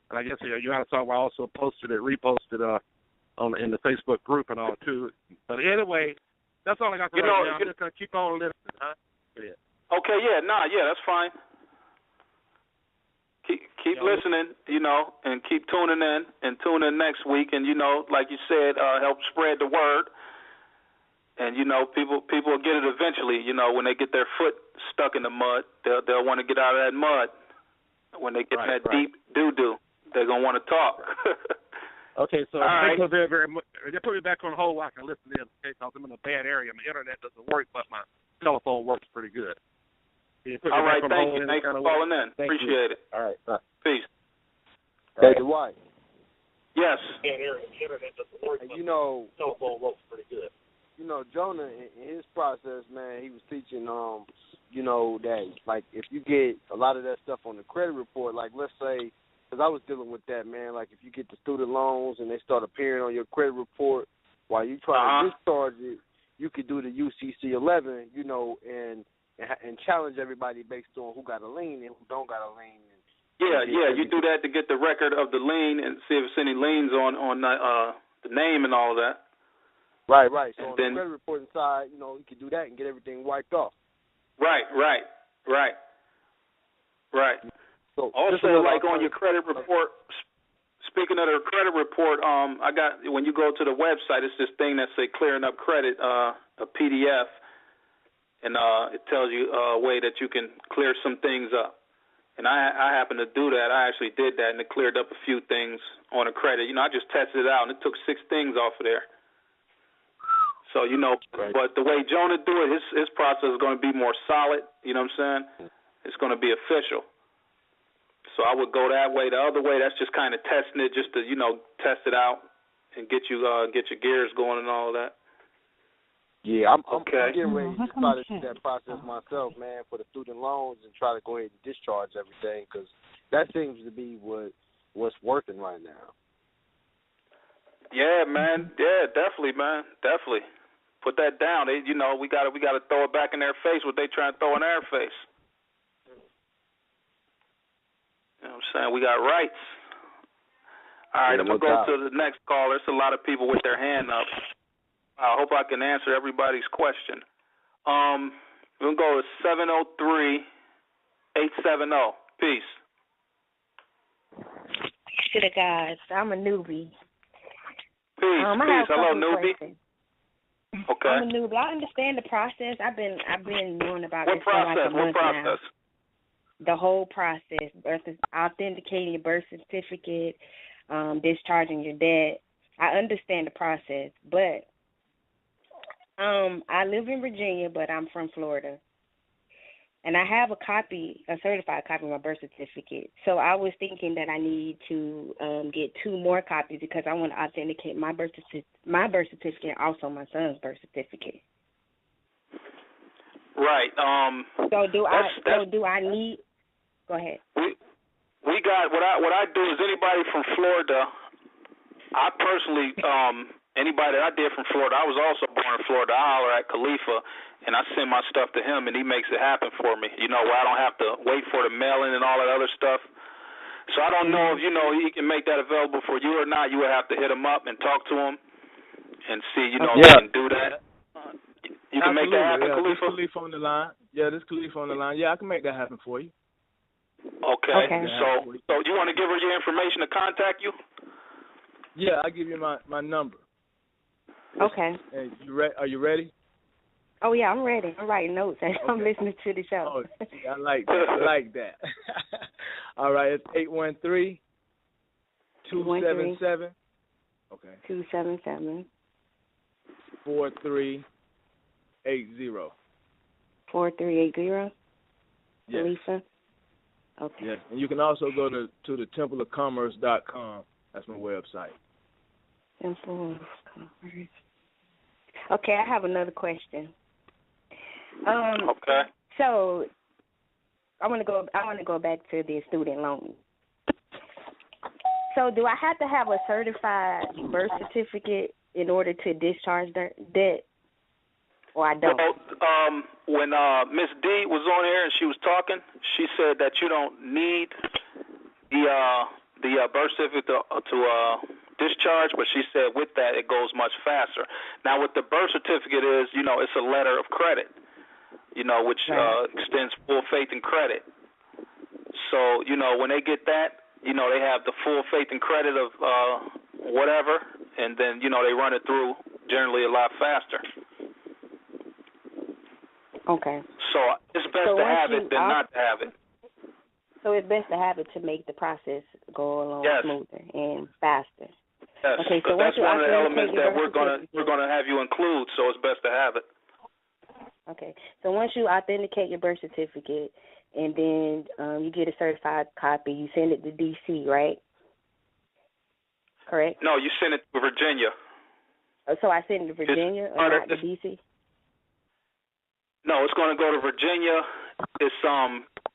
And I guess you saw I also reposted in the Facebook group and all too. But anyway, that's all I got for right now. I'm just gonna keep on listening, huh? Yeah. Okay, that's fine. Keep listening, and keep tuning in and tune in next week. And like you said, help spread the word. And people will get it eventually. When they get their foot stuck in the mud, they'll want to get out of that mud. When they get that deep doo-doo, they're gonna want to talk. Okay, so thank you very, very much. They put me back on hold while I can listen in, because I'm in a bad area. My internet doesn't work, but my telephone works pretty good. All right, thank you. Thanks for calling in. Appreciate it. All right, peace. Hey, Dwight. Yes. Internet doesn't work, but telephone works pretty good. Jonah, in his process, man, he was teaching, that, like, if you get a lot of that stuff on the credit report, like, let's say, because I was dealing with that, man, like, if you get the student loans and they start appearing on your credit report while you try to discharge it, you could do the UCC 11, and challenge everybody based on who got a lien and who don't got a lien. You do that to get the record of the lien and see if there's any liens on the name and all of that. Right. So on the credit report side, you can do that and get everything wiped off. Right. So also, like on your credit report, speaking of the credit report, when you go to the website, it's this thing that say clearing up credit, a PDF, and it tells you a way that you can clear some things up. And I happen to do that. I actually did that, and it cleared up a few things on the credit. I just tested it out, and it took 6 things off of there. So, but the way Jonah do it, his process is going to be more solid. You know what I'm saying? It's going to be official. So I would go that way. The other way, that's just kind of testing it, just to test it out and get your gears going and all of that. Yeah, I'm getting ready to try to do that process myself, man, for the student loans and try to go ahead and discharge everything, because that seems to be what's working right now. Yeah, man. Yeah, definitely, man. Definitely. Put that down. We got to throw it back in their face what they trying to throw in our face. You know what I'm saying? We got rights. All right, I'm going to go to the next caller. There's a lot of people with their hand up. I hope I can answer everybody's question. We're going to go to 703-870. Peace. To the guys. I'm a newbie. Peace. Hello, newbie. Questions. Okay. I'm a newbie. I understand the process. I've been knowing about this for like a month now. What process? The whole process, authenticating your birth certificate, discharging your debt. I understand the process, but I live in Virginia, but I'm from Florida. And I have a certified copy of my birth certificate. So I was thinking that I need to get 2 more copies because I want to authenticate my birth certificate and also my son's birth certificate. Right. So do I need? Go ahead. We got what I do is anybody from Florida. I personally anybody that I did from Florida. I was also born in Florida. I holler at Khalifa and I send my stuff to him and he makes it happen for me. Where I don't have to wait for the mailing and all that other stuff. So I don't know if he can make that available for you or not. You would have to hit him up and talk to him and see if he can do that. You can make that happen, Khalifa? This Khalifa on the line. This Khalifa on the line. Yeah, I can make that happen for you. Okay. So you want to give her your information to contact you? Yeah, I'll give you my number. Okay. Hey, are you ready? Oh, yeah, I'm ready. I'm writing notes as I'm listening to the show. Oh, I like that. All right, it's 277. Okay. 277. 4380. 4380. Yes. Lisa. Okay. Yes, and you can also go to the templeofcommerce.com. That's my website. Temple of Commerce. Okay, I have another question. Okay. So I want to go back to the student loan. So do I have to have a certified birth certificate in order to discharge debt, or I don't? Well, when Miss D was on here and she was talking, she said that you don't need the birth certificate to discharge, but she said with that it goes much faster. Now, what the birth certificate is, it's a letter of credit, which extends full faith and credit. So, when they get that, they have the full faith and credit of whatever, and then, they run it through generally a lot faster. Okay. So it's best to have it than not to have it. So it's best to have it to make the process go along smoother and faster. Yes, okay, so that's one of the elements that we're gonna have you include. So it's best to have it. Okay, so once you authenticate your birth certificate, and then you get a certified copy, you send it to D.C., right? Correct? No, you send it to Virginia. So I send it to Virginia or not to D.C.? No, it's going to go to Virginia. It's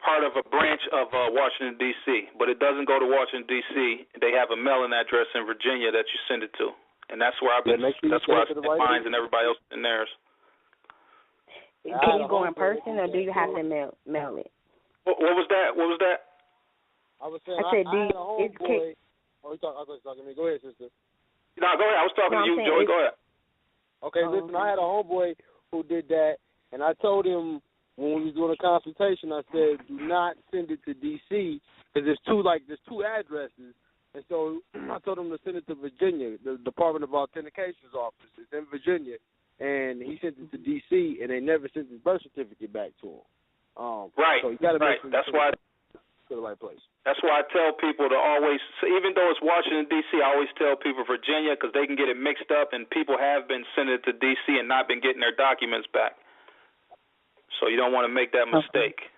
part of a branch of Washington, D.C., but it doesn't go to Washington, D.C. They have a mailing address in Virginia that you send it to, and that's where I've been. That's where I send mine and everybody else in theirs. Can you go in person, or do you have to mail it? What was that? I was saying I had a homeboy. I was talking to me. Go ahead, sister. No, go ahead. I was talking to you, Joey. Go ahead. Okay, listen. I had a homeboy who did that, and I told him when we was doing a consultation, I said, do not send it to D.C. because there's two addresses, and so I told him to send it to Virginia, the Department of Authentication's office. It's in Virginia, and he sent it to D.C. and they never sent his birth certificate back to him. Right. So you got to make sure that's why. To the right place. That's why I tell people to always, so even though it's Washington, D.C., I always tell people Virginia because they can get it mixed up, and people have been sending it to D.C. and not been getting their documents back. So you don't want to make that mistake.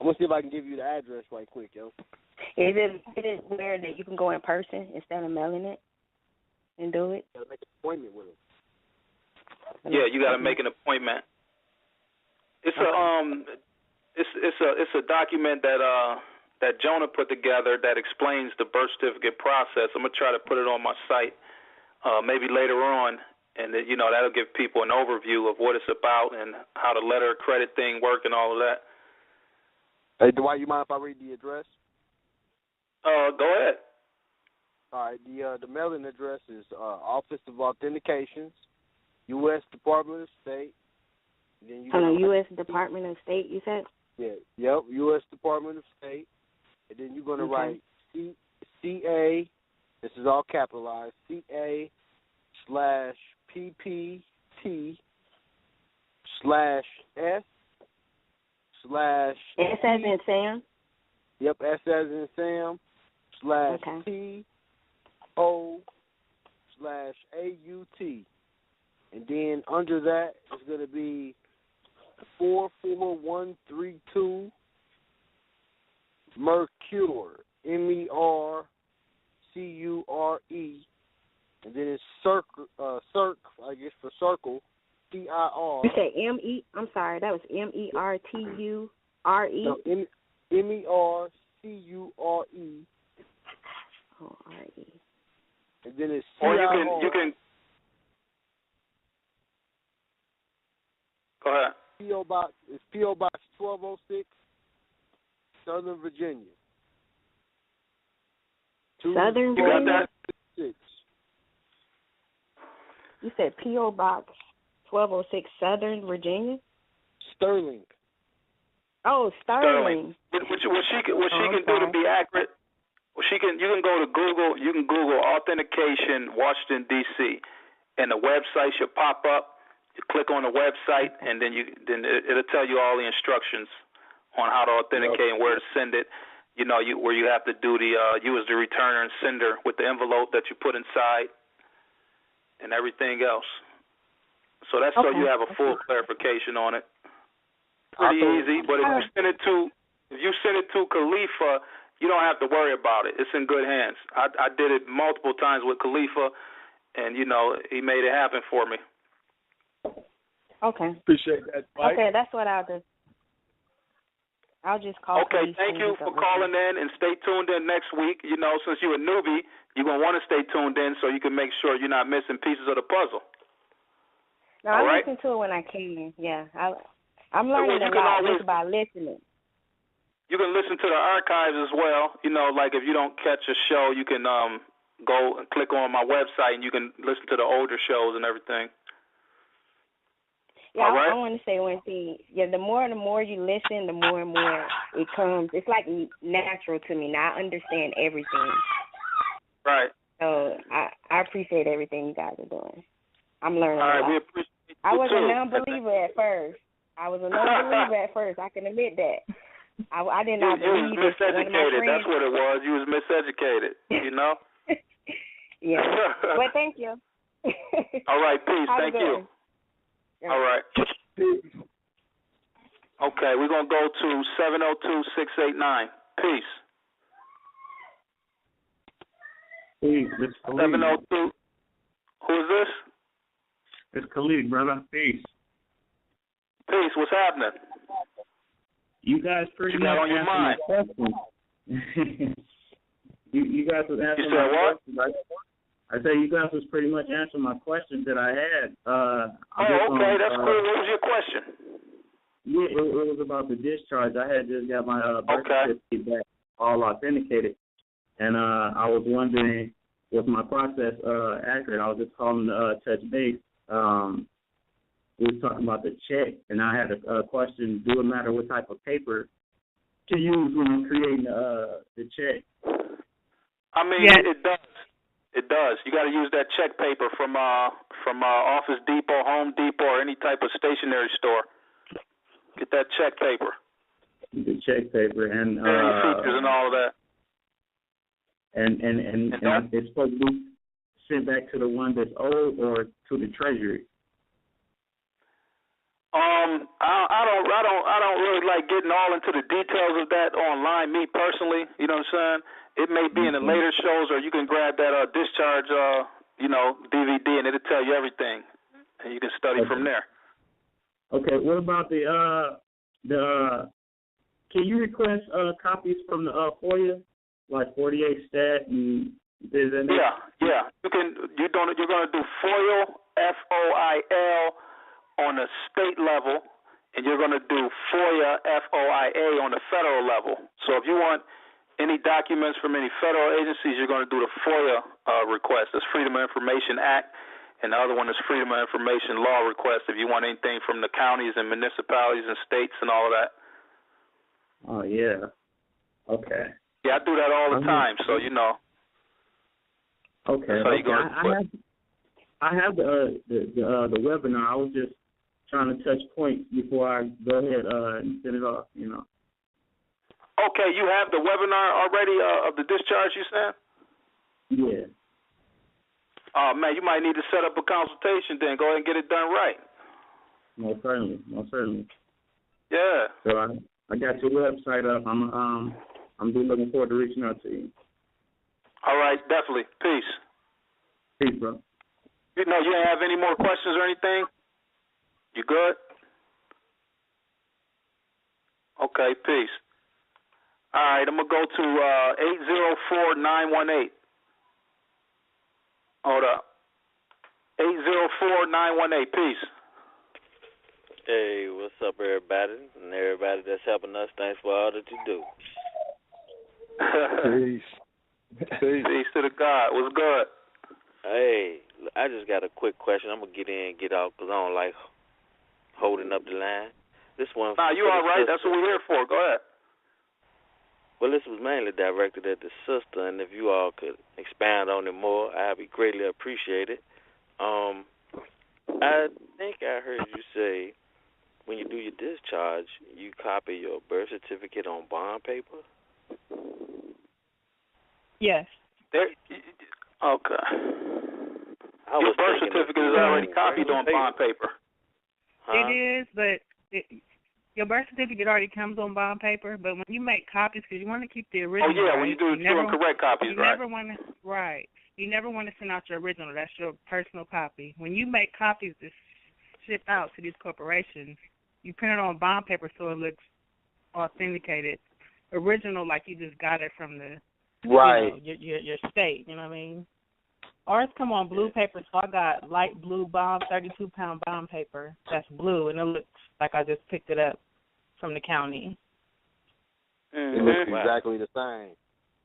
I'm going to see if I can give you the address right quick, yo. Is it where that you can go in person instead of mailing it and do it? You got to make an appointment with it. Yeah, you got to make an appointment. It's It's a document that Jonah put together that explains the birth certificate process. I'm gonna try to put it on my site maybe later on, and that'll give people an overview of what it's about and how the letter of credit thing work and all of that. Hey, Dwight, you mind if I read the address? Go ahead. All right. The mailing address is Office of Authentications, U.S. Department of State. Then U.S. Department of State, you said? Yeah, yep, U.S. Department of State. And then you're going to write CA, this is all capitalized, CA/PPT/S/. S as in Sam? Yep, S as in Sam, /PO/AUT. And then under that is going to be 44132 Mercure, MERCURE, and then it's Circ, I guess for circle, CIR. You said M-E, I'm sorry, that was MERTURE? No, MERCURE. Oh, R-E. And then it's CIR. Or you can go ahead. P.O. Box 1206, Southern Virginia. Southern Virginia? You said P.O. Box 1206, Southern Virginia? Sterling. Oh, Sterling. What she can do to be accurate, you can go to Google. You can Google authentication Washington D.C. and the website should pop up. You click on the website, and then it'll tell you all the instructions on how to authenticate and where to send it. where you have to do you as the returner and sender with the envelope that you put inside and everything else. So that's so you have a full clarification on it. Pretty easy, but if you send it to Khalifa, you don't have to worry about it. It's in good hands. I did it multiple times with Khalifa, and he made it happen for me. Okay. Appreciate that, Dwight. Okay, that's what I'll do. I'll just call. Okay, thank you for calling in, and stay tuned in next week. Since you're a newbie, you're going to want to stay tuned in so you can make sure you're not missing pieces of the puzzle. No, I listen to it when I can. Yeah, I'm learning a lot just by listening. You can listen to the archives as well. Like if you don't catch a show, you can go and click on my website, and you can listen to the older shows and everything. Yeah, I want to say one thing. Yeah, the more you listen, the more and more it comes. It's like natural to me. Now I understand everything. Right. So I appreciate everything you guys are doing. I'm learning a lot. We appreciate you I was too. a non-believer at first. I can admit that. I did not believe you was miseducated. One of my friends. That's what it was. You was miseducated. Yeah. But thank you. All right. Peace. Thank you. All right. Okay, we're going to go to 702-689. Peace. Peace, it's Khalid. 702. Who is this? It's Khalid, brother. Peace. Peace, what's happening? You guys pretty much answered my question. you guys was answering my question. I say you guys was pretty much answering my questions that I had. Okay, that's cool. What was your question? Yeah, it was about the discharge. I had just got my birth certificate back, all authenticated, and I was wondering, was my process accurate? I was just calling to touch base. We were talking about the check, and I had a question. Do it matter what type of paper to use when I'm creating the check? I mean, it does. It does. You got to use that check paper from Office Depot, Home Depot, or any type of stationery store. Get that check paper. The check paper and features and all of that. And it's supposed to be sent back to the one that's owed or to the Treasury. I don't really like getting all into the details of that online. Me personally, you know what I'm saying? It may be in the later shows, or you can grab that discharge, DVD, and it'll tell you everything, and you can study from there. Okay. What about the can you request copies from the FOIA, like 48 stat and this and that? Yeah. You're gonna do FOIL, FOIL, on the state level, and you're gonna do FOIA, FOIA, on the federal level. So if you want any documents from any federal agencies, you're going to do the FOIA request. It's Freedom of Information Act, and the other one is Freedom of Information Law request if you want anything from the counties and municipalities and states and all of that. Oh, yeah. Okay. Yeah, I do that all the time, so you know. Okay. I have the webinar. I was just trying to touch points before I go ahead and send it off, Okay, you have the webinar already of the discharge, you said? Yeah. Oh, man, you might need to set up a consultation then. Go ahead and get it done right. Most certainly. Yeah. So I got your website up. I'm looking forward to reaching out to you. All right, definitely. Peace. Peace, bro. You ain't have any more questions or anything? You good? Okay, peace. All right, I'm going to go to 804-918. Hold up. 804-918, peace. Hey, what's up, everybody? And everybody that's helping us, thanks for all that you do. Peace. Peace to the God. What's good? Hey, I just got a quick question. I'm going to get in and get out because I don't like holding up the line. This one. Nah, you all right. That's what we're here for. Go ahead. Well, this was mainly directed at the sister, and if you all could expand on it more, I'd be greatly appreciated. I think I heard you say when you do your discharge, you copy your birth certificate on bond paper. Yes. Okay. Your birth certificate is already copied on bond paper. It is, but your birth certificate already comes on bond paper. But when you make copies, because you want to keep the original. Oh yeah, when you do true and correct copies, you never want to. Right. You never want to send out your original. That's your personal copy. When you make copies to ship out to these corporations, you print it on bond paper so it looks authenticated. Original, like you just got it from the your state. You know what I mean? Ours come on blue paper, so I got light blue bond, 32-pound bond paper. That's blue, and it looks like I just picked it up from the county. It looks exactly the same.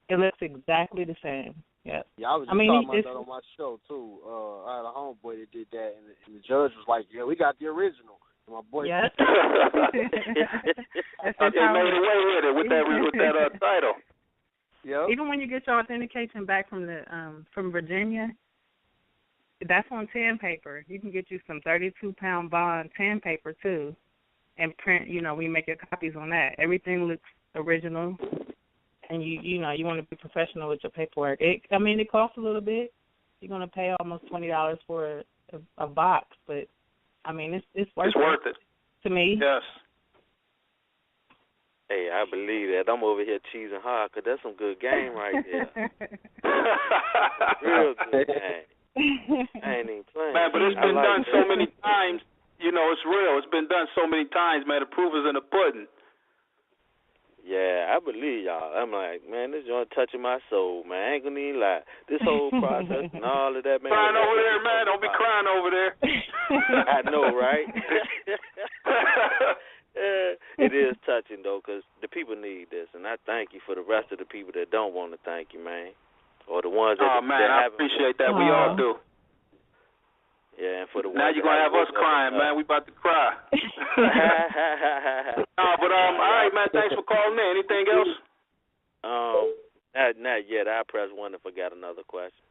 It looks exactly the same. Yep. Yeah, I was just talking about that on my show too. I had a homeboy that did that, and the judge was like, "Yeah, we got the original." And my boy, yes. They made away with it with that title. Yep. Even when you get your authentication back from the from Virginia, that's on tan paper. You can get you some 32-pound bond tan paper too, and print. You know, we make your copies on that. Everything looks original, and you know you want to be professional with your paperwork. It costs a little bit. You're gonna pay almost $20 for a box, but I mean it's worth it to me. Yes. Hey, I believe that. I'm over here cheesing hard because that's some good game right there. Real good game. I ain't even playing. Man, but it's been done so many times. You know, it's real. It's been done so many times, man. The proof is in the pudding. Yeah, I believe y'all. I'm like, man, this joint touching my soul, man. I ain't gonna even lie. This whole process and all of that, man. Crying over there, man. Don't be crying over there. I know, right? It is touching, though, because the people need this, and I thank you for the rest of the people that don't want to thank you, man, or the ones that. Oh man, I appreciate that. We all do. Yeah, and for the now ones you're gonna have us crying, man. We about to cry. But all right, man. Thanks for calling in. Anything else? Not yet. I press 1 if I got another question.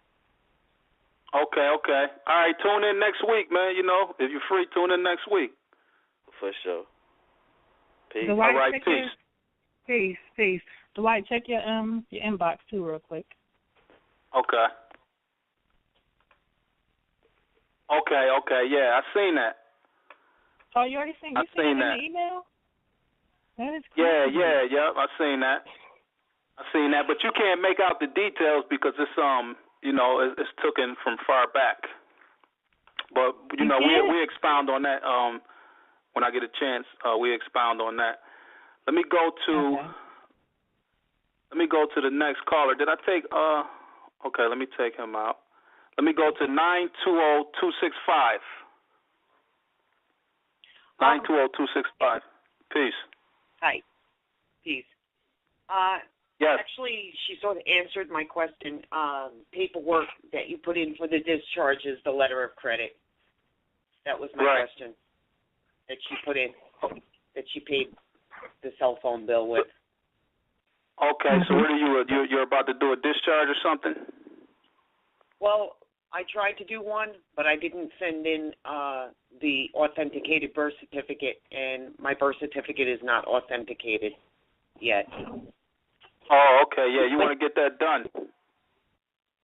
Okay. All right, tune in next week, man. You know, if you're free, tune in next week. For sure. Peace. All right, peace. Peace. Dwight, check your inbox too, real quick. Okay. Yeah, I seen that. Oh, you already seen? You seen that in the email? That is crazy. Yeah. I seen that. But you can't make out the details because it's it's taken from far back. But we expound on that when I get a chance. We expound on that. Let me go to the next caller. Did I take okay, let me take him out. Let me go to 920-265. 920-265. Peace. Hi. Peace. Yes. Actually, she sort of answered my question. Paperwork that you put in for the discharge is the letter of credit. That was my question. That she put in, that she paid the cell phone bill with. Okay, so what are you're about to do a discharge or something? Well, I tried to do one, but I didn't send in the authenticated birth certificate, and my birth certificate is not authenticated yet. Oh, okay, yeah, you want to get that done.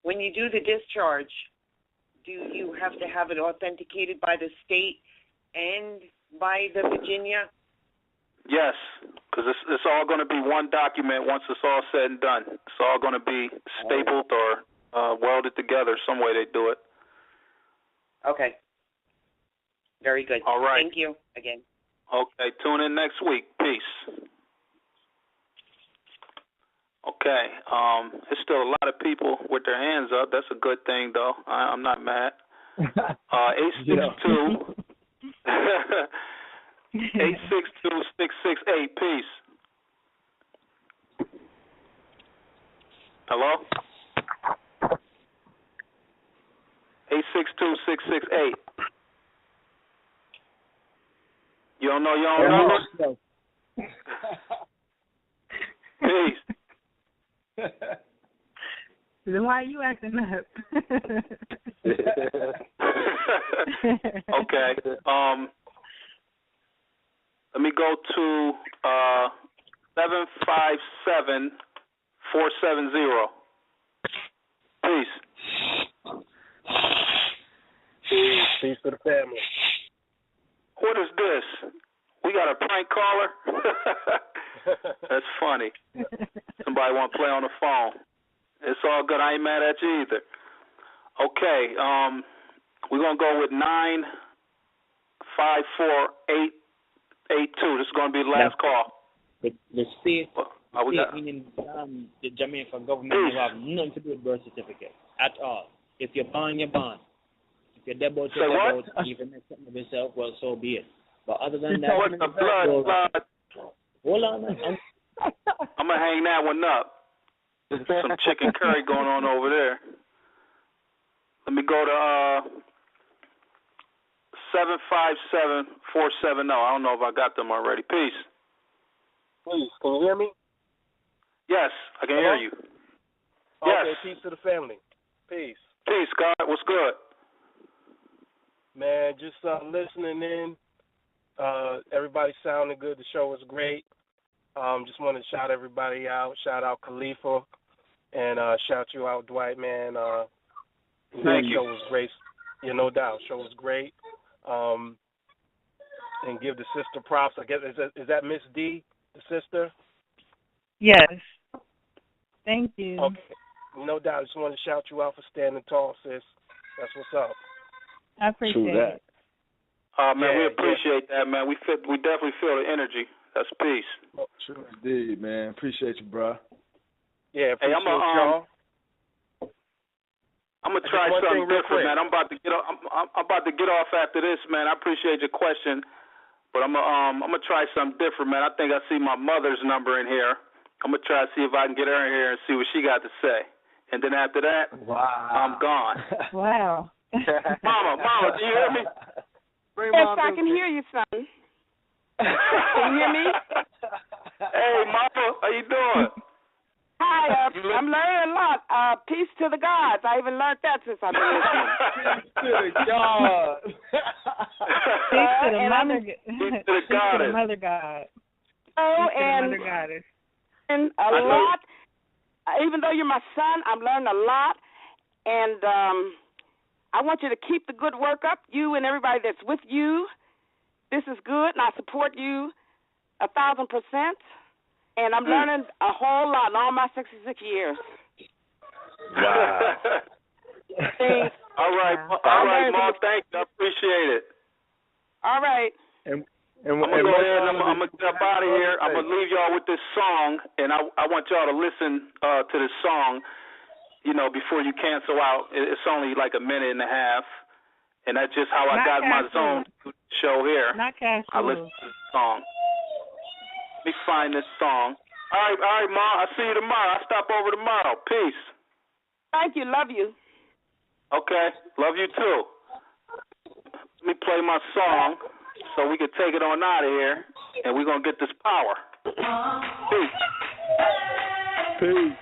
When you do the discharge, do you have to have it authenticated by the state and by the Virginia? Yes, because it's all going to be one document once it's all said and done. It's all going to be stapled or welded together, some way they do it. Okay. Very good. All right. Thank you again. Okay, tune in next week. Peace. Okay, there's still a lot of people with their hands up. That's a good thing, though. I'm not mad. 862. 862-668. Peace. Hello? 862-668. You don't know your own number? Peace. Then why are you acting up? Okay. Let me go to 757-470. Peace. Peace to the family. What is this? We got a prank caller? That's funny. Somebody want to play on the phone. It's all good. I ain't mad at you either. Okay, we're going to go with 954-882. This is going to be the last call. The state meaning the Jamaica government have nothing to do with birth certificate at all. If you're born, you're born. If you're dead, you're dead. Even make something of yourself, well, so be it. But other than that, what's the blood? Hold on, man. I'm going to hang that one up. Some chicken curry going on over there. Let me go to 757-470. I don't know if I got them already. Peace. Please, can you hear me? Yes, I can hear you. Okay, Yes. peace to the family. Peace. Peace, God. What's good? Man, just listening in. Everybody sounded good. The show was great. Just wanted to shout everybody out. Shout out Khalifa. And shout you out, Dwight, man. Thank you. Show was great. Yeah, no doubt. Show was great. And give the sister props. I guess is that Miss D, the sister? Yes. Thank you. Okay. No doubt. Just want to shout you out for standing tall, sis. That's what's up. I appreciate it. Man, we appreciate that, man. We definitely feel the energy. That's peace. Oh, sure indeed, man. Appreciate you, bro. Yeah, appreciate y'all. I'm gonna try something different, man. I'm about to get off. I'm about to get off after this, man. I appreciate your question, but I'm gonna try something different, man. I think I see my mother's number in here. I'm gonna try to see if I can get her in here and see what she got to say, and then after that, I'm gone. Wow. Mama, do you hear me? Yes, I can hear you, son. Can you hear me? Hey, Mama, how you doing? Hi, I'm learning a lot. Peace to the gods. I even learned that since I've been listening. Peace to the God. Peace to the mother. Peace to the mother God. Oh, and mother goddess. And a lot. Even though you're my son, I'm learning a lot. And I want you to keep the good work up. You and everybody that's with you. This is good, and I support you 1,000%. And I'm learning a whole lot in all my 66 years. Wow. All right, Mom. Thank you. I appreciate it. All right. I'm gonna go ahead and I'm gonna jump out of here. I'm gonna leave y'all with this song, and I want y'all to listen to this song. You know, before you cancel out. It's only like a minute and a half, and that's just how I got my zone show here. I listen to this song. Let me find this song. All right, Mom. I'll see you tomorrow. I'll stop over tomorrow. Peace. Thank you. Love you. Okay. Love you too. Let me play my song so we can take it on out of here, and we're going to get this power. Peace. Peace.